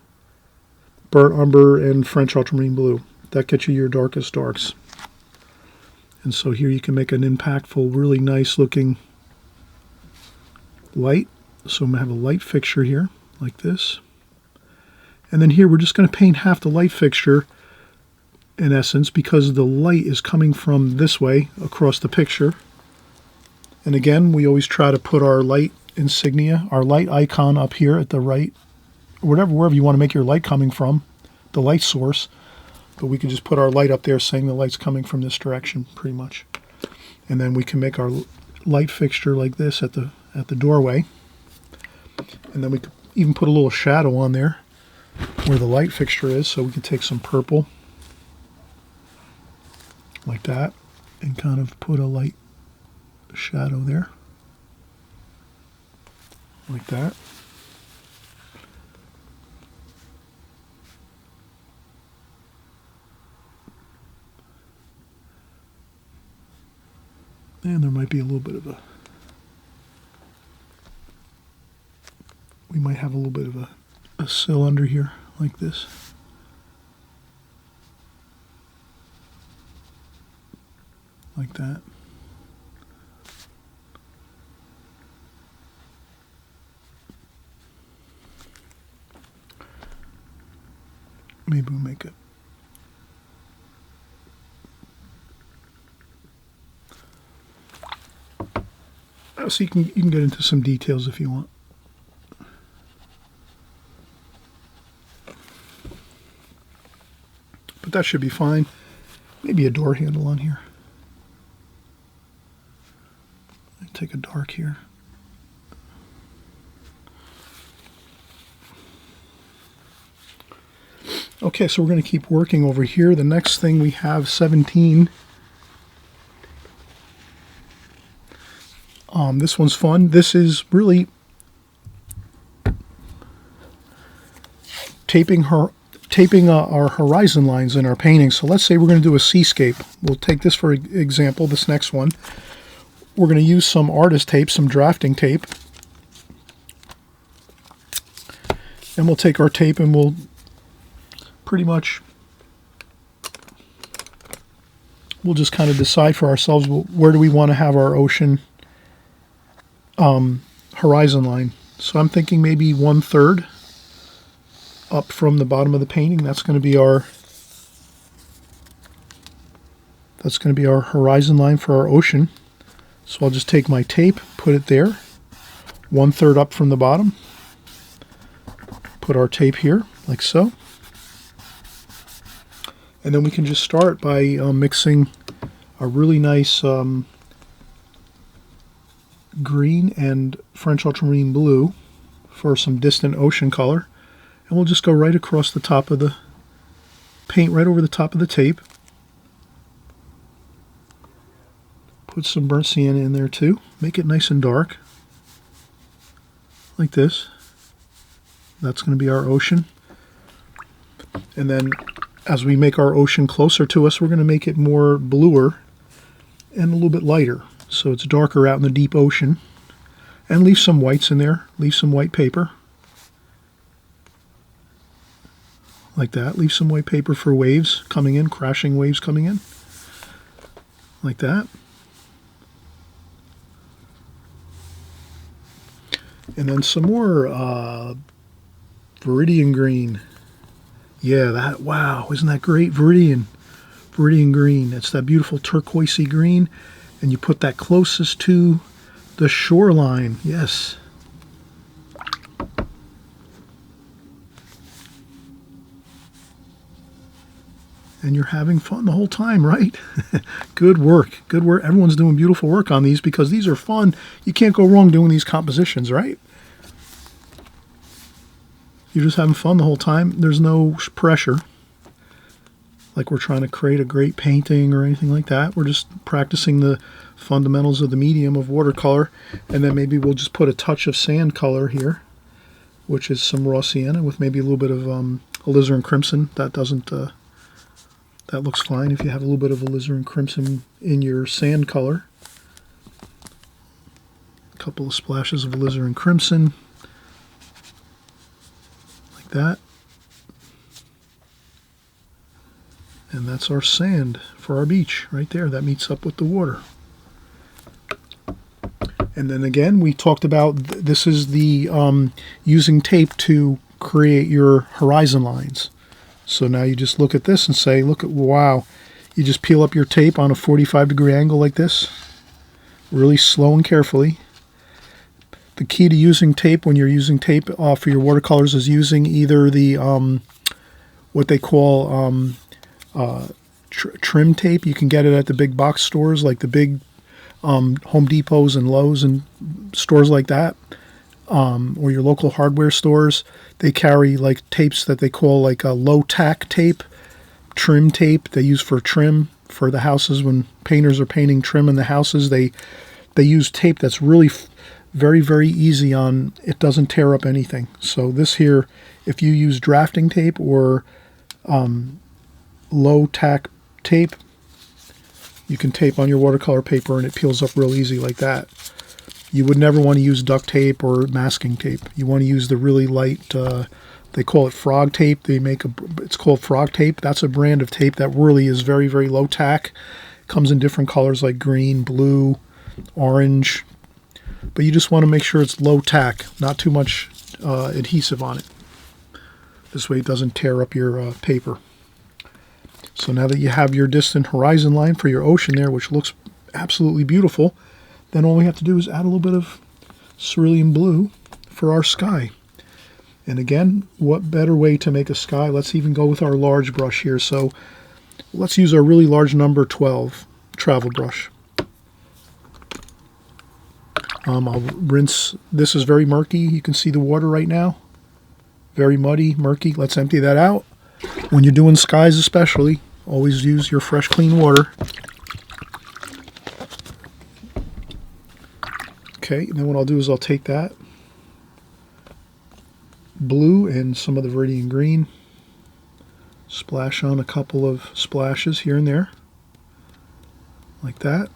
burnt umber, and French ultramarine blue. That gets you your darkest darks. And so here you can make an impactful, really nice looking light. So I'm going to have a light fixture here, like this. And then here we're just going to paint half the light fixture, in essence, because the light is coming from this way across the picture. And again, we always try to put our light insignia, our light icon up here at the right, wherever you want to make your light coming from, the light source. But we can just put our light up there saying the light's coming from this direction, pretty much. And then we can make our light fixture like this at the doorway. And then we could even put a little shadow on there where the light fixture is, so we can take some purple like that and kind of put a light shadow there like that. And there might be a little bit of we might have a little bit of a sill under here, like this. Like that. Maybe we'll make it. So you can get into some details if you want. But that should be fine. Maybe a door handle on here. Take a dark here. Okay, so we're going to keep working over here. The next thing we have 17. This one's fun. This is really taping our horizon lines in our painting. So let's say we're going to do a seascape. We'll take this for example, this next one. We're going to use some artist tape, some drafting tape. And we'll take our tape and we'll pretty much, we'll just kind of decide for ourselves where do we want to have our ocean horizon line. So I'm thinking maybe 1/3 up from the bottom of the painting. That's going to be our horizon line for our ocean. So I'll just take my tape, put it there, 1/3 up from the bottom. Put our tape here, like so. And then we can just start by mixing a really nice green and French ultramarine blue for some distant ocean color. And we'll just go right across the top of the paint, right over the top of the tape. Put some burnt sienna in there too. Make it nice and dark. Like this. That's going to be our ocean. And then as we make our ocean closer to us, we're going to make it more bluer and a little bit lighter. So it's darker out in the deep ocean. And leave some whites in there. Leave some white paper. Like that. Leave some white paper for waves coming in, crashing waves coming in. Like that. And then some more Viridian green. Yeah, wow, isn't that great? Viridian green. It's that beautiful turquoisey green. And you put that closest to the shoreline. Yes. And you're having fun the whole time, right? Good work. Good work. Everyone's doing beautiful work on these because these are fun. You can't go wrong doing these compositions, right? You're just having fun the whole time. There's no pressure. like we're trying to create a great painting or anything like that. We're just practicing the fundamentals of the medium of watercolor, and then maybe we'll just put a touch of sand color here, which is some raw sienna with maybe a little bit of alizarin crimson. That doesn't, that looks fine if you have a little bit of alizarin crimson in your sand color. A couple of splashes of alizarin crimson, like that. And that's our sand for our beach right there. That meets up with the water. And then again, we talked about this is the using tape to create your horizon lines. So now you just look at this and say, look at, wow. You just peel up your tape on a 45-degree angle like this, really slow and carefully. The key to using tape when you're using tape for your watercolors is using either the what they call trim tape. You can get it at the big box stores, like the big Home Depots and Lowe's and stores like that, or your local hardware stores. They carry like tapes that they call like a low tack tape, trim tape they use for trim for the houses. When painters are painting trim in the houses, they use tape that's really very, very easy on, it doesn't tear up anything. So this here, if you use drafting tape or low tack tape, you can tape on your watercolor paper and it peels up real easy like that. You would never want to use duct tape or masking tape. You want to use the really light, they call it frog tape. It's called frog tape. That's a brand of tape that really is very, very low tack. Comes in different colors like green, blue, orange. But you just want to make sure it's low tack, not too much adhesive on it. This way it doesn't tear up your paper. So now that you have your distant horizon line for your ocean there, which looks absolutely beautiful, then all we have to do is add a little bit of cerulean blue for our sky. And again, what better way to make a sky? Let's even go with our large brush here. So let's use our really large number 12 travel brush. I'll rinse. This is very murky. You can see the water right now. Very muddy, murky. Let's empty that out. When you're doing skies especially, always use your fresh, clean water. Okay, and then what I'll do is I'll take that blue and some of the Viridian green, splash on a couple of splashes here and there, like that.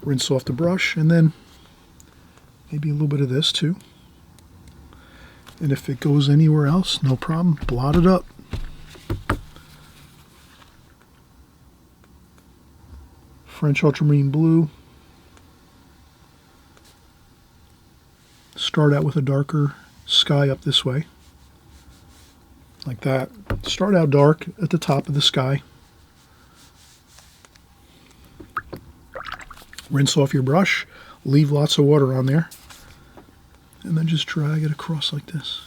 Rinse off the brush, and then maybe a little bit of this too. And if it goes anywhere else, no problem, blot it up. French ultramarine blue. Start out with a darker sky up this way, like that. Start out dark at the top of the sky. Rinse off your brush, leave lots of water on there, and then just drag it across like this.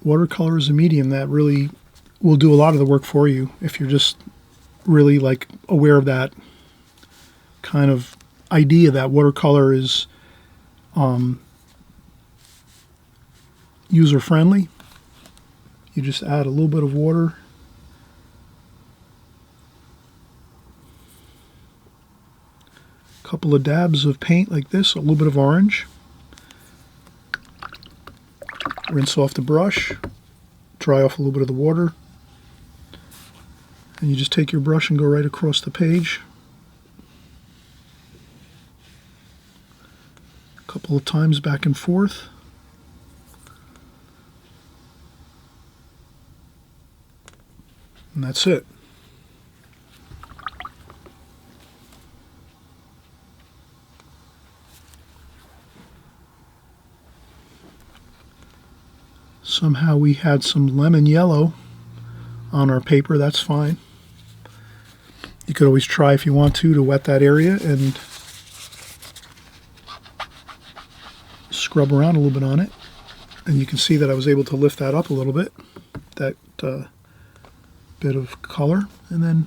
Watercolor is a medium that really will do a lot of the work for you if you're just really like aware of that kind of idea that watercolor is user friendly. You just add a little bit of water, a couple of dabs of paint like this, a little bit of orange. Rinse off the brush, dry off a little bit of the water, and you just take your brush and go right across the page. A couple of times back and forth. And that's it. Somehow we had some lemon yellow on our paper. That's fine. You could always try, if you want to wet that area and scrub around a little bit on it. And you can see that I was able to lift that up a little bit. that bit of color, and then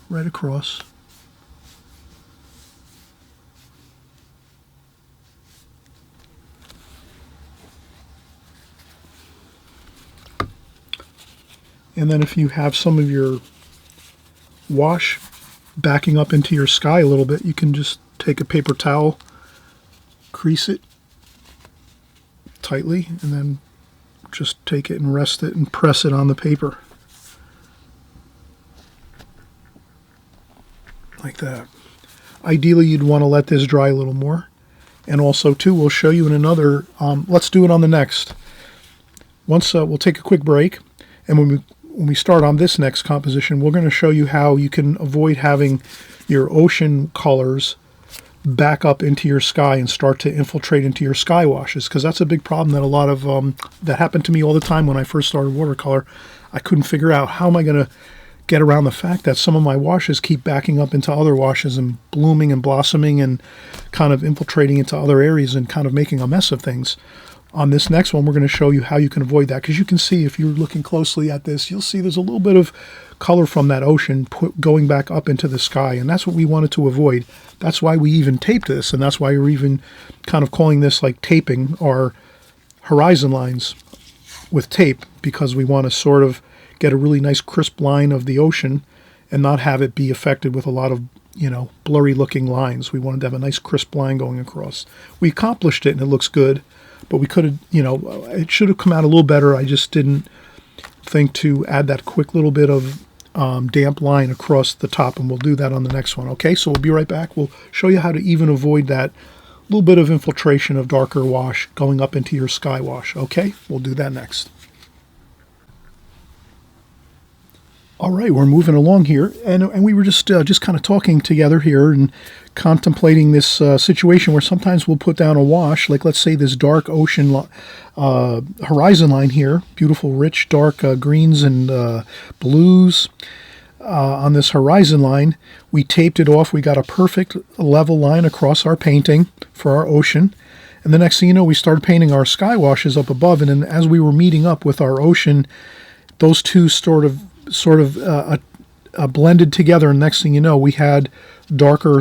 right across. And then if you have some of your wash backing up into your sky a little bit, you can just take a paper towel, crease it tightly, and then just take it and rest it and press it on the paper. Like that. Ideally, you'd want to let this dry a little more. And also, too, we'll show you in another, let's do it on the next. Once we'll take a quick break, and when we start on this next composition, we're going to show you how you can avoid having your ocean colors back up into your sky and start to infiltrate into your sky washes, because that's a big problem that a lot of, that happened to me all the time when I first started watercolor. I couldn't figure out how am I going to get around the fact that some of my washes keep backing up into other washes and blooming and blossoming and kind of infiltrating into other areas and kind of making a mess of things. On this next one, we're going to show you how you can avoid that, because you can see if you're looking closely at this, you'll see there's a little bit of color from that ocean going back up into the sky, and that's what we wanted to avoid. That's why we even taped this, and that's why we're even kind of calling this like taping our horizon lines with tape, because we want to sort of get a really nice crisp line of the ocean and not have it be affected with a lot of, you know, blurry looking lines. We wanted to have a nice crisp line going across. We accomplished it and it looks good, but we could have, you know, it should have come out a little better. I just didn't think to add that quick little bit of damp line across the top, and we'll do that on the next one. Okay, so we'll be right back. We'll show you how to even avoid that little bit of infiltration of darker wash going up into your sky wash. Okay, we'll do that next. All right, we're moving along here, and we were just kind of talking together here and contemplating this situation where sometimes we'll put down a wash, like let's say this dark ocean horizon line here, beautiful, rich, dark greens and blues on this horizon line. We taped it off. We got a perfect level line across our painting for our ocean, and the next thing you know, we started painting our sky washes up above, and then as we were meeting up with our ocean, those two sort of blended together, and next thing you know, we had darker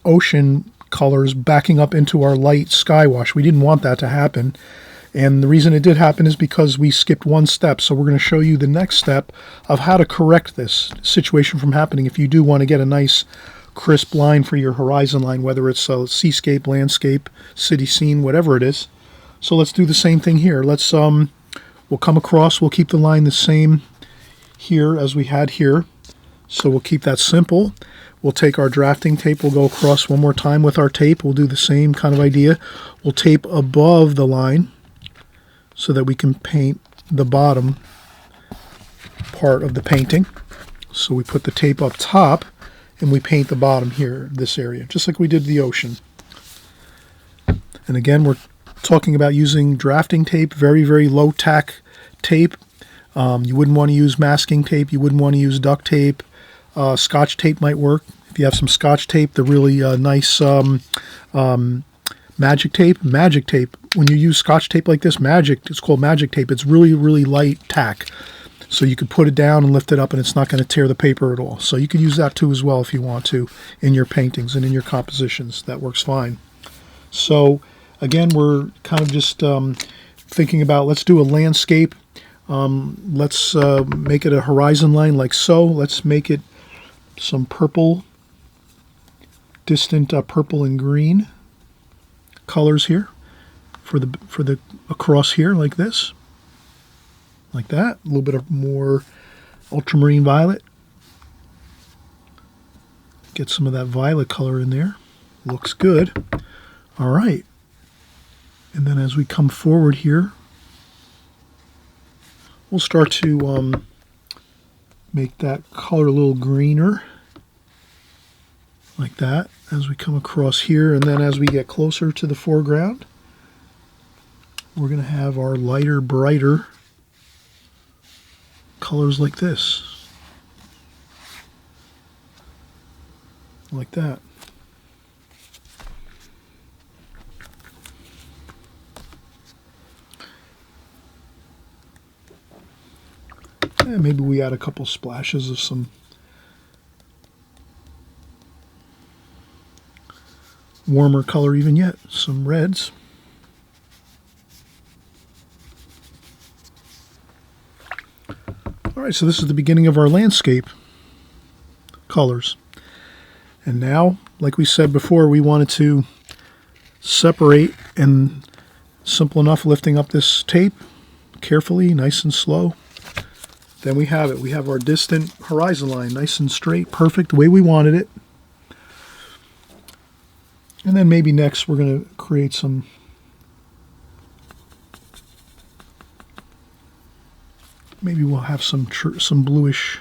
ocean colors backing up into our light sky wash. We didn't want that to happen, and the reason it did happen is because we skipped one step. So we're going to show you the next step of how to correct this situation from happening if you do want to get a nice crisp line for your horizon line, whether it's a seascape, landscape, city scene, whatever it is. So let's do the same thing here. Let's we'll come across, we'll keep the line the same here as we had here, so we'll keep that simple. We'll take our drafting tape, we'll go across one more time with our tape. We'll do the same kind of idea. We'll tape above the line so that we can paint the bottom part of the painting. So we put the tape up top and we paint the bottom here, this area, just like we did the ocean. And again, we're talking about using drafting tape, very, very low tack tape. You wouldn't want to use masking tape. You wouldn't want to use duct tape. Scotch tape might work. If you have some Scotch tape, the really nice magic tape. Magic tape, when you use Scotch tape like this, it's called magic tape. It's really, really light tack. So you could put it down and lift it up and it's not going to tear the paper at all. So you could use that too as well if you want to in your paintings and in your compositions. That works fine. So again, we're kind of just thinking about, let's do a landscape. Let's make it a horizon line like so. Let's make it some purple, distant purple and green colors here for the across here, like this, like that. A little bit of more ultramarine violet. Get some of that violet color in there. Looks good. All right. And then as we come forward here, we'll start to make that color a little greener, like that, as we come across here. And then as we get closer to the foreground, we're going to have our lighter, brighter colors like this, like that. And maybe we add a couple splashes of some warmer color even yet, some reds. All right, so this is the beginning of our landscape colors. And now, like we said before, we wanted to separate, and simple enough, lifting up this tape carefully, nice and slow. Then we have it. We have our distant horizon line, nice and straight, perfect, the way we wanted it. And then maybe next we're going to create some maybe we'll have some bluish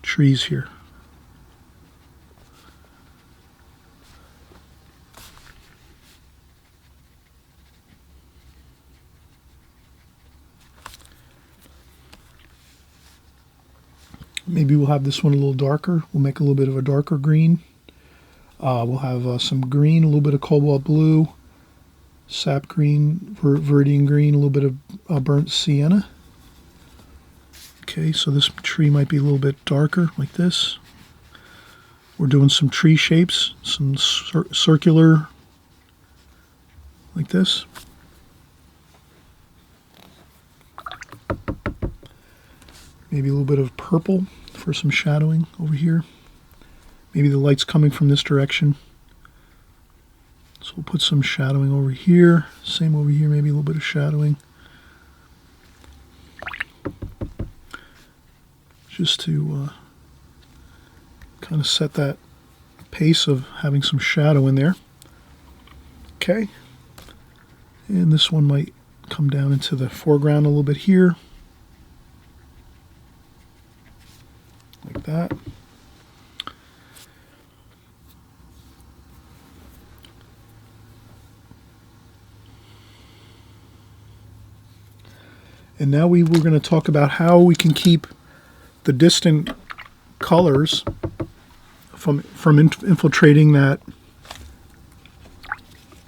trees here. Maybe we'll have this one a little darker. We'll make a little bit of a darker green. We'll have some green, a little bit of cobalt blue, sap green, viridian green, a little bit of burnt sienna. Okay, so this tree might be a little bit darker, like this. We're doing some tree shapes, some circular, like this. Maybe a little bit of purple for some shadowing over here. Maybe the light's coming from this direction. So we'll put some shadowing over here. Same over here, maybe a little bit of shadowing. Just to kind of set that pace of having some shadow in there. Okay. And this one might come down into the foreground a little bit here. Like that. And now we're going to talk about how we can keep the distant colors from infiltrating that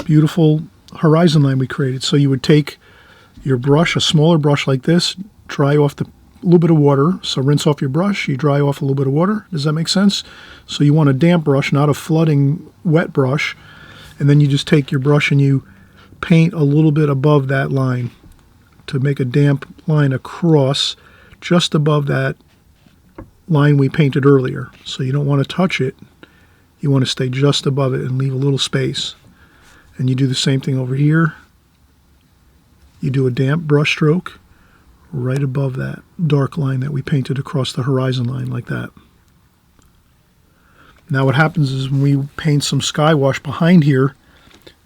beautiful horizon line we created. So you would take your brush, a smaller brush like this, dry off a little bit of water. So rinse off your brush, you dry off a little bit of water. Does that make sense? So you want a damp brush, not a flooding wet brush. And then you just take your brush and you paint a little bit above that line to make a damp line across just above that line we painted earlier. So you don't want to touch it. You want to stay just above it and leave a little space. And you do the same thing over here. You do a damp brush stroke right above that dark line that we painted across the horizon line, like that. Now what happens is when we paint some sky wash behind here,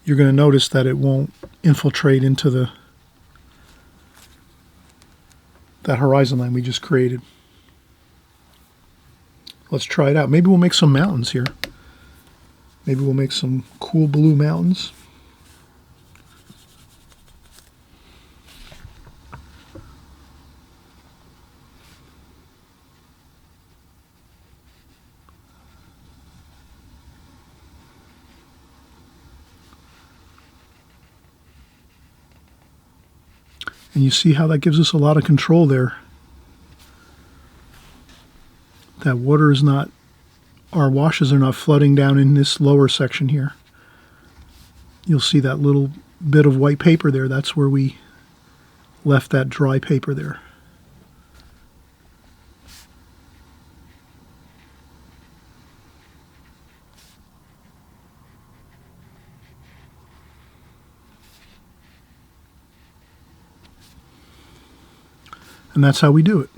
you're going to notice that it won't infiltrate into that horizon line we just created. Let's try it out. Maybe we'll make some mountains here. Maybe we'll make some cool blue mountains. And you see how that gives us a lot of control there. That water is not, our washes are not flooding down in this lower section here. You'll see that little bit of white paper there. That's where we left that dry paper there. And that's how we do it.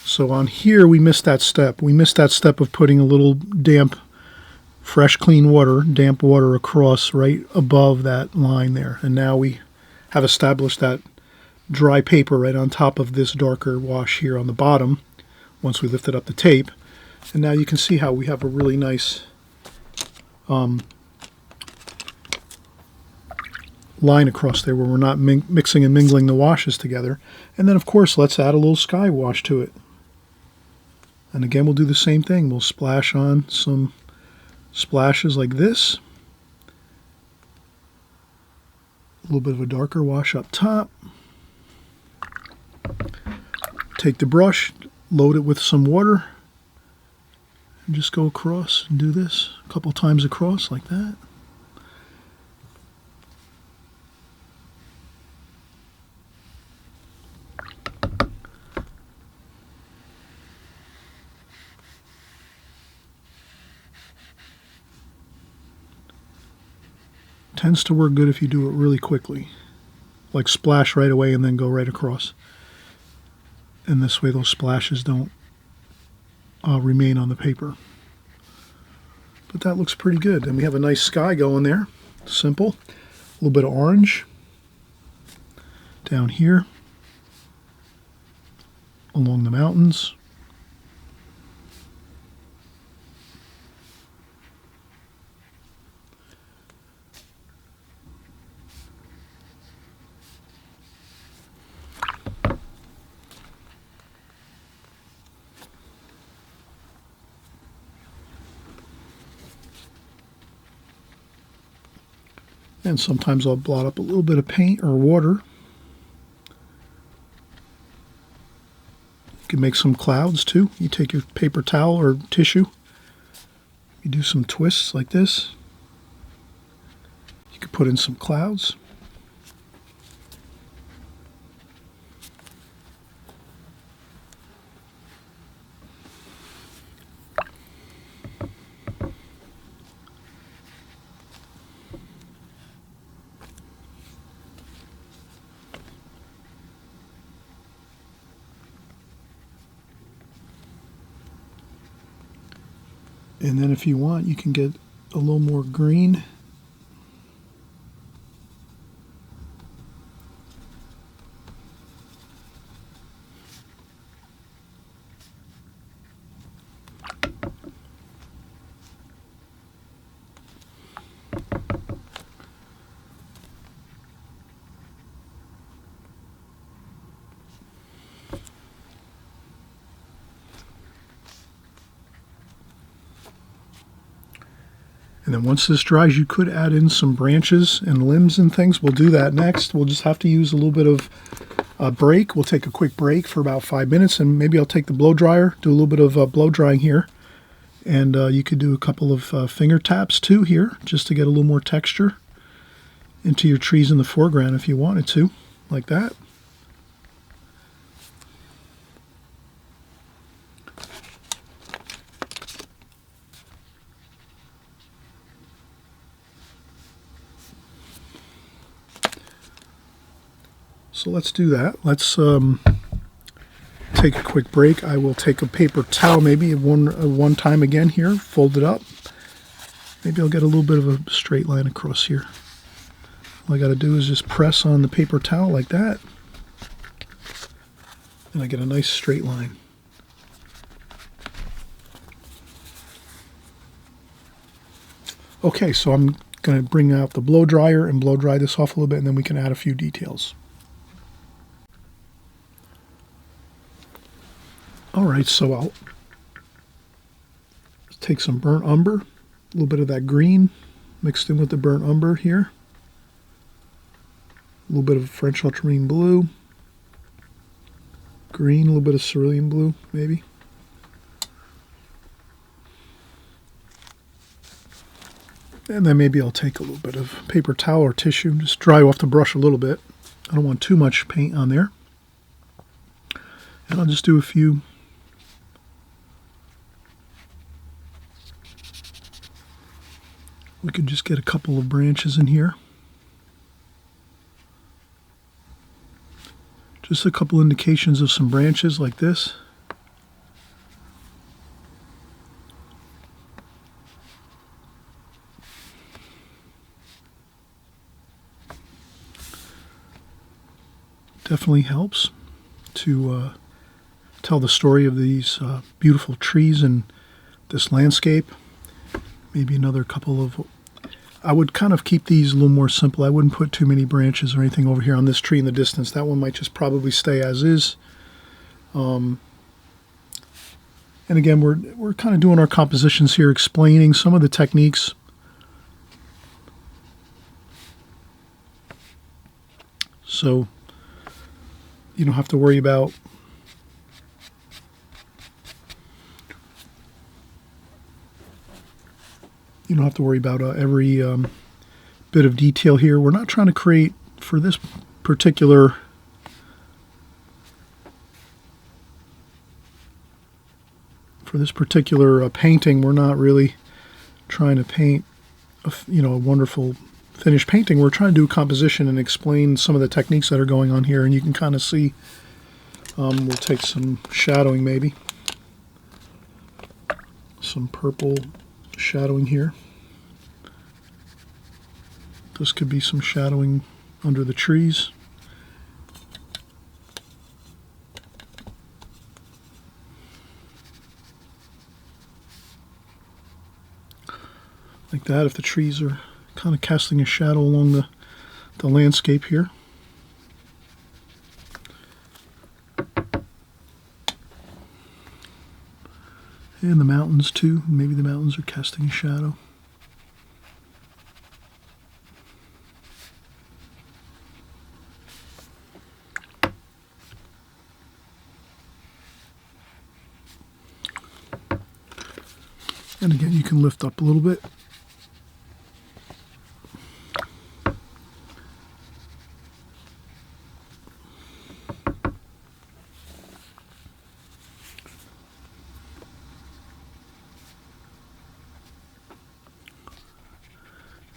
So on here, we missed that step. We missed that step of putting a little damp, fresh, clean water, damp water across right above that line there. And now we have established that dry paper right on top of this darker wash here on the bottom once we lifted up the tape. And now you can see how we have a really nice line across there where we're not mixing and mingling the washes together. And then, of course, let's add a little sky wash to it. And again, we'll do the same thing. We'll splash on some splashes like this. A little bit of a darker wash up top. take the brush, load it with some water, and just go across and do this a couple times across like that. Tends to work good if you do it really quickly, like splash right away and then go right across. And this way those splashes don't remain on the paper. But that looks pretty good. And we have a nice sky going there. Simple. A little bit of orange down here along the mountains. And sometimes I'll blot up a little bit of paint or water. You can make some clouds too. You take your paper towel or tissue, you do some twists like this. You could put in some clouds. And then if you want, you can get a little more green. And then once this dries, you could add in some branches and limbs and things. We'll do that next. We'll just have to use a little bit of a break. We'll take a quick break for about 5 minutes, and maybe I'll take the blow dryer, do a little bit of blow drying here. And you could do a couple of finger taps too here, just to get a little more texture into your trees in the foreground if you wanted to, like that. So let's do that. Let's take a quick break. I will take a paper towel maybe one time again here, fold it up. Maybe I'll get a little bit of a straight line across here. All I got to do is just press on the paper towel like that, and I get a nice straight line. Okay, so I'm going to bring out the blow dryer and blow dry this off a little bit, and then we can add a few details. Alright, so I'll take some burnt umber, a little bit of that green mixed in with the burnt umber here, a little bit of French ultramarine blue, green, a little bit of cerulean blue maybe. And then maybe I'll take a little bit of paper towel or tissue, just dry off the brush a little bit. I don't want too much paint on there. And I'll just do a few we could just get a couple of branches in here. Just a couple indications of some branches like this. Definitely helps to tell the story of these beautiful trees and this landscape. Maybe another couple of... I would kind of keep these a little more simple. I wouldn't put too many branches or anything over here on this tree in the distance. That one might just probably stay as is. And again, we're kind of doing our compositions here, explaining some of the techniques. So you don't have to worry about you don't have to worry about every bit of detail here. We're not trying to create for this particular painting. We're not really trying to paint a wonderful finished painting. We're trying to do composition and explain some of the techniques that are going on here, and you can kind of see. We'll take some shadowing, maybe some purple shadowing here. This could be some shadowing under the trees. Like that, if the trees are kind of casting a shadow along the landscape here. And the mountains too. Maybe the mountains are casting a shadow. And again, you can lift up a little bit.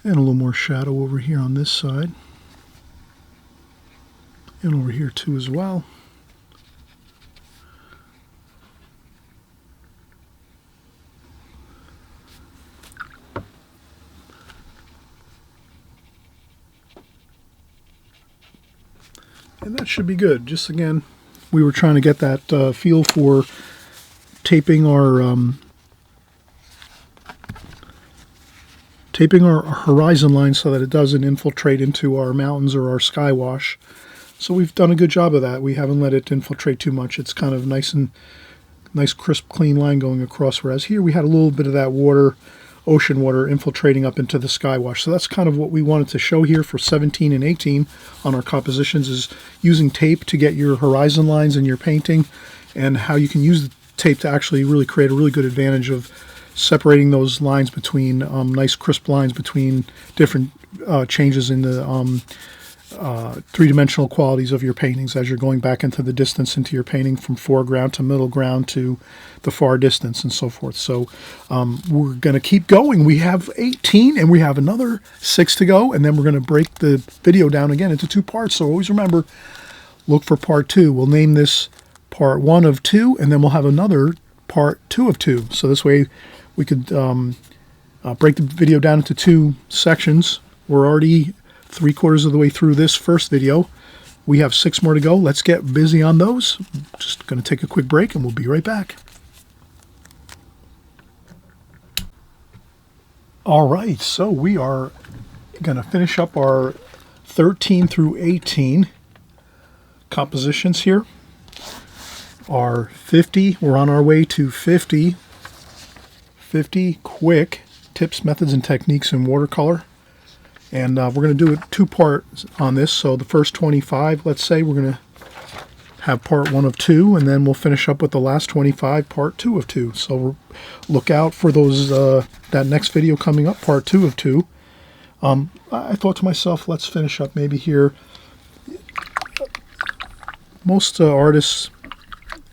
And a little more shadow over here on this side. And over here too as well. And that should be good. Just again, we were trying to get that feel for taping our horizon line so that it doesn't infiltrate into our mountains or our sky wash. So we've done a good job of that. We haven't let it infiltrate too much. It's kind of nice, crisp, clean line going across. Whereas here we had a little bit of that water, ocean water, infiltrating up into the sky wash. So that's kind of what we wanted to show here for 17 and 18 on our compositions, is using tape to get your horizon lines in your painting, and how you can use the tape to actually really create a really good advantage of separating those lines between nice crisp lines between different changes in the three-dimensional qualities of your paintings as you're going back into the distance into your painting, from foreground to middle ground to the far distance and so forth. So we're going to keep going. We have 18 and we have another 6 to go, and then we're going to break the video down again into 2 parts. So always remember, look for part 2. We'll name this part 1 of 2, and then we'll have another part 2 of 2. So this way we could break the video down into 2 sections. We're already 3/4 of the way through this first video. We have 6 more to go. Let's get busy on those. Just going to take a quick break and we'll be right back. All right, so we are going to finish up our 13 through 18 compositions here. Our 50, we're on our way to 50 quick tips, methods, and techniques in watercolor. And we're going to do a 2 parts on this. So the first 25, let's say, we're going to have part 1 of 2, and then we'll finish up with the last 25, part 2 of 2. So look out for those that next video coming up, part 2 of 2. I thought to myself, let's finish up maybe here. Most artists,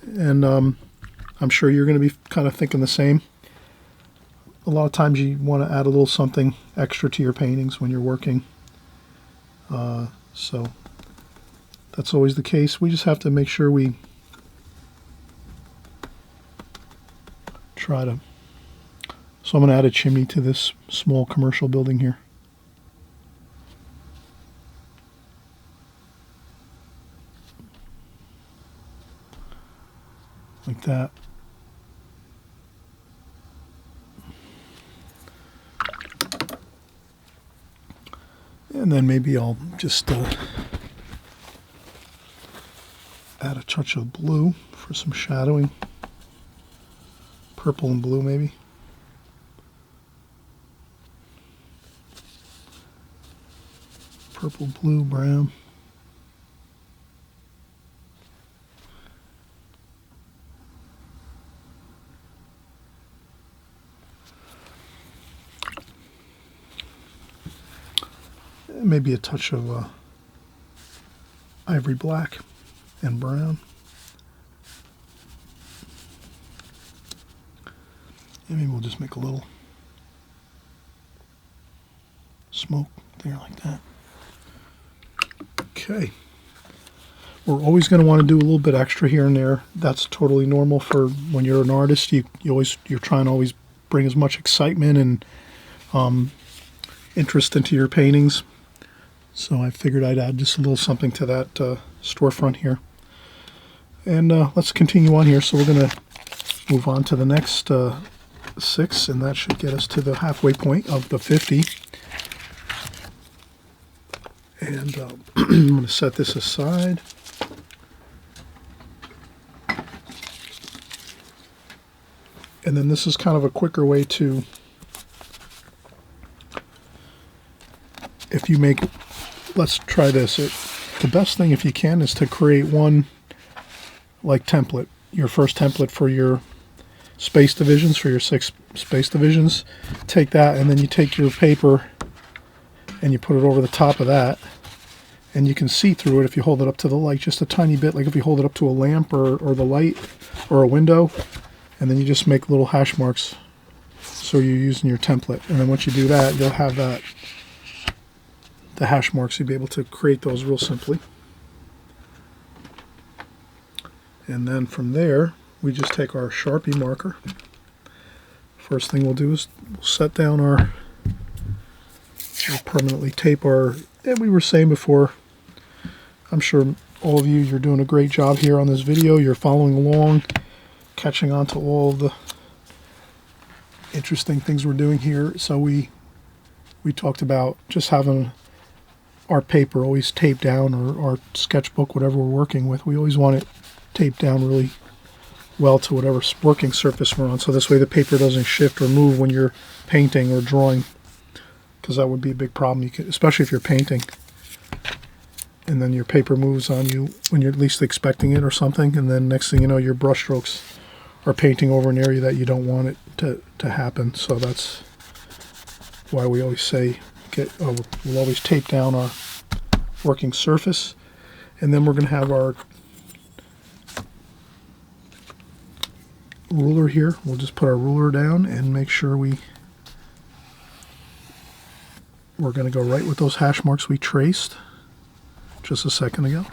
and I'm sure you're going to be kind of thinking the same, a lot of times you want to add a little something extra to your paintings when you're working. So that's always the case. We just have to make sure we try to... So I'm going to add a chimney to this small commercial building here. Like that. And then maybe I'll just add a touch of blue for some shadowing. Purple and blue maybe. Purple, blue, brown. maybe a touch of ivory black and brown. And maybe we'll just make a little smoke there like that. Okay. We're always going to want to do a little bit extra here and there. That's totally normal for when you're an artist. You're trying to always bring as much excitement and interest into your paintings. So I figured I'd add just a little something to that storefront here. And let's continue on here. So we're going to move on to the next 6, and that should get us to the halfway point of the 50. And I'm going to set this aside. And then this is kind of a quicker way to, if you make, let's try this. The best thing, if you can, is to create one like template, your first template for your space divisions, for your 6 space divisions. Take that, and then you take your paper and you put it over the top of that, and you can see through it if you hold it up to the light just a tiny bit, like if you hold it up to a lamp or the light or a window, and then you just make little hash marks so you're using your template. And then once you do that, you'll have the hash marks. You'll be able to create those real simply. And then from there, we just take our Sharpie marker. First thing we'll do is we'll set down we'll permanently tape our, and we were saying before, I'm sure all of you're doing a great job here on this video. You're following along, catching on to all the interesting things we're doing here. So we talked about just having our paper always taped down, or our sketchbook, whatever we're working with. We always want it taped down really well to whatever working surface we're on, so this way the paper doesn't shift or move when you're painting or drawing, because that would be a big problem. Especially if you're painting and then your paper moves on you when you're least expecting it or something, and then next thing you know, your brush strokes are painting over an area that you don't want it to happen. So that's why we always say we'll always tape down our working surface. And then we're going to have our ruler here. We'll just put our ruler down and make sure we're going to go right with those hash marks we traced just a second ago,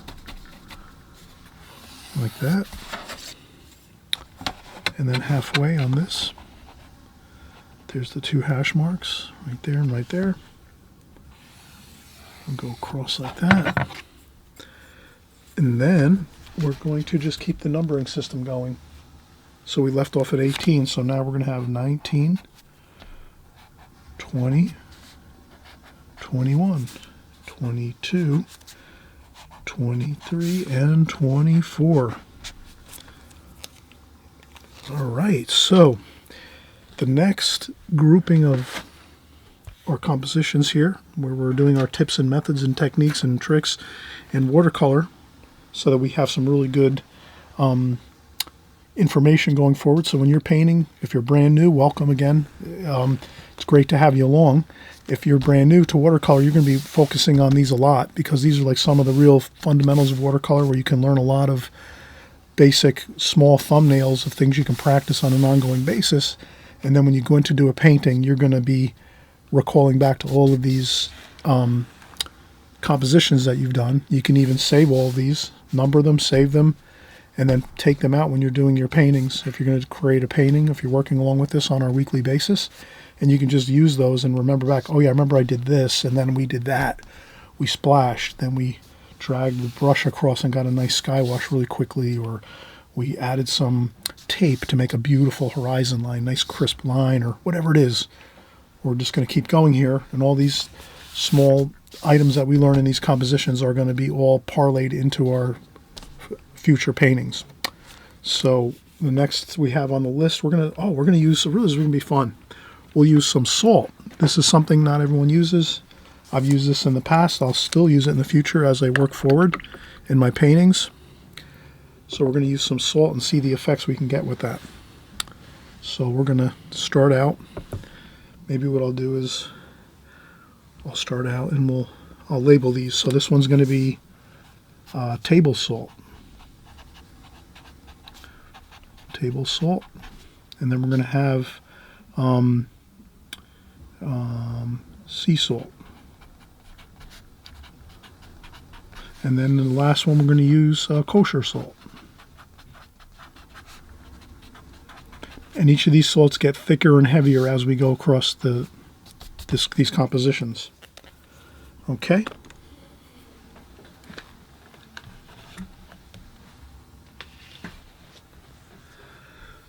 like that. And then halfway on this, there's the 2 hash marks right there and right there. We'll go across like that. And then we're going to just keep the numbering system going. So we left off at 18, so now we're going to have 19, 20, 21, 22, 23, and 24. All right, so the next grouping of our compositions here, where we're doing our tips and methods and techniques and tricks in watercolor, so that we have some really good information going forward. So when you're painting, if you're brand new, welcome again. It's great to have you along. If you're brand new to watercolor, you're going to be focusing on these a lot, because these are like some of the real fundamentals of watercolor, where you can learn a lot of basic small thumbnails of things you can practice on an ongoing basis. And then when you go into do a painting, you're going to be recalling back to all of these compositions that you've done. You can even save all of these, number them, save them, and then take them out when you're doing your paintings. If you're going to create a painting, if you're working along with this on our weekly basis, and you can just use those and remember back, oh yeah, I remember I did this, and then we did that. We splashed, then we dragged the brush across and got a nice sky wash really quickly, or we added some tape to make a beautiful horizon line, nice crisp line, or whatever it is. We're just going to keep going here, and all these small items that we learn in these compositions are going to be all parlayed into our future paintings. So the next we have on the list, we're going to use, so really this is going to be fun. We'll use some salt. This is something not everyone uses. I've used this in the past. I'll still use it in the future as I work forward in my paintings. So we're going to use some salt and see the effects we can get with that. So we're going to start out. Maybe what I'll do is I'll start out and I'll label these. So this one's going to be table salt. Table salt. And then we're going to have sea salt. And then the last one we're going to use kosher salt. And each of these salts get thicker and heavier as we go across these compositions. Okay.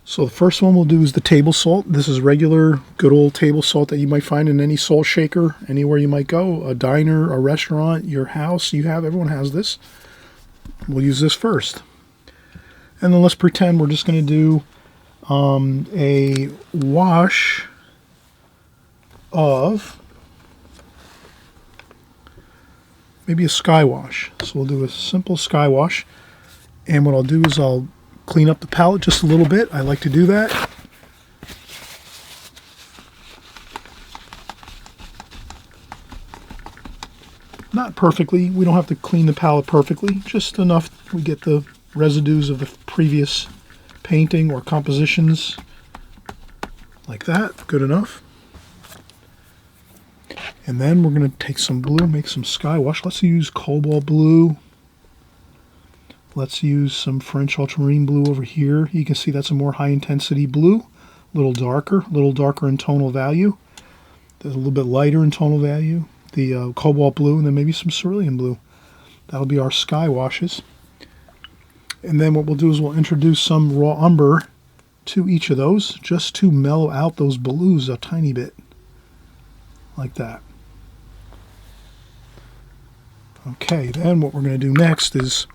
So the first one we'll do is the table salt. This is regular, good old table salt that you might find in any salt shaker, anywhere you might go, a diner, a restaurant, your house. Everyone has this. We'll use this first. And then let's pretend we're just going to do a wash of maybe a sky wash. So we'll do a simple sky wash. And what I'll do is I'll clean up the palette just a little bit. I like to do that. Not perfectly. We don't have to clean the palette perfectly. Just enough we get the residues of the previous painting or compositions. Like that. Good enough. And then we're going to take some blue, make some sky wash. Let's use cobalt blue. Let's use some French ultramarine blue over here. You can see that's a more high intensity blue. A little darker in tonal value. There's a little bit lighter in tonal value. The cobalt blue, and then maybe some cerulean blue. That'll be our sky washes. And then what we'll do is we'll introduce some raw umber to each of those, just to mellow out those blues a tiny bit. Like that. Okay, then what we're going to do next is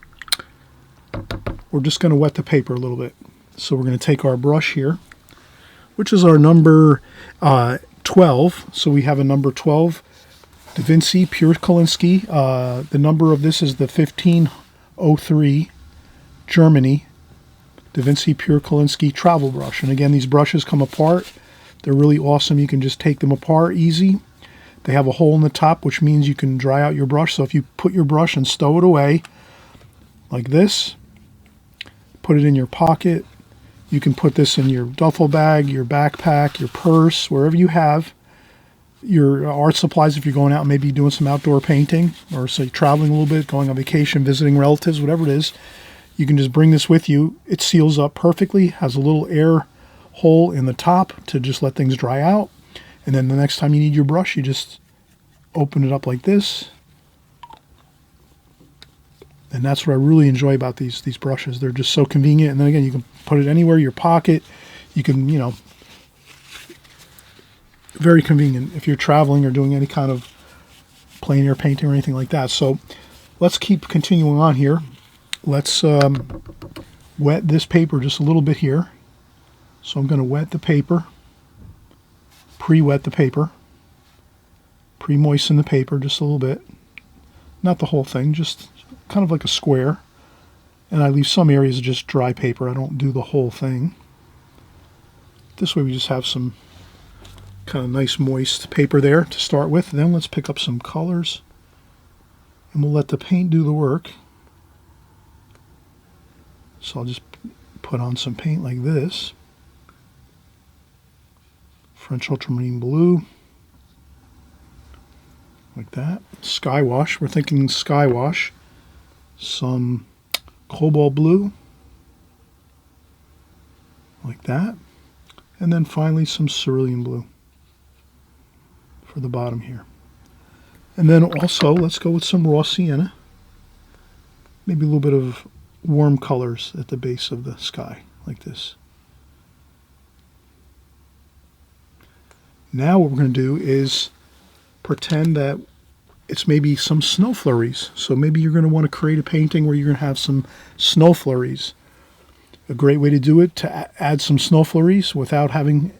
we're just going to wet the paper a little bit. So we're going to take our brush here, which is our number 12. So we have a number 12, Da Vinci Pure Kolinsky. The number of this is the 1503 Germany Da Vinci Pure Kolinsky travel brush. And again, these brushes come apart. They're really awesome. You can just take them apart easy. They have a hole in the top, which means you can dry out your brush. So if you put your brush and stow it away like this, put it in your pocket. You can put this in your duffel bag, your backpack, your purse, wherever you have your art supplies. If you're going out, maybe doing some outdoor painting, or say traveling a little bit, going on vacation, visiting relatives, whatever it is, you can just bring this with you. It seals up perfectly, has a little air hole in the top to just let things dry out. And then the next time you need your brush, you just open it up like this. And that's what I really enjoy about these brushes. They're just so convenient. And then again, you can put it anywhere, your pocket. You can, very convenient if you're traveling or doing any kind of plein air painting or anything like that. So let's keep continuing on here. Let's wet this paper just a little bit here. So I'm going to wet the paper, pre-wet the paper, pre-moisten the paper just a little bit. Not the whole thing, just kind of like a square. And I leave some areas of just dry paper. I don't do the whole thing. This way we just have some kind of nice moist paper there to start with. Then let's pick up some colors. And we'll let the paint do the work. So I'll just put on some paint like this. French ultramarine blue. Like that. Sky wash. We're thinking sky wash. Some cobalt blue. Like that. And then finally some cerulean blue for the bottom here. And then also let's go with some raw sienna. Maybe a little bit of warm colors at the base of the sky, like this. Now what we're going to do is pretend that it's maybe some snow flurries. So maybe you're going to want to create a painting where you're going to have some snow flurries. A great way to do it, to add some snow flurries without having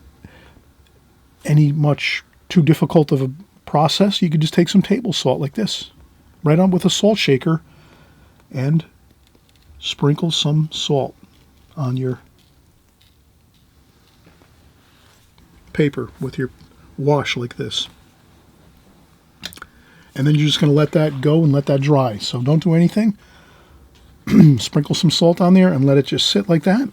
any much too difficult of a process, you could just take some table salt like this, right on with a salt shaker, and sprinkle some salt on your paper with your wash like this. And then you're just going to let that go and let that dry. So don't do anything. Sprinkle some salt on there and let it just sit like that.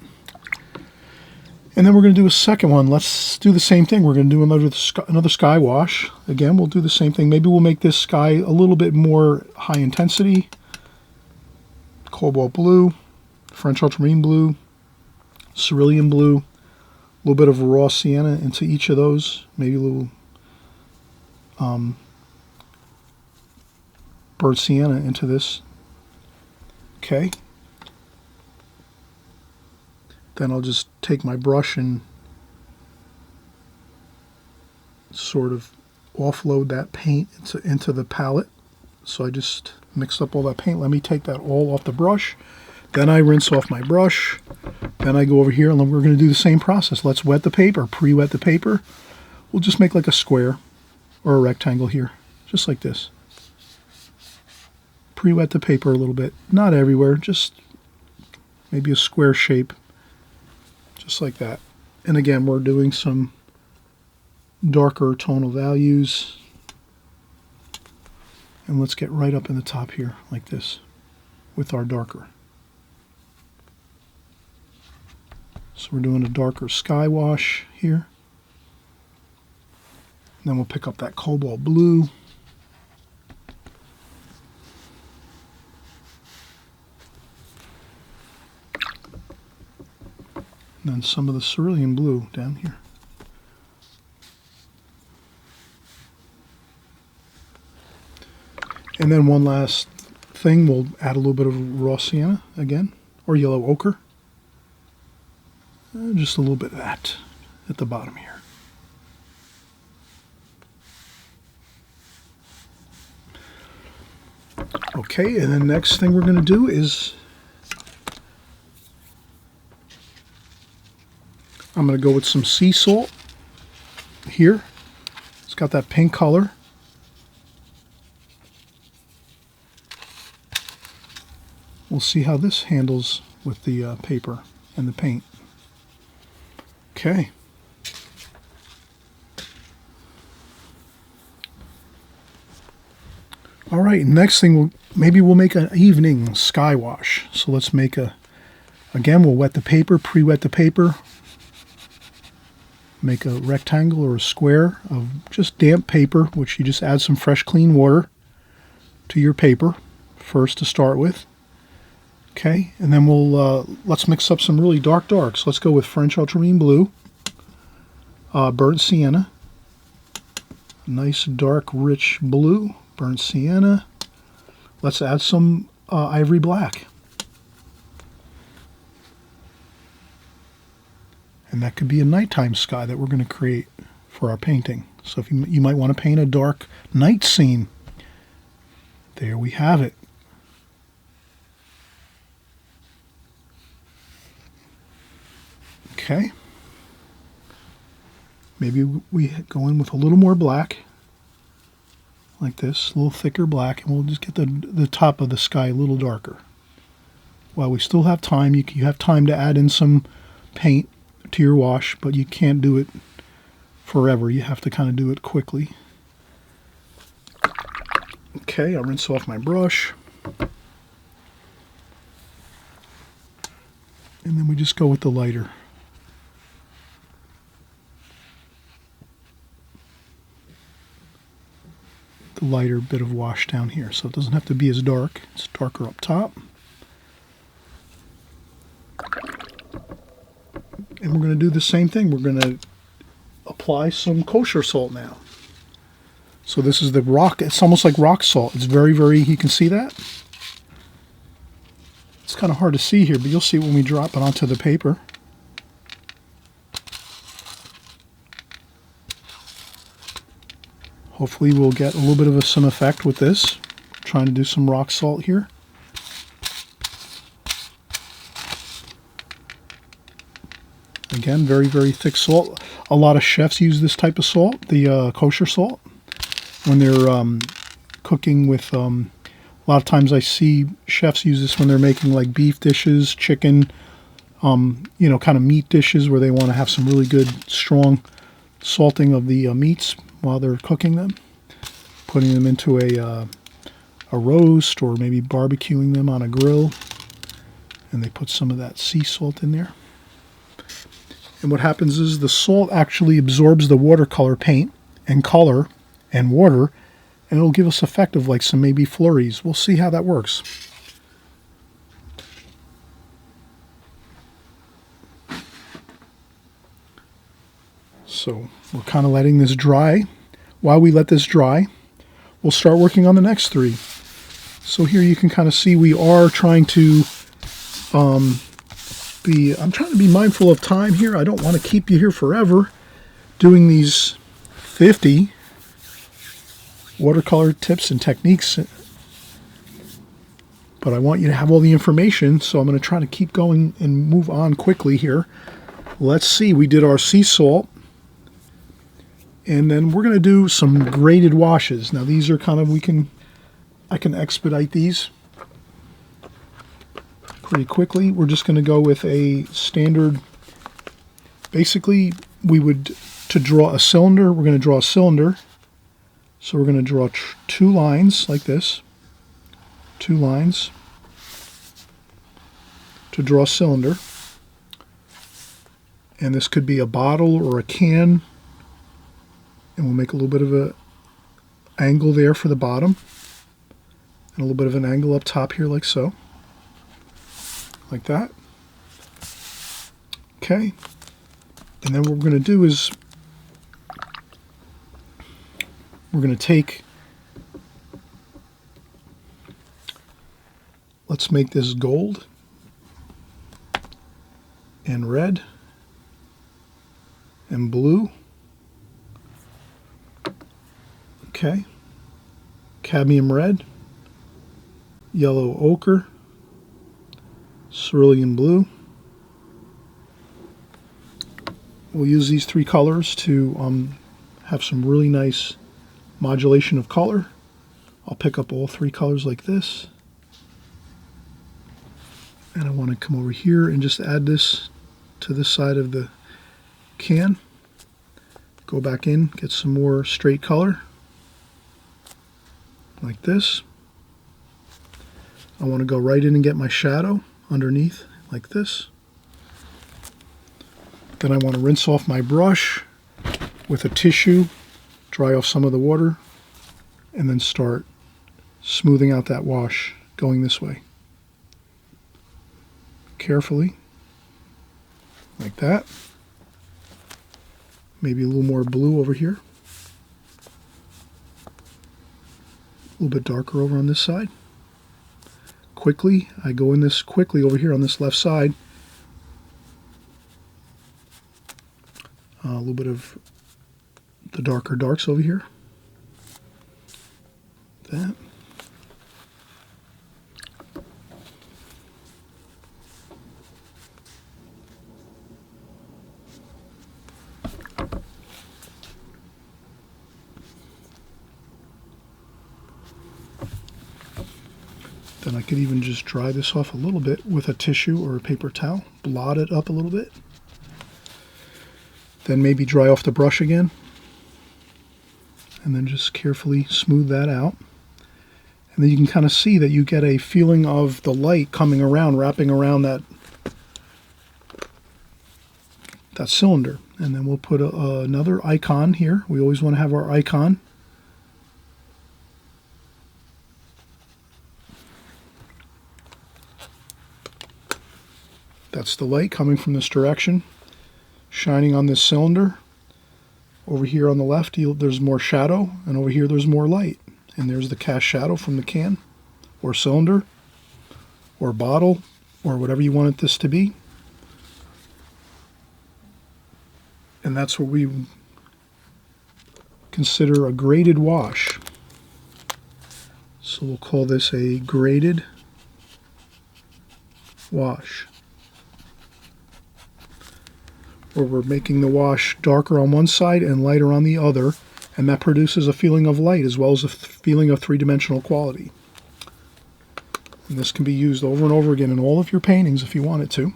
And then we're going to do a second one. Let's do the same thing. We're going to do another sky wash. Again, we'll do the same thing. Maybe we'll make this sky a little bit more high intensity. Cobalt blue, French ultramarine blue, cerulean blue, a little bit of raw sienna into each of those. Maybe a little burnt sienna into this. Okay. Then I'll just take my brush and sort of offload that paint into the palette. So I just mixed up all that paint. Let me take that all off the brush. Then I rinse off my brush. Then I go over here and then we're going to do the same process. Let's wet the paper, pre-wet the paper. We'll just make like a square or a rectangle here, just like this. Pre-wet the paper a little bit. Not everywhere, just maybe a square shape. Just like that. And again, we're doing some darker tonal values. And let's get right up in the top here, like this, with our darker. So we're doing a darker sky wash here. Then we'll pick up that cobalt blue. And then some of the cerulean blue down here. And then one last thing, we'll add a little bit of raw sienna again, or yellow ochre. Just a little bit of that at the bottom here. Okay, and then next thing we're going to do is I'm going to go with some sea salt here. It's got that pink color. We'll see how this handles with the paper and the paint. Okay. All right, next thing, maybe we'll make an evening sky wash. So let's make again, we'll wet the paper, pre-wet the paper. Make a rectangle or a square of just damp paper, which you just add some fresh, clean water to your paper first to start with. Okay, and then let's mix up some really dark darks. Let's go with French ultramarine blue, burnt sienna, nice dark rich blue, burnt sienna. Let's add some ivory black. And that could be a nighttime sky that we're going to create for our painting. So if you might want to paint a dark night scene. There we have it. Okay. Maybe we go in with a little more black, like this, a little thicker black, and we'll just get the top of the sky a little darker. While we still have time, you have time to add in some paint to your wash, but you can't do it forever. You have to kind of do it quickly. Okay, I'll rinse off my brush. And then we just go with the lighter. The lighter bit of wash down here, so it doesn't have to be as dark. It's darker up top. And we're going to do the same thing. We're going to apply some kosher salt now. So this is the rock. It's almost like rock salt. It's very, you can see that? It's kind of hard to see here, but you'll see when we drop it onto the paper. Hopefully we'll get a little bit of some effect with this. I'm trying to do some rock salt here. Again, very, thick salt. A lot of chefs use this type of salt, the kosher salt, when they're cooking with, a lot of times I see chefs use this when they're making like beef dishes, chicken, kind of meat dishes where they want to have some really good, strong salting of the meats while they're cooking them. putting them into a roast, or maybe barbecuing them on a grill, and they put some of that sea salt in there. And what happens is the salt actually absorbs the watercolor paint and color and water, and it'll give us effect of like some maybe flurries. We'll see how that works. So we're kind of letting this dry. While we let this dry, we'll start working on the next three. So here you can kind of see we are trying to I'm trying to be mindful of time here. I don't want to keep you here forever doing these 50 watercolor tips and techniques, but I want you to have all the information, so I'm going to try to keep going and move on quickly here. Let's see, we did our sea salt, and then we're going to do some graded washes. Now these are kind of, I can expedite these pretty quickly. We're just going to go with a standard, basically to draw a cylinder, we're going to draw a cylinder. So we're going to draw two lines like this, 2 lines to draw a cylinder. And this could be a bottle or a can, and we'll make a little bit of an angle there for the bottom, and a little bit of an angle up top here like so, like that. Okay, and then what we're going to do is we're going to take, let's make this gold and red and blue. Okay, cadmium red, yellow ochre, cerulean blue. We'll use these 3 colors to have some really nice modulation of color. I'll pick up all 3 colors like this, and I want to come over here and just add this to this side of the can. Go back in, get some more straight color like this. I want to go right in and get my shadow underneath like this. Then I want to rinse off my brush with a tissue, dry off some of the water, and then start smoothing out that wash going this way. Carefully, like that. Maybe a little more blue over here. A little bit darker over on this side. Quickly, I go in this quickly over here on this left side. A little bit of the darker darks over here. That. Then I could even just dry this off a little bit with a tissue or a paper towel, blot it up a little bit. Then maybe dry off the brush again, and then just carefully smooth that out. And then you can kind of see that you get a feeling of the light coming around, wrapping around that cylinder. And then we'll put another icon here. We always want to have our icon. That's the light coming from this direction, shining on this cylinder. Over here on the left, there's more shadow, and over here there's more light. And there's the cast shadow from the can, or cylinder, or bottle, or whatever you want this to be. And that's what we consider a graded wash. So we'll call this a graded wash, where we're making the wash darker on one side and lighter on the other, and that produces a feeling of light as well as a feeling of three-dimensional quality. And this can be used over and over again in all of your paintings if you want it to.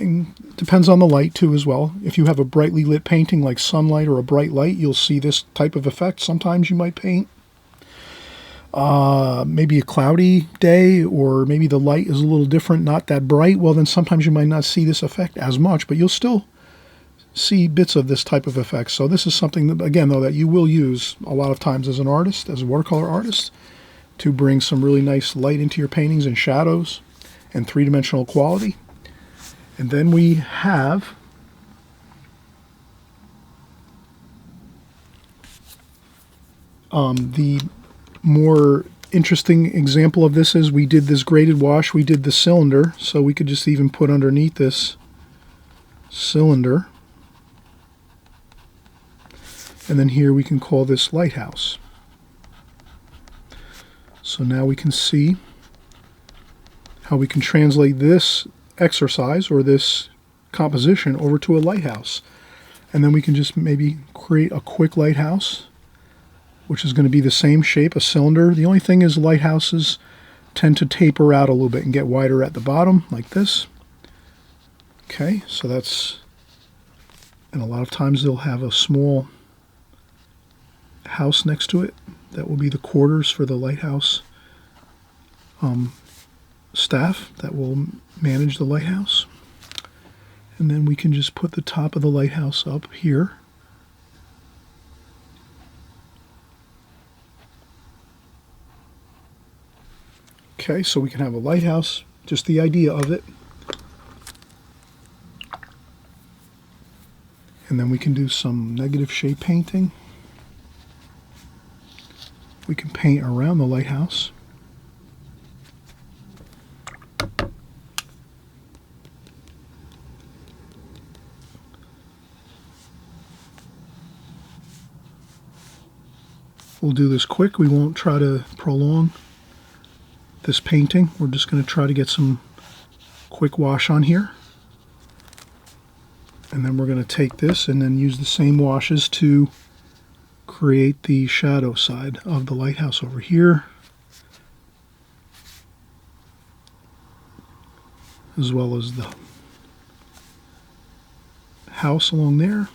And depends on the light too as well. If you have a brightly lit painting like sunlight or a bright light, you'll see this type of effect. Sometimes you might paint maybe a cloudy day, or maybe the light is a little different, not that bright. Well, then sometimes you might not see this effect as much, but you'll still see bits of this type of effect. So this is something that, again, though, that you will use a lot of times as an artist, as a watercolor artist, to bring some really nice light into your paintings and shadows and three-dimensional quality. And then we have the more interesting example of this is we did this graded wash, we did the cylinder, so we could just even put underneath this cylinder. And then here we can call this lighthouse. So now we can see how we can translate this exercise or this composition over to a lighthouse. And then we can just maybe create a quick lighthouse, which is going to be the same shape, a cylinder. The only thing is lighthouses tend to taper out a little bit and get wider at the bottom, like this. Okay, so that's, and a lot of times they'll have a small house next to it. That will be the quarters for the lighthouse staff that will manage the lighthouse. And then we can just put the top of the lighthouse up here. Okay, so we can have a lighthouse, just the idea of it. And then we can do some negative shade painting. We can paint around the lighthouse. We'll do this quick. We won't try to prolong this painting. We're just going to try to get some quick wash on here. And then we're going to take this and then use the same washes to create the shadow side of the lighthouse over here, as well as the house along there.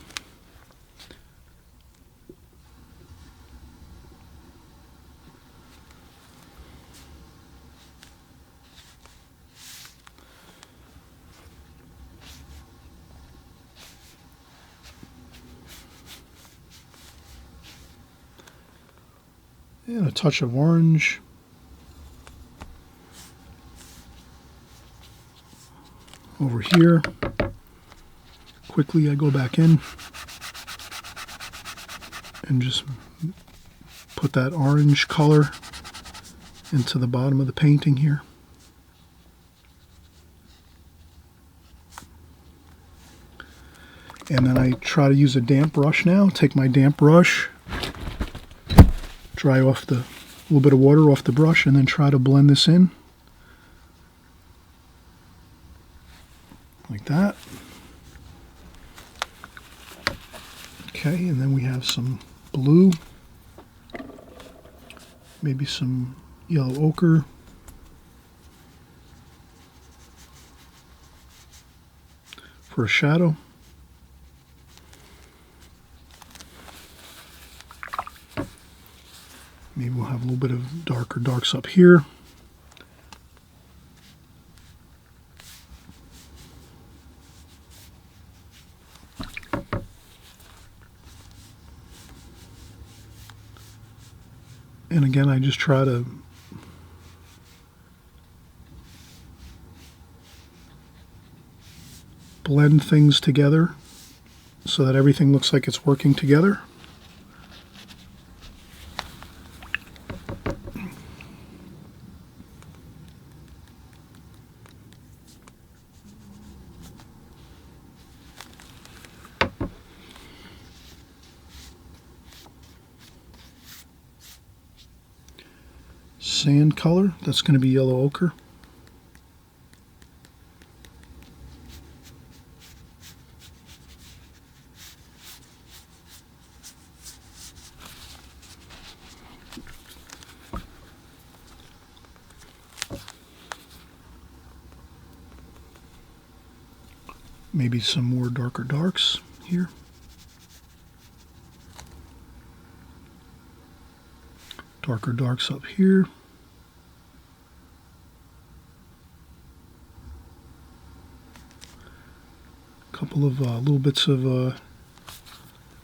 And a touch of orange. Over here. Quickly I go back in and just put that orange color into the bottom of the painting here. And then I try to use a damp brush now. Take my damp brush, dry off the little bit of water off the brush, and then try to blend this in like that. Okay, and then we have some blue, maybe some yellow ochre, for a shadow. Maybe we'll have a little bit of darker darks up here. And again, I just try to blend things together so that everything looks like it's working together. Sand color, that's going to be yellow ochre. Maybe some more darker darks here. Darker darks up here. Couple of little bits of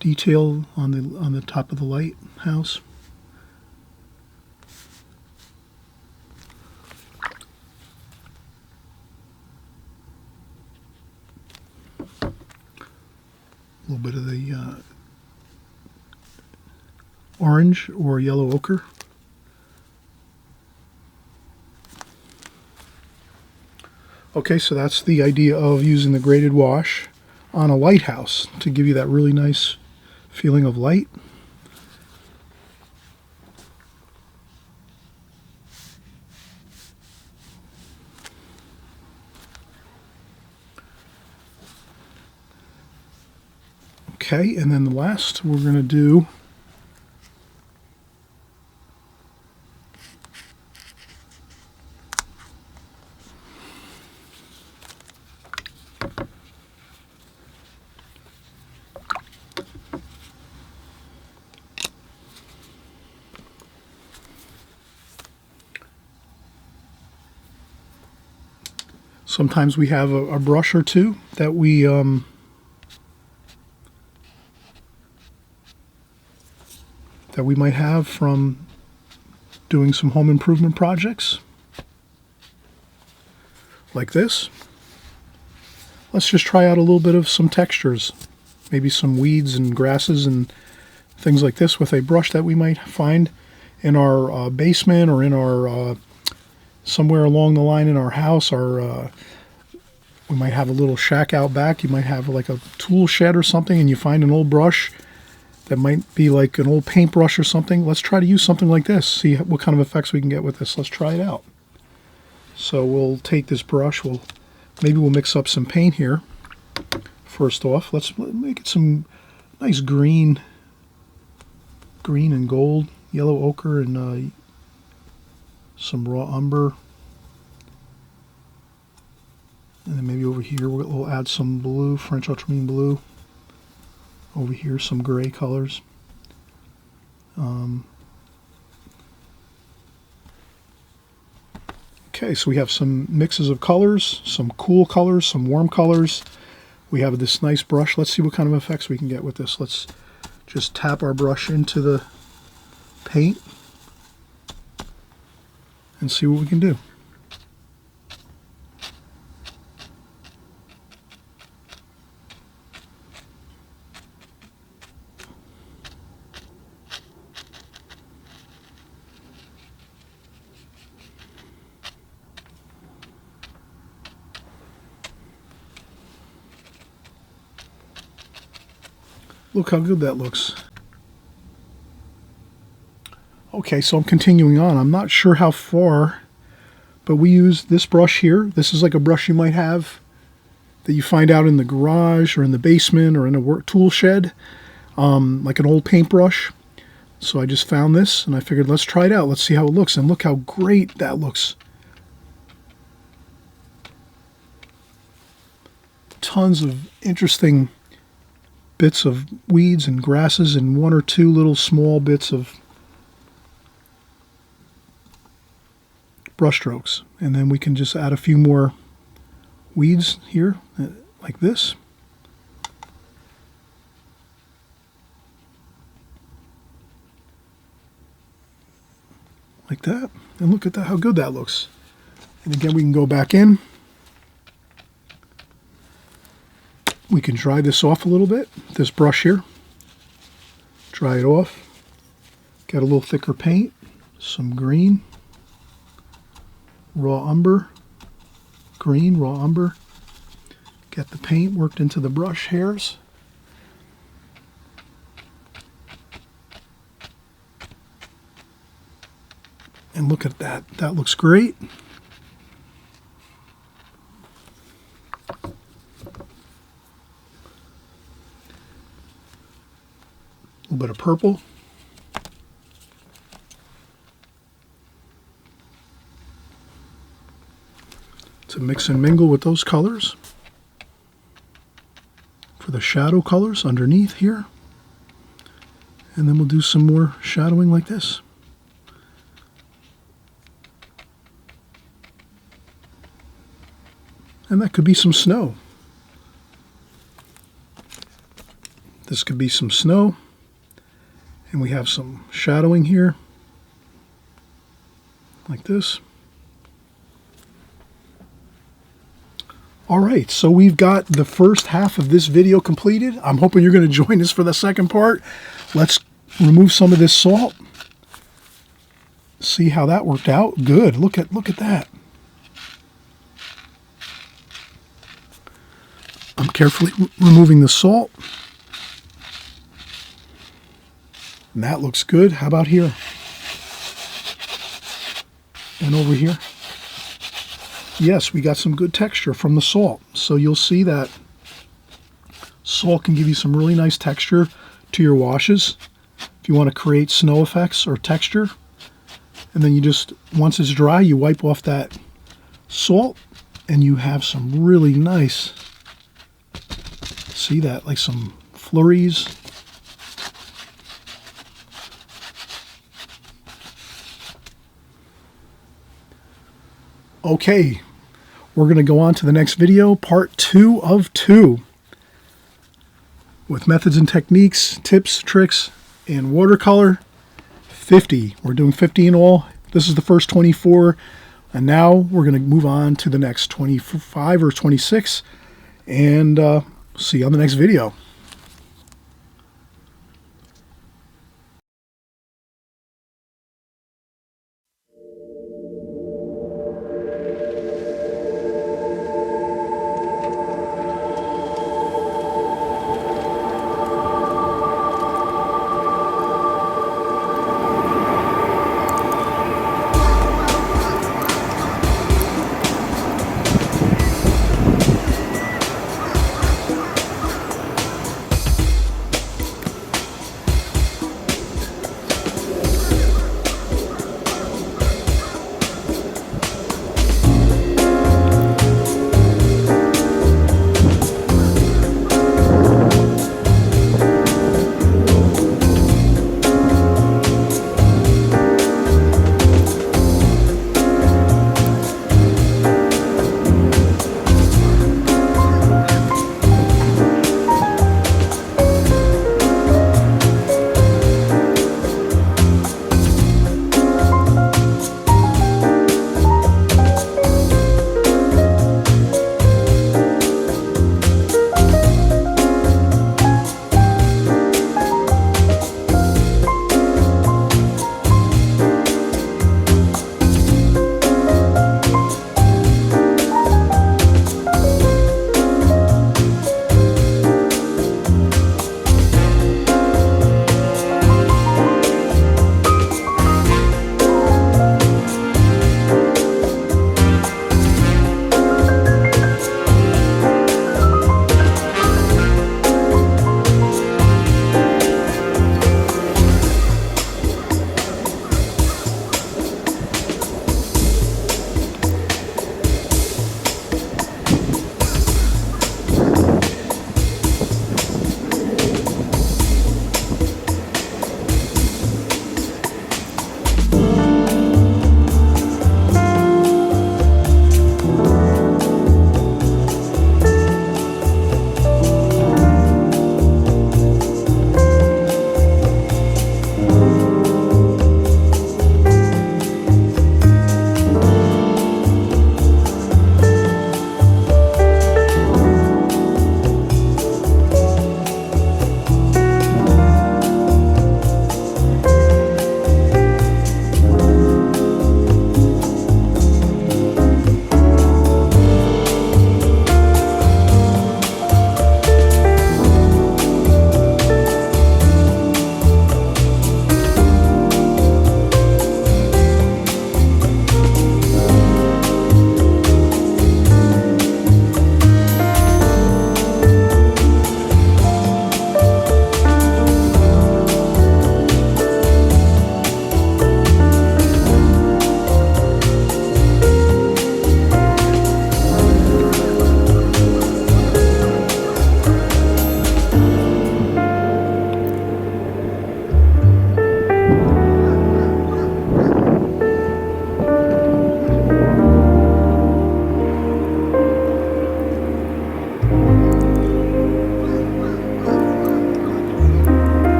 detail on the top of the lighthouse. A little bit of the orange or yellow ochre. Okay, so that's the idea of using the graded wash on a lighthouse to give you that really nice feeling of light. Okay, and then the last we're going to do sometimes we have a brush or two that we might have from doing some home improvement projects like this. Let's just try out a little bit of some textures, maybe some weeds and grasses and things like this with a brush that we might find in our basement or in our somewhere along the line in our house. We might have a little shack out back. You might have like a tool shed or something, and you find an old brush that might be like an old paintbrush or something. Let's try to use something like this, see what kind of effects we can get with this. Let's try it out. So we'll take this brush, maybe we'll mix up some paint here. First off, let's make it some nice green and gold, yellow ochre, and some raw umber. And then maybe over here we'll add some blue, French ultramarine blue. Over here some gray colors. Okay, so we have some mixes of colors, some cool colors, some warm colors. We have this nice brush. Let's see what kind of effects we can get with this. Let's just tap our brush into the paint and see what we can do. Look how good that looks. Okay, so I'm continuing on. I'm not sure how far, but we use this brush here. This is like a brush you might have that you find out in the garage or in the basement or in a tool shed, like an old paintbrush. So I just found this and I figured let's try it out. Let's see how it looks. And look how great that looks. Tons of interesting bits of weeds and grasses and one or two little small bits of brush strokes. And then we can just add a few more weeds here like this. Like that. And look at that, how good that looks. And again, we can go back in. We can dry this off a little bit, this brush here. Dry it off. Get a little thicker paint, some green, raw umber, green, raw umber. Get the paint worked into the brush hairs. And look at that, that looks great. A little bit of purple. To mix and mingle with those colors. for the shadow colors underneath here. And then we'll do some more shadowing like this. And that could be some snow. This could be some snow. And we have some shadowing here, like this. All right, so we've got the first half of this video completed. I'm hoping you're going to join us for the second part. Let's remove some of this salt. See how that worked out. Good. Look at that. I'm carefully removing the salt. And that looks good. How about here? And over here? Yes, we got some good texture from the salt. So you'll see that salt can give you some really nice texture to your washes if you want to create snow effects or texture. And then you just, once it's dry, you wipe off that salt and you have some really nice, see that, like some flurries. Okay, we're going to go on to the next video, part 2 of 2, with methods and techniques, tips, tricks, and watercolor. 50. We're doing 50 in all. This is the first 24, and now we're going to move on to the next 25 or 26, and see you on the next video.